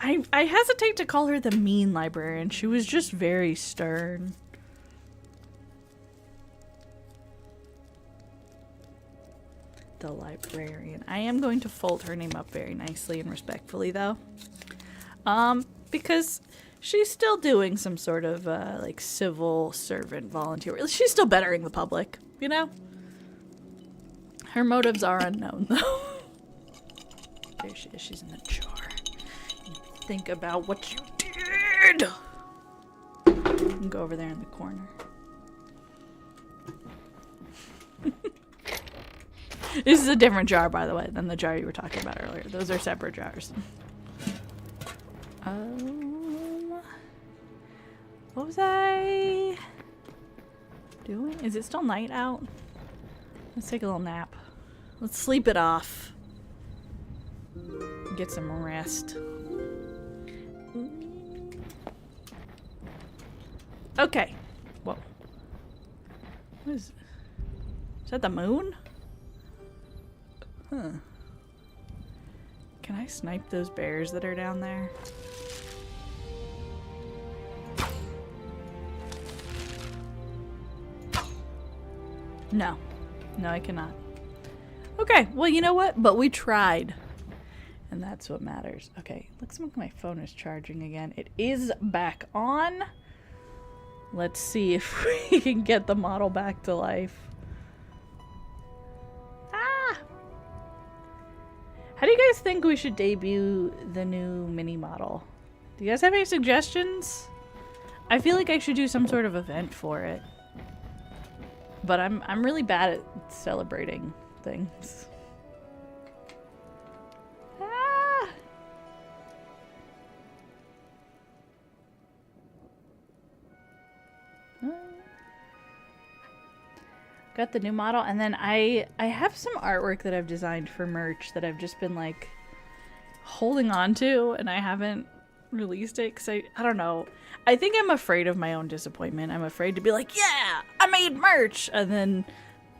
I hesitate to call her the mean librarian. She was just very stern. The librarian. I am going to fold her name up very nicely and respectfully though. Because she's still doing some sort of like civil servant volunteer. She's still bettering the public, you know? Her motives are unknown though. There she is, she's in the jar. Think about what you did! You can go over there in the corner. This is a different jar, by the way, than the jar you were talking about earlier. Those are separate jars. What was I doing? Is it still night out? Let's take a little nap. Let's sleep it off. Get some rest. Okay. Whoa. What is that the moon? Huh. Can I snipe those bears that are down there? No. No, I cannot. Okay, well, you know what? But we tried. And that's what matters. Okay, looks like my phone is charging again. It is back on. Let's see if we can get the model back to life. Ah! How do you guys think we should debut the new mini model? Do you guys have any suggestions? I feel like I should do some sort of event for it. But I'm really bad at celebrating things. Ah! Got the new model, and then I have some artwork that I've designed for merch that I've just been like holding on to, and I haven't released it because I don't know. I think I'm afraid of my own disappointment. I'm afraid to be like, yeah, I made merch, and then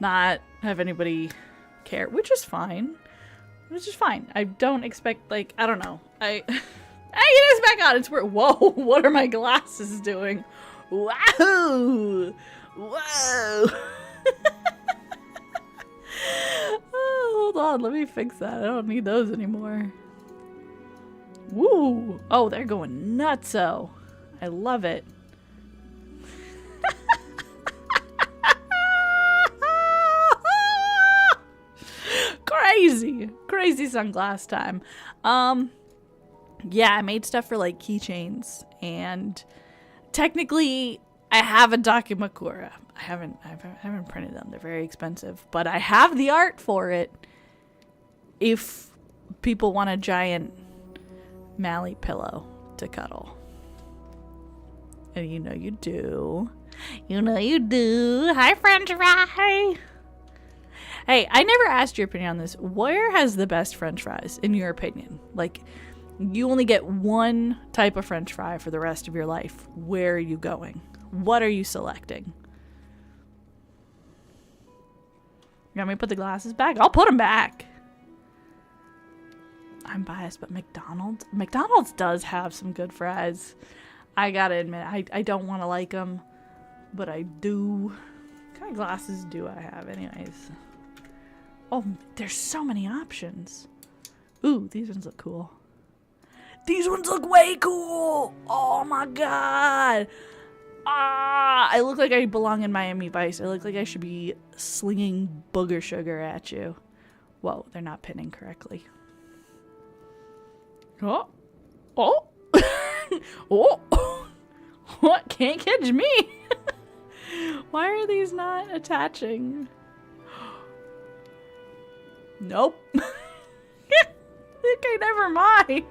not have anybody care, which is fine. Which is fine. I don't expect, like, I don't know. I get this back on. It's weird. Whoa, what are my glasses doing? Wow! Whoa! Oh, hold on, let me fix that. I don't need those anymore. Woo! Oh, they're going nutso. I love it. Crazy sunglass time. Yeah, I made stuff for like keychains, and technically I have a Dakimakura. I haven't printed them. They're very expensive, but I have the art for it. If people want a giant Mally pillow to cuddle. And you know you do. You know you do. Hi, French fry. Hey, I never asked your opinion on this. Where has the best French fries, in your opinion? Like, you only get one type of French fry for the rest of your life. Where are you going? What are you selecting? You want me to put the glasses back? I'll put them back. I'm biased, but McDonald's does have some good fries. I gotta admit, I don't want to like them, but I do. What kind of glasses do I have anyways? Oh, there's so many options. Ooh, these ones look cool. These ones look way cool. Oh my god. I look like I belong in Miami Vice. I look like I should be slinging booger sugar at you. Whoa, they're not pinning correctly. Oh. Oh. Oh. What? Can't catch me. Why are these not attaching? Nope. Okay, never mind.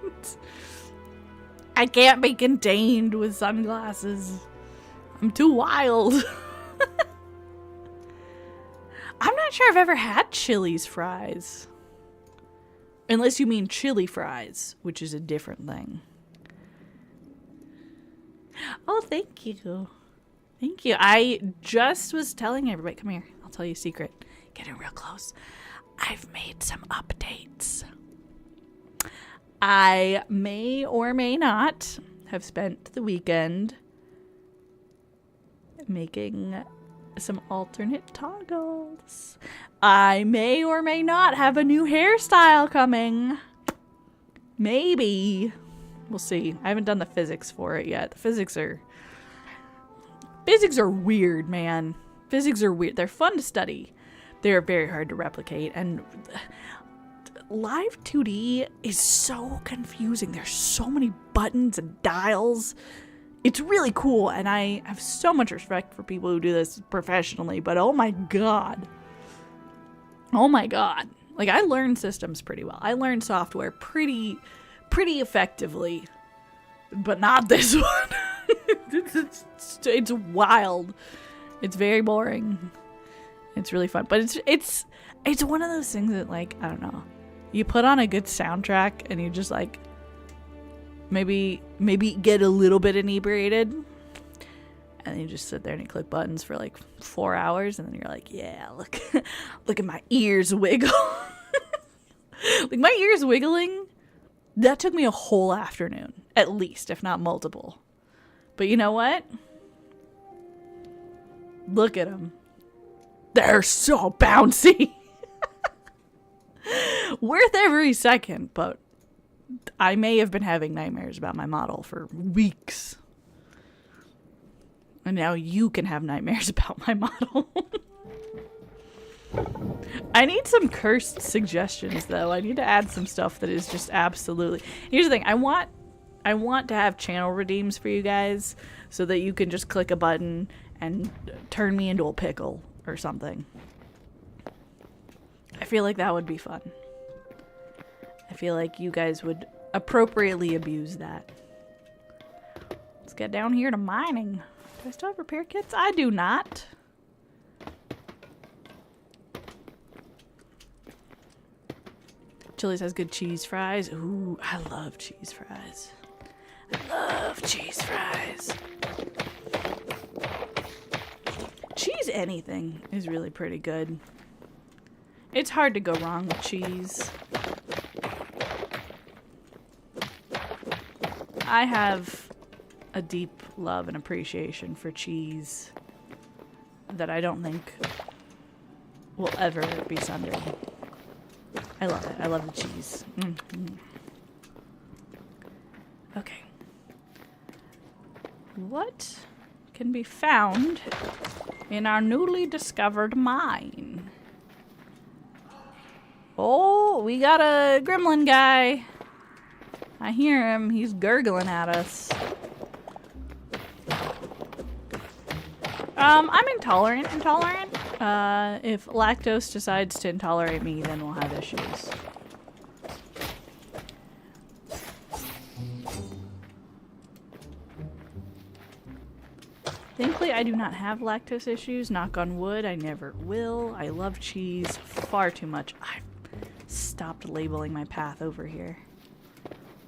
I can't be contained with sunglasses. I'm too wild. I'm not sure I've ever had Chili's fries. Unless you mean chili fries, which is a different thing. Oh, thank you. Thank you. I just was telling everybody, come here, I'll tell you a secret. Get in real close. I've made some updates. I may or may not have spent the weekend making some alternate toggles. I may or may not have a new hairstyle coming. Maybe. We'll see. I haven't done the physics for it yet. The physics are weird, man. Physics are weird. They're fun to study. They're very hard to replicate, and live 2D is so confusing. There's so many buttons and dials. It's really cool, and I have so much respect for people who do this professionally, but oh my god. Oh my god. Like, I learned systems pretty well. I learned software pretty effectively, but not this one. It's wild. It's very boring. It's really fun, but it's one of those things that, like, I don't know. You put on a good soundtrack and you just, like, maybe get a little bit inebriated, and you just sit there and you click buttons for like 4 hours, and then you're like, yeah, look at my ears wiggle. Like, my ears wiggling, that took me a whole afternoon, at least, if not multiple. But you know what? Look at them. They're so bouncy. Worth every second, but I may have been having nightmares about my model for weeks. And now you can have nightmares about my model. I need some cursed suggestions, though. I need to add some stuff that is just absolutely... Here's the thing. I want to have channel redeems for you guys so that you can just click a button and turn me into a pickle or something. I feel like that would be fun. I feel like you guys would appropriately abuse that. Let's get down here to mining. Do I still have repair kits? I do not. Chili's has good cheese fries. Ooh, I love cheese fries. I love cheese fries. Cheese anything is really pretty good. It's hard to go wrong with cheese. I have a deep love and appreciation for cheese that I don't think will ever be sundered. I love it. I love the cheese. Mm-hmm. Okay. What can be found in our newly discovered mine? Oh, we got a gremlin guy. I hear him. He's gurgling at us. I'm intolerant. If lactose decides to intolerate me, then we'll have issues. Thankfully, I do not have lactose issues. Knock on wood, I never will. I love cheese far too much. I stopped labeling my path over here.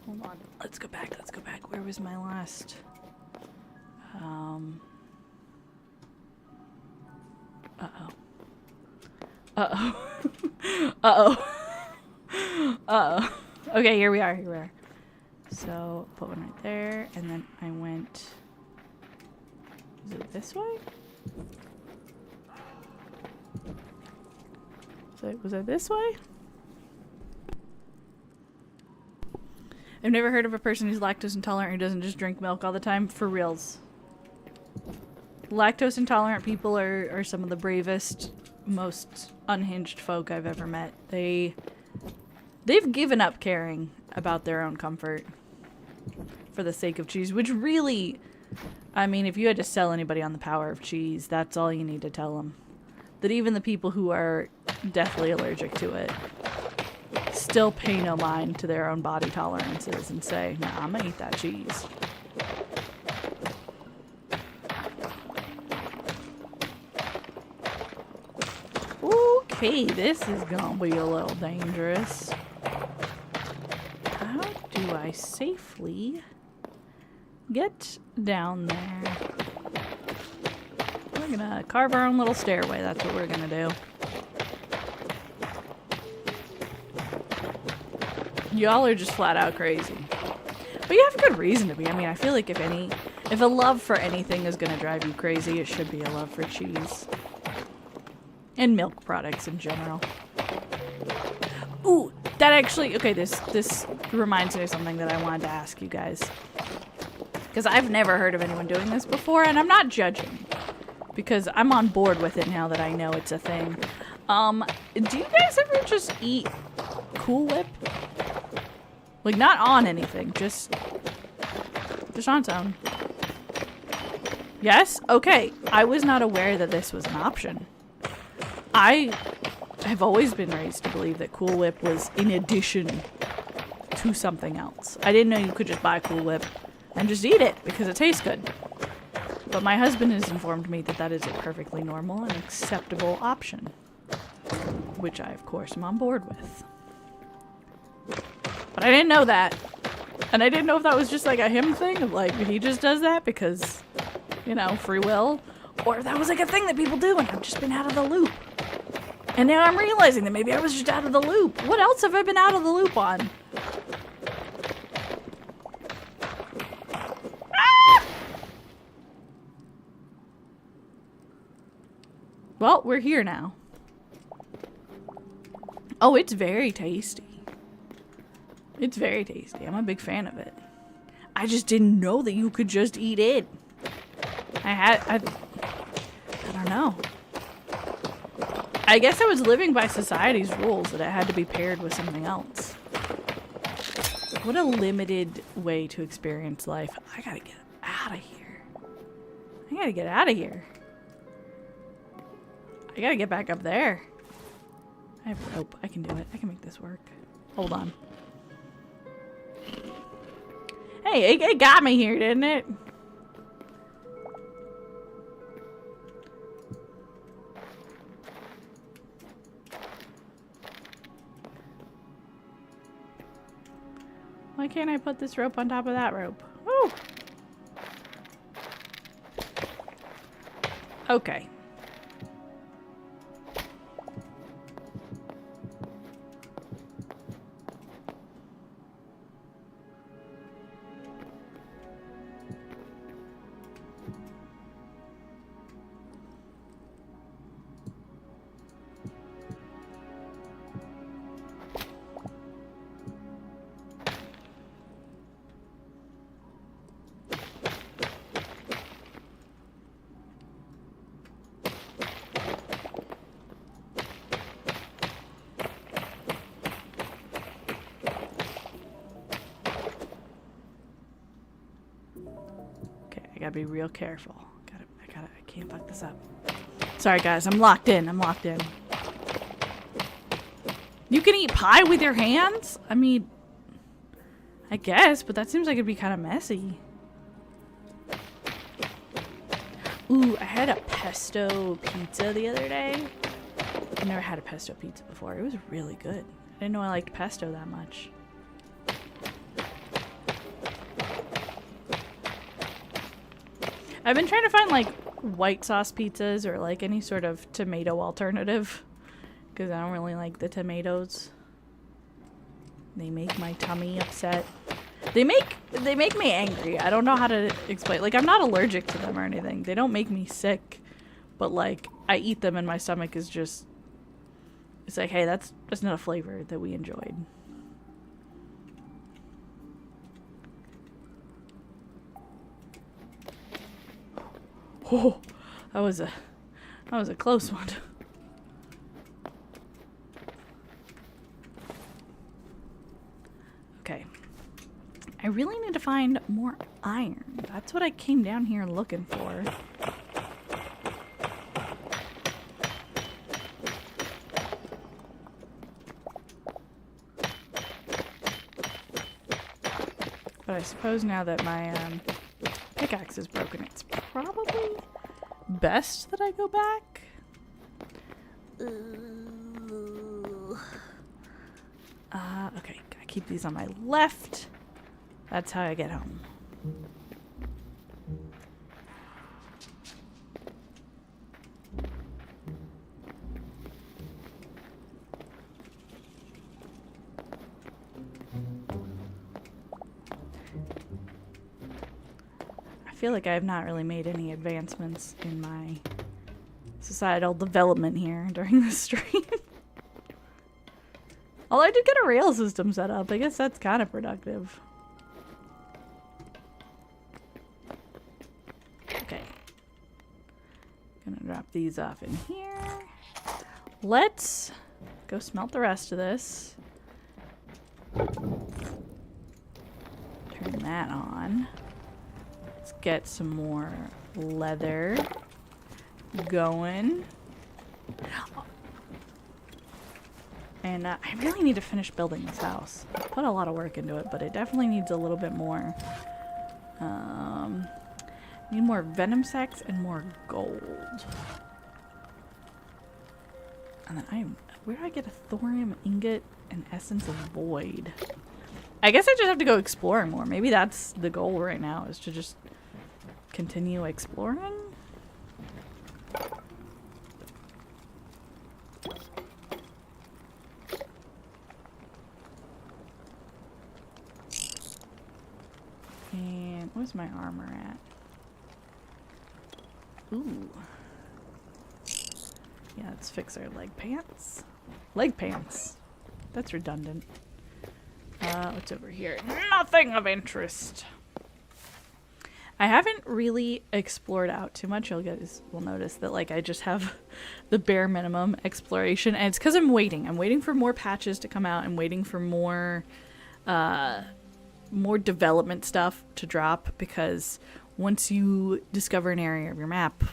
Hold on. Let's go back. Where was my last? Uh-oh. Okay, here we are. So, put one right there, and then I went... Is it this way? Was it this way? I've never heard of a person who's lactose intolerant who doesn't just drink milk all the time. For reals. Lactose intolerant people are some of the bravest, most unhinged folk I've ever met. They've given up caring about their own comfort for the sake of cheese, which really, I mean, if you had to sell anybody on the power of cheese, that's all you need to tell them. That even the people who are deathly allergic to it still pay no mind to their own body tolerances and say, nah, I'm gonna eat that cheese. Okay, this is gonna be a little dangerous. How do I safely get down there? We're gonna carve our own little stairway. That's what we're gonna do. Y'all are just flat out crazy. But you have a good reason to be. I mean, I feel like if a love for anything is gonna drive you crazy, it should be a love for cheese. And milk products in general. Ooh, that actually, okay, this reminds me of something that I wanted to ask you guys. Because I've never heard of anyone doing this before, and I'm not judging. Because I'm on board with it now that I know it's a thing. Do you guys ever just eat Cool Whip? Like, not on anything, just on its own. Yes? Okay. I was not aware that this was an option. I have always been raised to believe that Cool Whip was in addition to something else. I didn't know you could just buy Cool Whip and just eat it because it tastes good. But my husband has informed me that that is a perfectly normal and acceptable option. Which I, of course, am on board with. But I didn't know that. And I didn't know if that was just like a him thing of like, he just does that because, you know, free will. Or if that was like a thing that people do and I've just been out of the loop. And now I'm realizing that maybe I was just out of the loop. What else have I been out of the loop on? Ah! Well, we're here now. Oh, it's very tasty. It's very tasty. I'm a big fan of it. I just didn't know that you could just eat it. I don't know. I guess I was living by society's rules that it had to be paired with something else. What a limited way to experience life. I gotta get out of here. I gotta get out of here. I gotta get back up there. I have rope. I can do it. I can make this work. Hold on. Hey, it got me here, didn't it? Why can't I put this rope on top of that rope? Woo! Okay. I gotta be real careful. I can't fuck this up. Sorry guys, I'm locked in. You can eat pie with your hands? I mean, I guess, but that seems like it'd be kind of messy. Ooh, I had a pesto pizza the other day. I've never had a pesto pizza before. It was really good. I didn't know I liked pesto that much. I've been trying to find like white sauce pizzas or like any sort of tomato alternative because I don't really like the tomatoes. They make my tummy upset. They make me angry. I don't know how to explain. Like, I'm not allergic to them or anything. They don't make me sick, but like I eat them and my stomach is just, it's like, hey, that's not a flavor that we enjoyed. Oh, that was a close one. Okay. I really need to find more iron. That's what I came down here looking for. But I suppose now that my pickaxe is broken, it's probably best that I go back. Okay, I keep these on my left. That's how I get home. I feel like I have not really made any advancements in my societal development here during this stream. Although I did get a rail system set up. I guess that's kind of productive. Okay. Gonna drop these off in here. Let's go smelt the rest of this. Turn that on. Let's get some more leather going. And I really need to finish building this house. I put a lot of work into it, but it definitely needs a little bit more. Need more venom sacks and more gold. And then where do I get a thorium ingot and essence of void? I guess I just have to go exploring more. Maybe that's the goal right now, is to just continue exploring. And where's my armor at? Ooh. Yeah, let's fix our leg pants. Leg pants. That's redundant. What's over here? Nothing of interest. I haven't really explored out too much. You'll notice that like I just have the bare minimum exploration, and it's because I'm waiting. I'm waiting for more patches to come out. I'm waiting for more development stuff to drop, because once you discover an area of your map,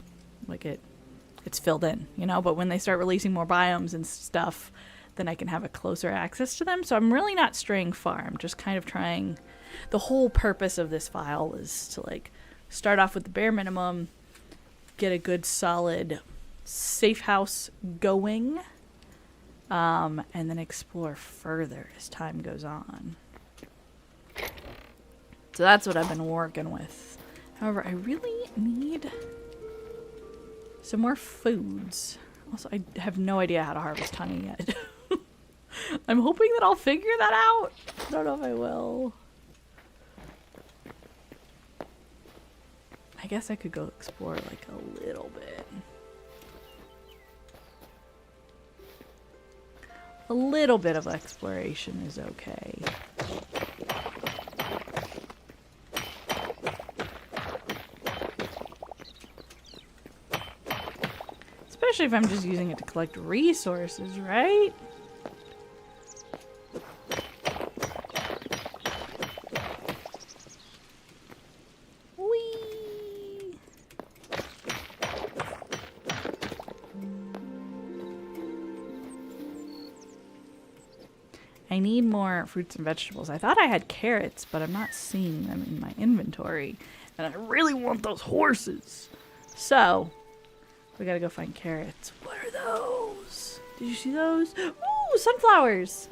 like it's filled in, you know, but when they start releasing more biomes and stuff, then I can have a closer access to them. So I'm really not straying far. I'm just kind of trying. The whole purpose of this file is to like start off with the bare minimum, get a good solid safe house going, and then explore further as time goes on. So that's what I've been working with. However, I really need some more foods. Also, I have no idea how to harvest honey yet. I'm hoping that I'll figure that out. I don't know if I will. I guess I could go explore like a little bit. A little bit of exploration is okay. Especially if I'm just using it to collect resources, right? Whee! I need more fruits and vegetables. I thought I had carrots, but I'm not seeing them in my inventory. And I really want those horses. So we gotta go find carrots. What are those? Did you see those? Ooh, sunflowers!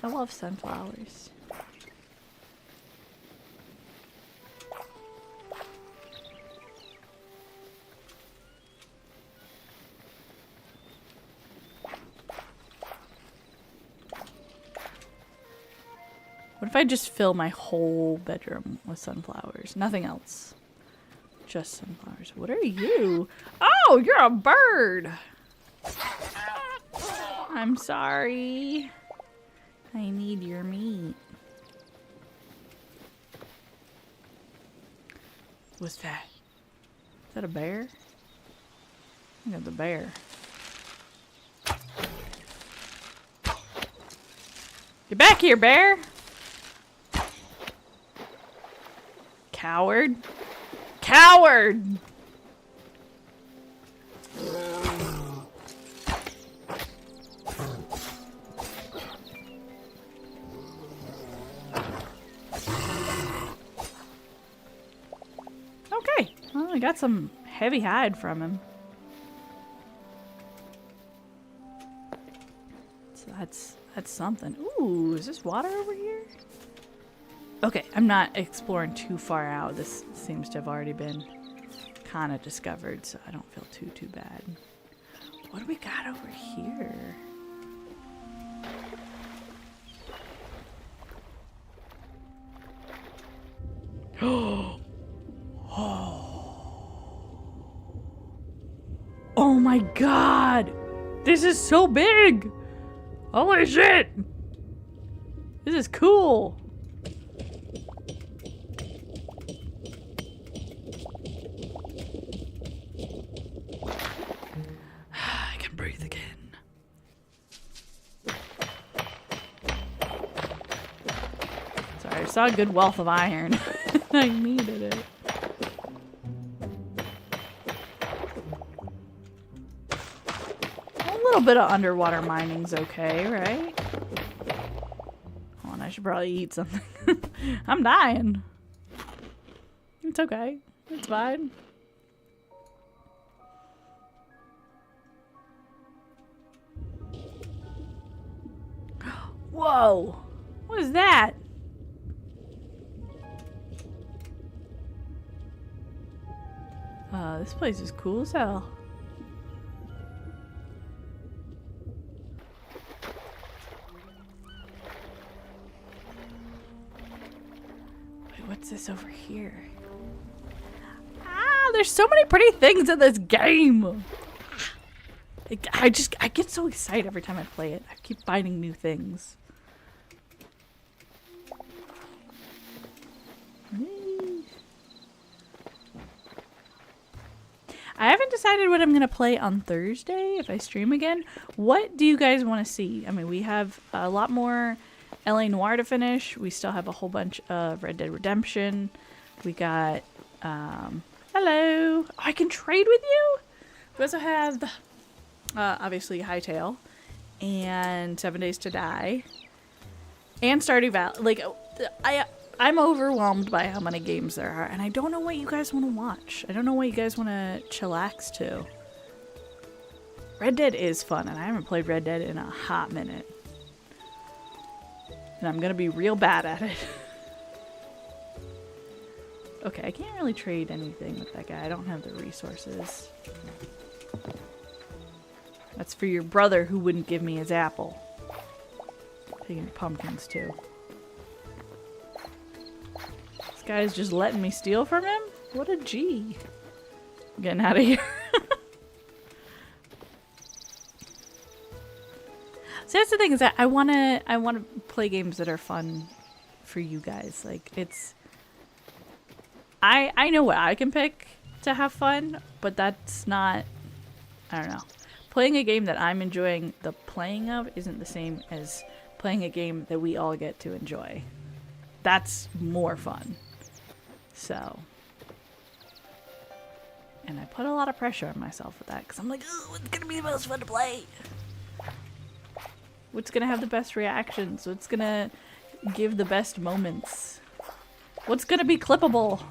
I love sunflowers. What if I just fill my whole bedroom with sunflowers? Nothing else. Just sunflowers. What are you? Oh, you're a bird! I'm sorry. I need your meat. What's that? Is that a bear? I think it's a bear. Get back here, bear! Coward. Coward! Okay. Well, I got some heavy hide from him. So that's something. Ooh, is this water over here? Okay, I'm not exploring too far out. This seems to have already been kind of discovered, so I don't feel too bad. What do we got over here? Oh my god! This is so big! Holy shit! This is cool! I can breathe again. Sorry, I saw a good wealth of iron. I needed it. A little bit of underwater mining's okay, right? Hold on, I should probably eat something. I'm dying. It's okay. It's fine. Whoa! What is that? This place is cool as hell. Wait, what's this over here? Ah, there's so many pretty things in this game! I get so excited every time I play it. I keep finding new things. I haven't decided what I'm going to play on Thursday if I stream again. What do you guys want to see? I mean, we have a lot more LA Noire to finish. We still have a whole bunch of Red Dead Redemption. We got, hello. Oh, I can trade with you? We also have, obviously, Hytale and 7 Days to Die and Stardew Valley. Like, I'm overwhelmed by how many games there are, and I don't know what you guys want to watch. I don't know what you guys want to chillax to. Red Dead is fun, and I haven't played Red Dead in a hot minute. And I'm gonna be real bad at it. Okay, I can't really trade anything with that guy. I don't have the resources. That's for your brother who wouldn't give me his apple. Taking pumpkins, too. This guy's just letting me steal from him? What a G. I'm getting out of here. So that's the thing, is that I wanna play games that are fun for you guys. Like, it's I know what I can pick to have fun, but that's not, I don't know. Playing a game that I'm enjoying the playing of isn't the same as playing a game that we all get to enjoy. That's more fun. So, and I put a lot of pressure on myself with that because I'm like, oh, what's gonna be the most fun to play? What's gonna have the best reactions? What's gonna give the best moments? What's gonna be clippable?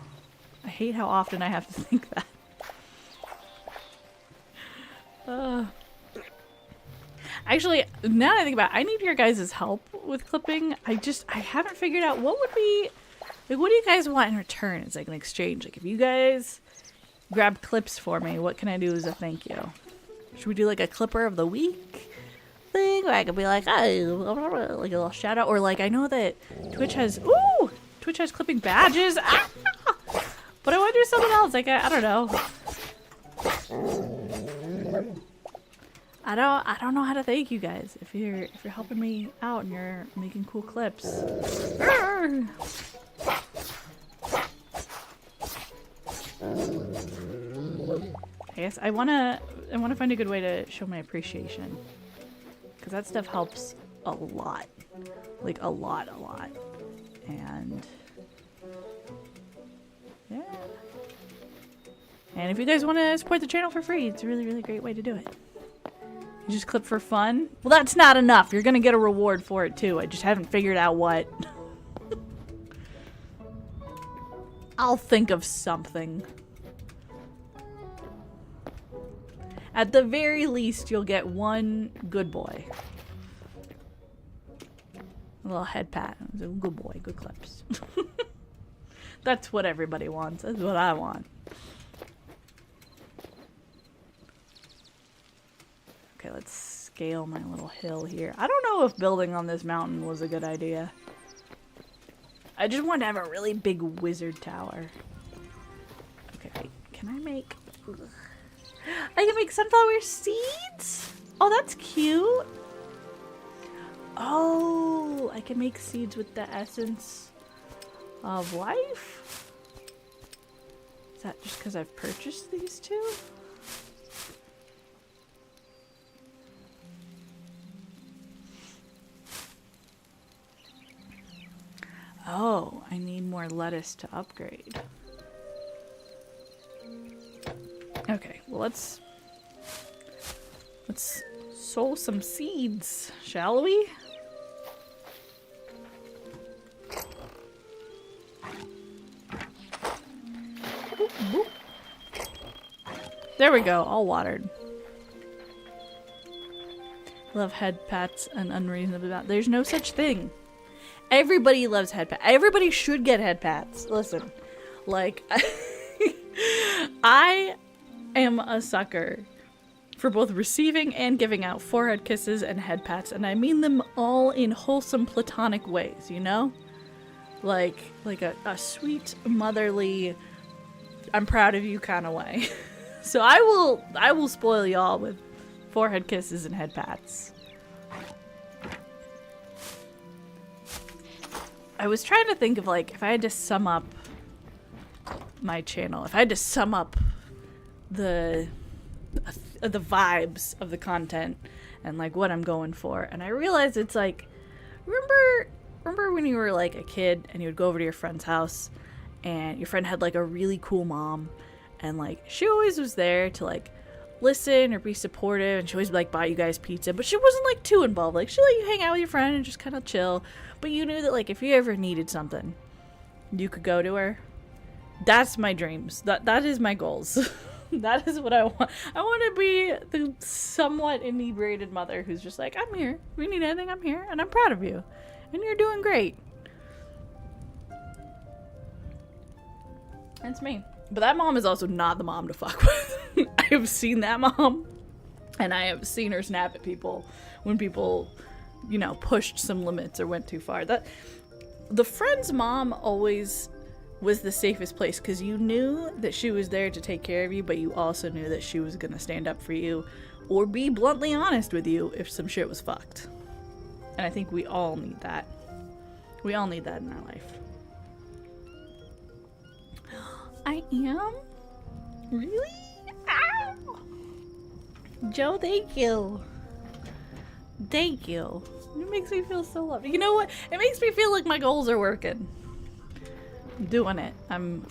I hate how often I have to think that. Actually, now that I think about it, I need your guys' help with clipping. I haven't figured out what would be, like, what do you guys want in return? It's like an exchange. Like, if you guys grab clips for me, what can I do as a thank you? Should we do like a clipper of the week thing? Or I could be like, oh, like a little shout out. Or like, I know that Twitch has clipping badges. Ah! But I want to do something else. Like, I don't know. I don't know how to thank you guys if you're helping me out and you're making cool clips. I guess I wanna find a good way to show my appreciation. Because that stuff helps a lot. Like, a lot. And... yeah. And if you guys want to support the channel for free, it's a really, really great way to do it. You just clip for fun? Well, that's not enough. You're gonna get a reward for it, too. I just haven't figured out what. I'll think of something. At the very least, you'll get one good boy. A little head pat. Good boy, good clips. That's what everybody wants. That's what I want. Okay, let's scale my little hill here. I don't know if building on this mountain was a good idea. I just wanted to have a really big wizard tower. Okay, wait. Can I make... ugh. I can make sunflower seeds? Oh, that's cute. Oh, I can make seeds with the essence of life? Is that just because I've purchased these two? Oh, I need more lettuce to upgrade. Okay, well let's sow some seeds, shall we? Boop, boop. There we go, all watered. Love head pats and unreasonable. There's no such thing. Everybody loves head pats. Everybody should get head pats. Listen, like, I am a sucker for both receiving and giving out forehead kisses and head pats, and I mean them all in wholesome platonic ways, you know? Like a sweet, motherly, I'm proud of you kind of way. So I will spoil y'all with forehead kisses and head pats. I was trying to think of, like, if I had to sum up my channel, if I had to sum up the vibes of the content and, like, what I'm going for. And I realized it's like, remember when you were, like, a kid and you would go over to your friend's house and your friend had, like, a really cool mom and, like, she always was there to, like, listen or be supportive, and she always, like, buy you guys pizza, but she wasn't, like, too involved. Like, she let you hang out with your friend and just kind of chill, but you knew that, like, if you ever needed something, you could go to her. That's my dreams. That is my goals. That is what I want. I want to be the somewhat inebriated mother who's just like, I'm here. If you need anything, I'm here, and I'm proud of you, and you're doing great. That's me. But that mom is also not the mom to fuck with. I have seen that mom, and I have seen her snap at people when people, you know, pushed some limits or went too far. The friend's mom always was the safest place because you knew that she was there to take care of you, but you also knew that she was going to stand up for you or be bluntly honest with you if some shit was fucked. And I think we all need that. We all need that in our life. I am? Really? Ow! Joe, thank you. Thank you. It makes me feel so loved. You know what? It makes me feel like my goals are working. I'm doing it. I'm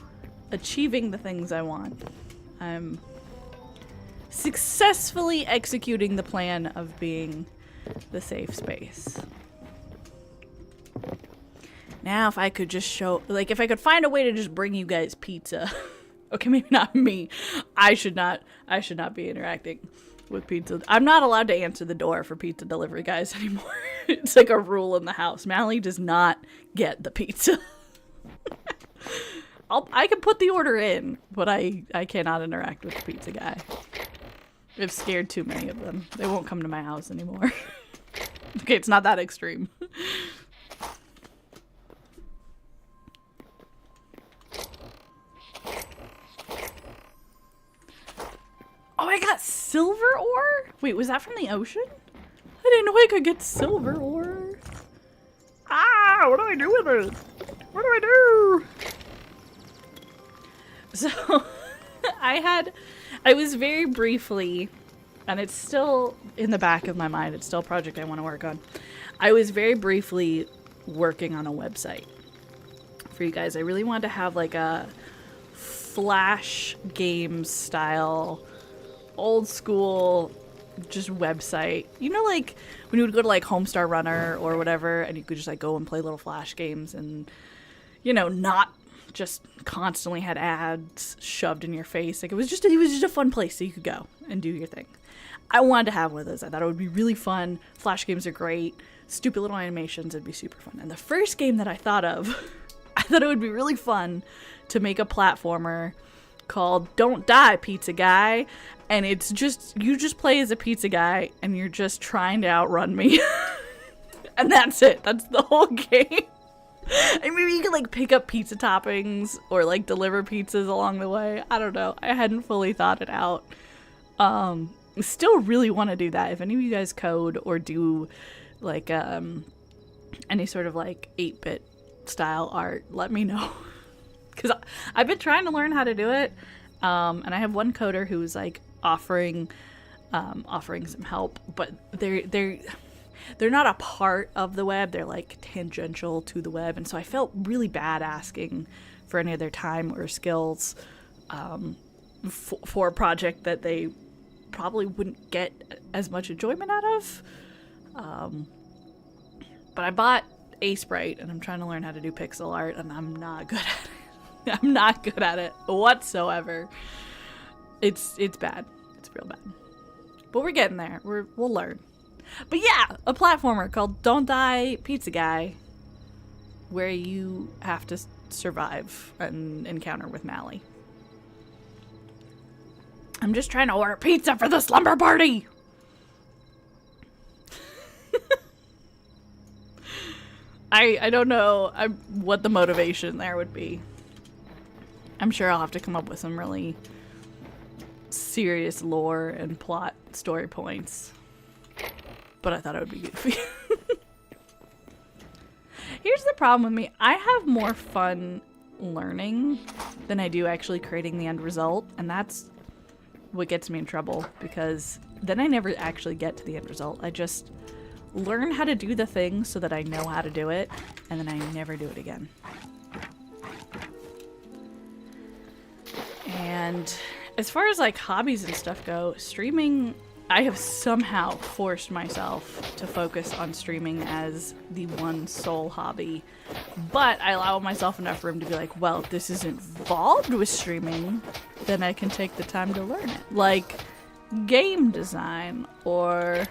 achieving the things I want. I'm successfully executing the plan of being the safe space. Now if I could just show, like, if I could find a way to just bring you guys pizza. Okay, maybe not me. I should not be interacting with pizza. I'm not allowed to answer the door for pizza delivery guys anymore. It's like a rule in the house. Mally does not get the pizza. I can put the order in, but I cannot interact with the pizza guy. I've scared too many of them. They won't come to my house anymore. Okay, it's not that extreme. Oh, I got silver ore? Wait, was that from the ocean? I didn't know I could get silver ore. Ah, what do I do with it? What do I do? So, I was very briefly, and it's still in the back of my mind, it's still a project I want to work on. I was very briefly working on a website for you guys. I really wanted to have like a Flash games style, old school, just website. You know, like when you would go to like Homestar Runner or whatever, and you could just like go and play little Flash games and, you know, not just constantly had ads shoved in your face. Like it was just a fun place so you could go and do your thing. I wanted to have one of those. I thought it would be really fun. Flash games are great. Stupid little animations, it'd be super fun. And the first game that I thought of, I thought it would be really fun to make a platformer called Don't Die, Pizza Guy. And it's just, you just play as a pizza guy and you're just trying to outrun me. And that's it. That's the whole game. And maybe you can like pick up pizza toppings or like deliver pizzas along the way. I don't know. I hadn't fully thought it out. Still really want to do that. If any of you guys code or do like any sort of like 8-bit style art, let me know. Because I've been trying to learn how to do it. And I have one coder who's like offering some help, but they're not a part of the web. They're like tangential to the web. And so I felt really bad asking for any of their time or skills for a project that they probably wouldn't get as much enjoyment out of. But I bought Sprite and I'm trying to learn how to do pixel art and I'm not good at it. I'm not good at it whatsoever. It's bad. It's real bad. But we're getting there. We'll learn. But yeah, a platformer called Don't Die, Pizza Guy, where you have to survive an encounter with Mally. I'm just trying to order pizza for the slumber party! I don't know what the motivation there would be. I'm sure I'll have to come up with some really serious lore and plot story points. But I thought it would be goofy. Here's the problem with me. I have more fun learning than I do actually creating the end result. And that's what gets me in trouble. Because then I never actually get to the end result. I just learn how to do the thing so that I know how to do it. And then I never do it again. And as far as like hobbies and stuff go, streaming, I have somehow forced myself to focus on streaming as the one sole hobby. But I allow myself enough room to be like, well, if this is involved with streaming, then I can take the time to learn it. Like game design or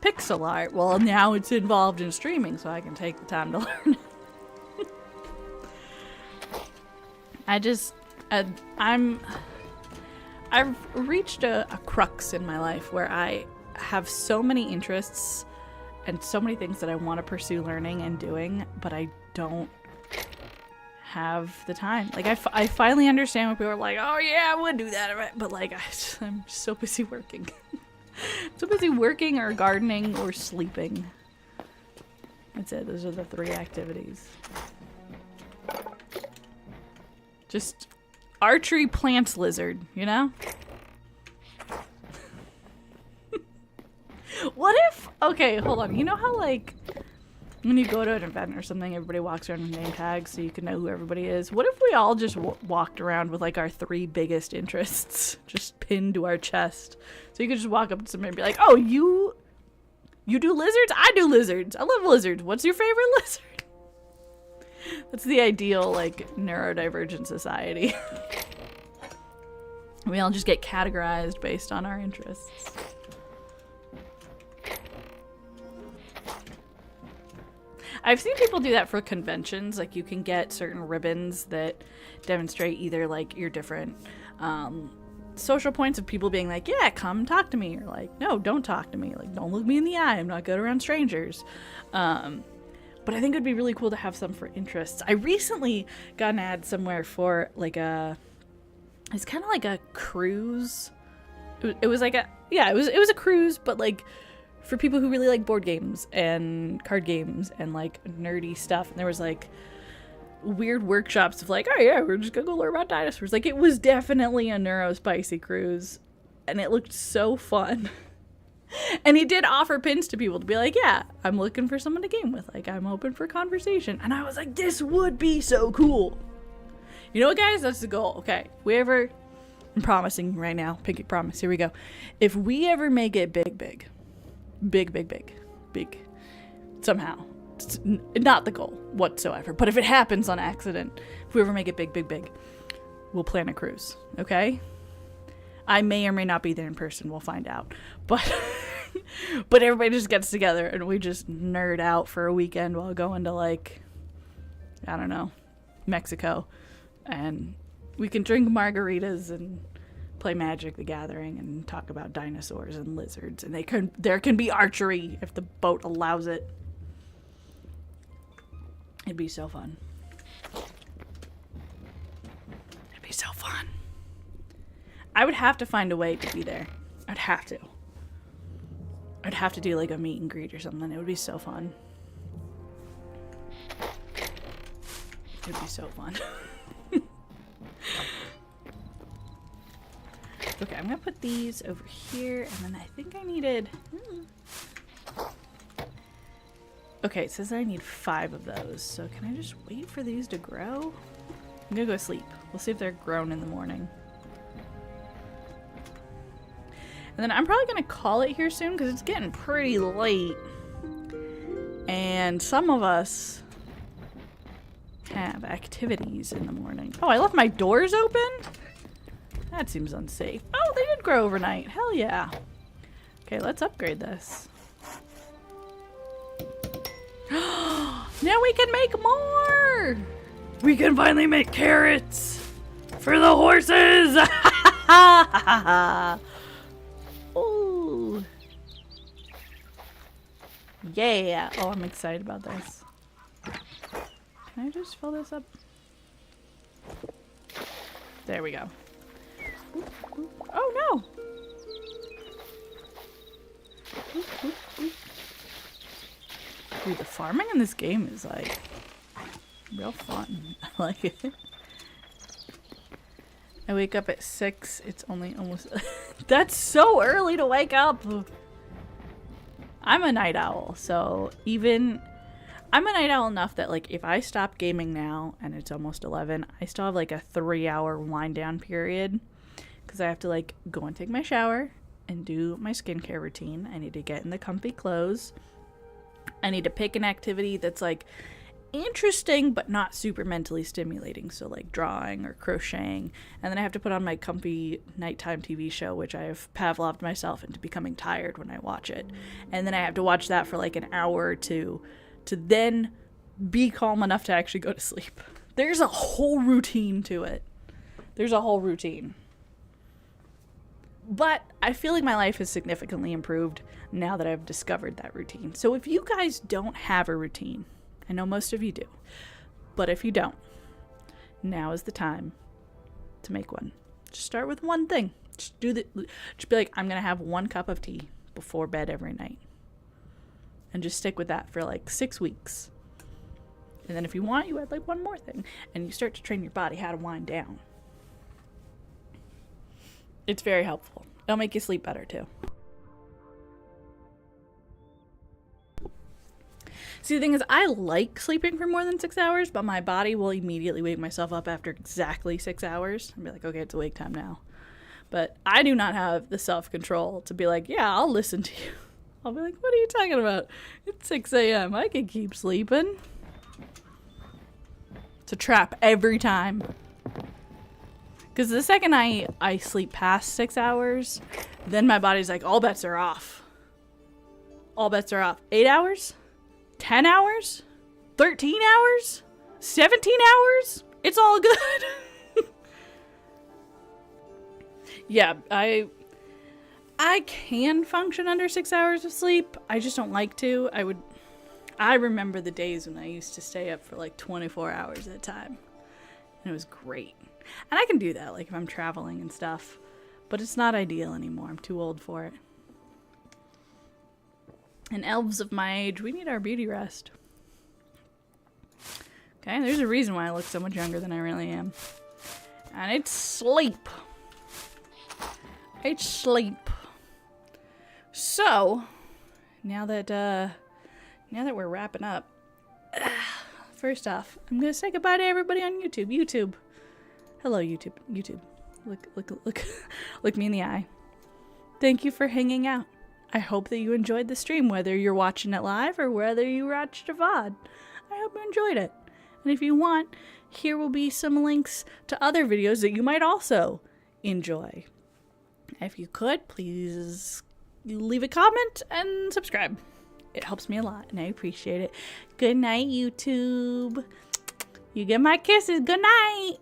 pixel art. Well, now it's involved in streaming, so I can take the time to learn it. I've reached a crux in my life where I have so many interests and so many things that I want to pursue learning and doing, but I don't have the time. Like, I finally understand when people are like, oh yeah, I would do that, but like, I'm so busy working. So busy working or gardening or sleeping. That's it. Those are the 3 activities. Just archery, plants, lizard, you know? What if... Okay, hold on. You know how, like, when you go to an event or something, everybody walks around with name tags so you can know who everybody is? What if we all just walked around with, like, our 3 biggest interests just pinned to our chest? So you could just walk up to somebody and be like, oh, you do lizards? I do lizards. I love lizards. What's your favorite lizard? That's the ideal, like, neurodivergent society. We all just get categorized based on our interests. I've seen people do that for conventions. Like, you can get certain ribbons that demonstrate either, like, your different social points of people being like, yeah, come talk to me. Or like, no, don't talk to me. Like, don't look me in the eye. I'm not good around strangers. But I think it'd be really cool to have some for interests. I recently got an ad somewhere for like it's kind of like a cruise. It was like it was a cruise, but like for people who really like board games and card games and like nerdy stuff. And there was like weird workshops of like, oh yeah, we're just gonna go learn about dinosaurs. Like, it was definitely a neurospicy cruise, and it looked so fun. And he did offer pins to people to be like, yeah, I'm looking for someone to game with. Like, I'm open for conversation. And I was like, this would be so cool. You know what, guys? That's the goal. Okay, I'm promising right now, pinky promise, here we go. If we ever make it big, somehow, it's not the goal whatsoever, but if it happens on accident, if we ever make it big, we'll plan a cruise, okay? I may or may not be there in person, we'll find out. But but everybody just gets together and we just nerd out for a weekend while going to, like, I don't know, Mexico. And we can drink margaritas and play Magic the Gathering and talk about dinosaurs and lizards. And there can be archery if the boat allows it. It'd be so fun. It'd be so fun. I would have to find a way to be there. I'd have to do like a meet and greet or something. It would be so fun. It'd be so fun. Okay, I'm gonna put these over here, and then I think I needed... Okay, it says I need 5 of those, so can I just wait for these to grow? I'm gonna go sleep. We'll see if they're grown in the morning. And then I'm probably gonna call it here soon, because it's getting pretty late. And some of us have activities in the morning. Oh, I left my doors open? That seems unsafe. Oh, they did grow overnight. Hell yeah. Okay, let's upgrade this. Now we can make more! We can finally make carrots for the horses! Ooh. Yeah. Oh, I'm excited about this. Can I just fill this up? There we go. Oh no! Dude, the farming in this game is like real fun. I like it. I wake up at 6. It's only almost... That's so early to wake up! I'm a night owl, so even... I'm a night owl enough that, like, if I stop gaming now and it's almost 11, I still have like a 3-hour wind down period. Because I have to, like, go and take my shower and do my skincare routine. I need to get in the comfy clothes. I need to pick an activity that's, like, interesting but not super mentally stimulating. So, like, drawing or crocheting. And then I have to put on my comfy nighttime TV show, which I have Pavloved myself into becoming tired when I watch it. And then I have to watch that for, like, an hour or two to then be calm enough to actually go to sleep. There's a whole routine to it. There's a whole routine. But I feel like my life has significantly improved now that I've discovered that routine. So if you guys don't have a routine, I know most of you do, but if you don't, now is the time to make one. Just start with one thing. Just be like, I'm going to have 1 cup of tea before bed every night. And just stick with that for like 6 weeks. And then if you want, you add like one more thing. And you start to train your body how to wind down. It's very helpful. It'll make you sleep better too. See, the thing is, I like sleeping for more than 6 hours, but my body will immediately wake myself up after exactly 6 hours and be like, okay, it's awake time now. But I do not have the self-control to be like, yeah, I'll listen to you. I'll be like, what are you talking about? It's 6 a.m. I can keep sleeping. It's a trap every time. Because the second I sleep past 6 hours, then my body's like, all bets are off. All bets are off. 8 hours? 10 hours? 13 hours? 17 hours? It's all good. Yeah, I can function under 6 hours of sleep. I just don't like to. I remember the days when I used to stay up for like 24 hours at a time. And it was great. And I can do that, like if I'm traveling and stuff. But it's not ideal anymore. I'm too old for it. And elves of my age, we need our beauty rest. Okay, there's a reason why I look so much younger than I really am. And it's sleep. It's sleep. So, now that we're wrapping up, first off, I'm gonna say goodbye to everybody on YouTube. YouTube. Hello, YouTube. YouTube. Look me in the eye. Thank you for hanging out. I hope that you enjoyed the stream, whether you're watching it live or whether you watched a VOD. I hope you enjoyed it. And if you want, here will be some links to other videos that you might also enjoy. If you could, please leave a comment and subscribe. It helps me a lot, and I appreciate it. Good night, YouTube. You get my kisses. Good night.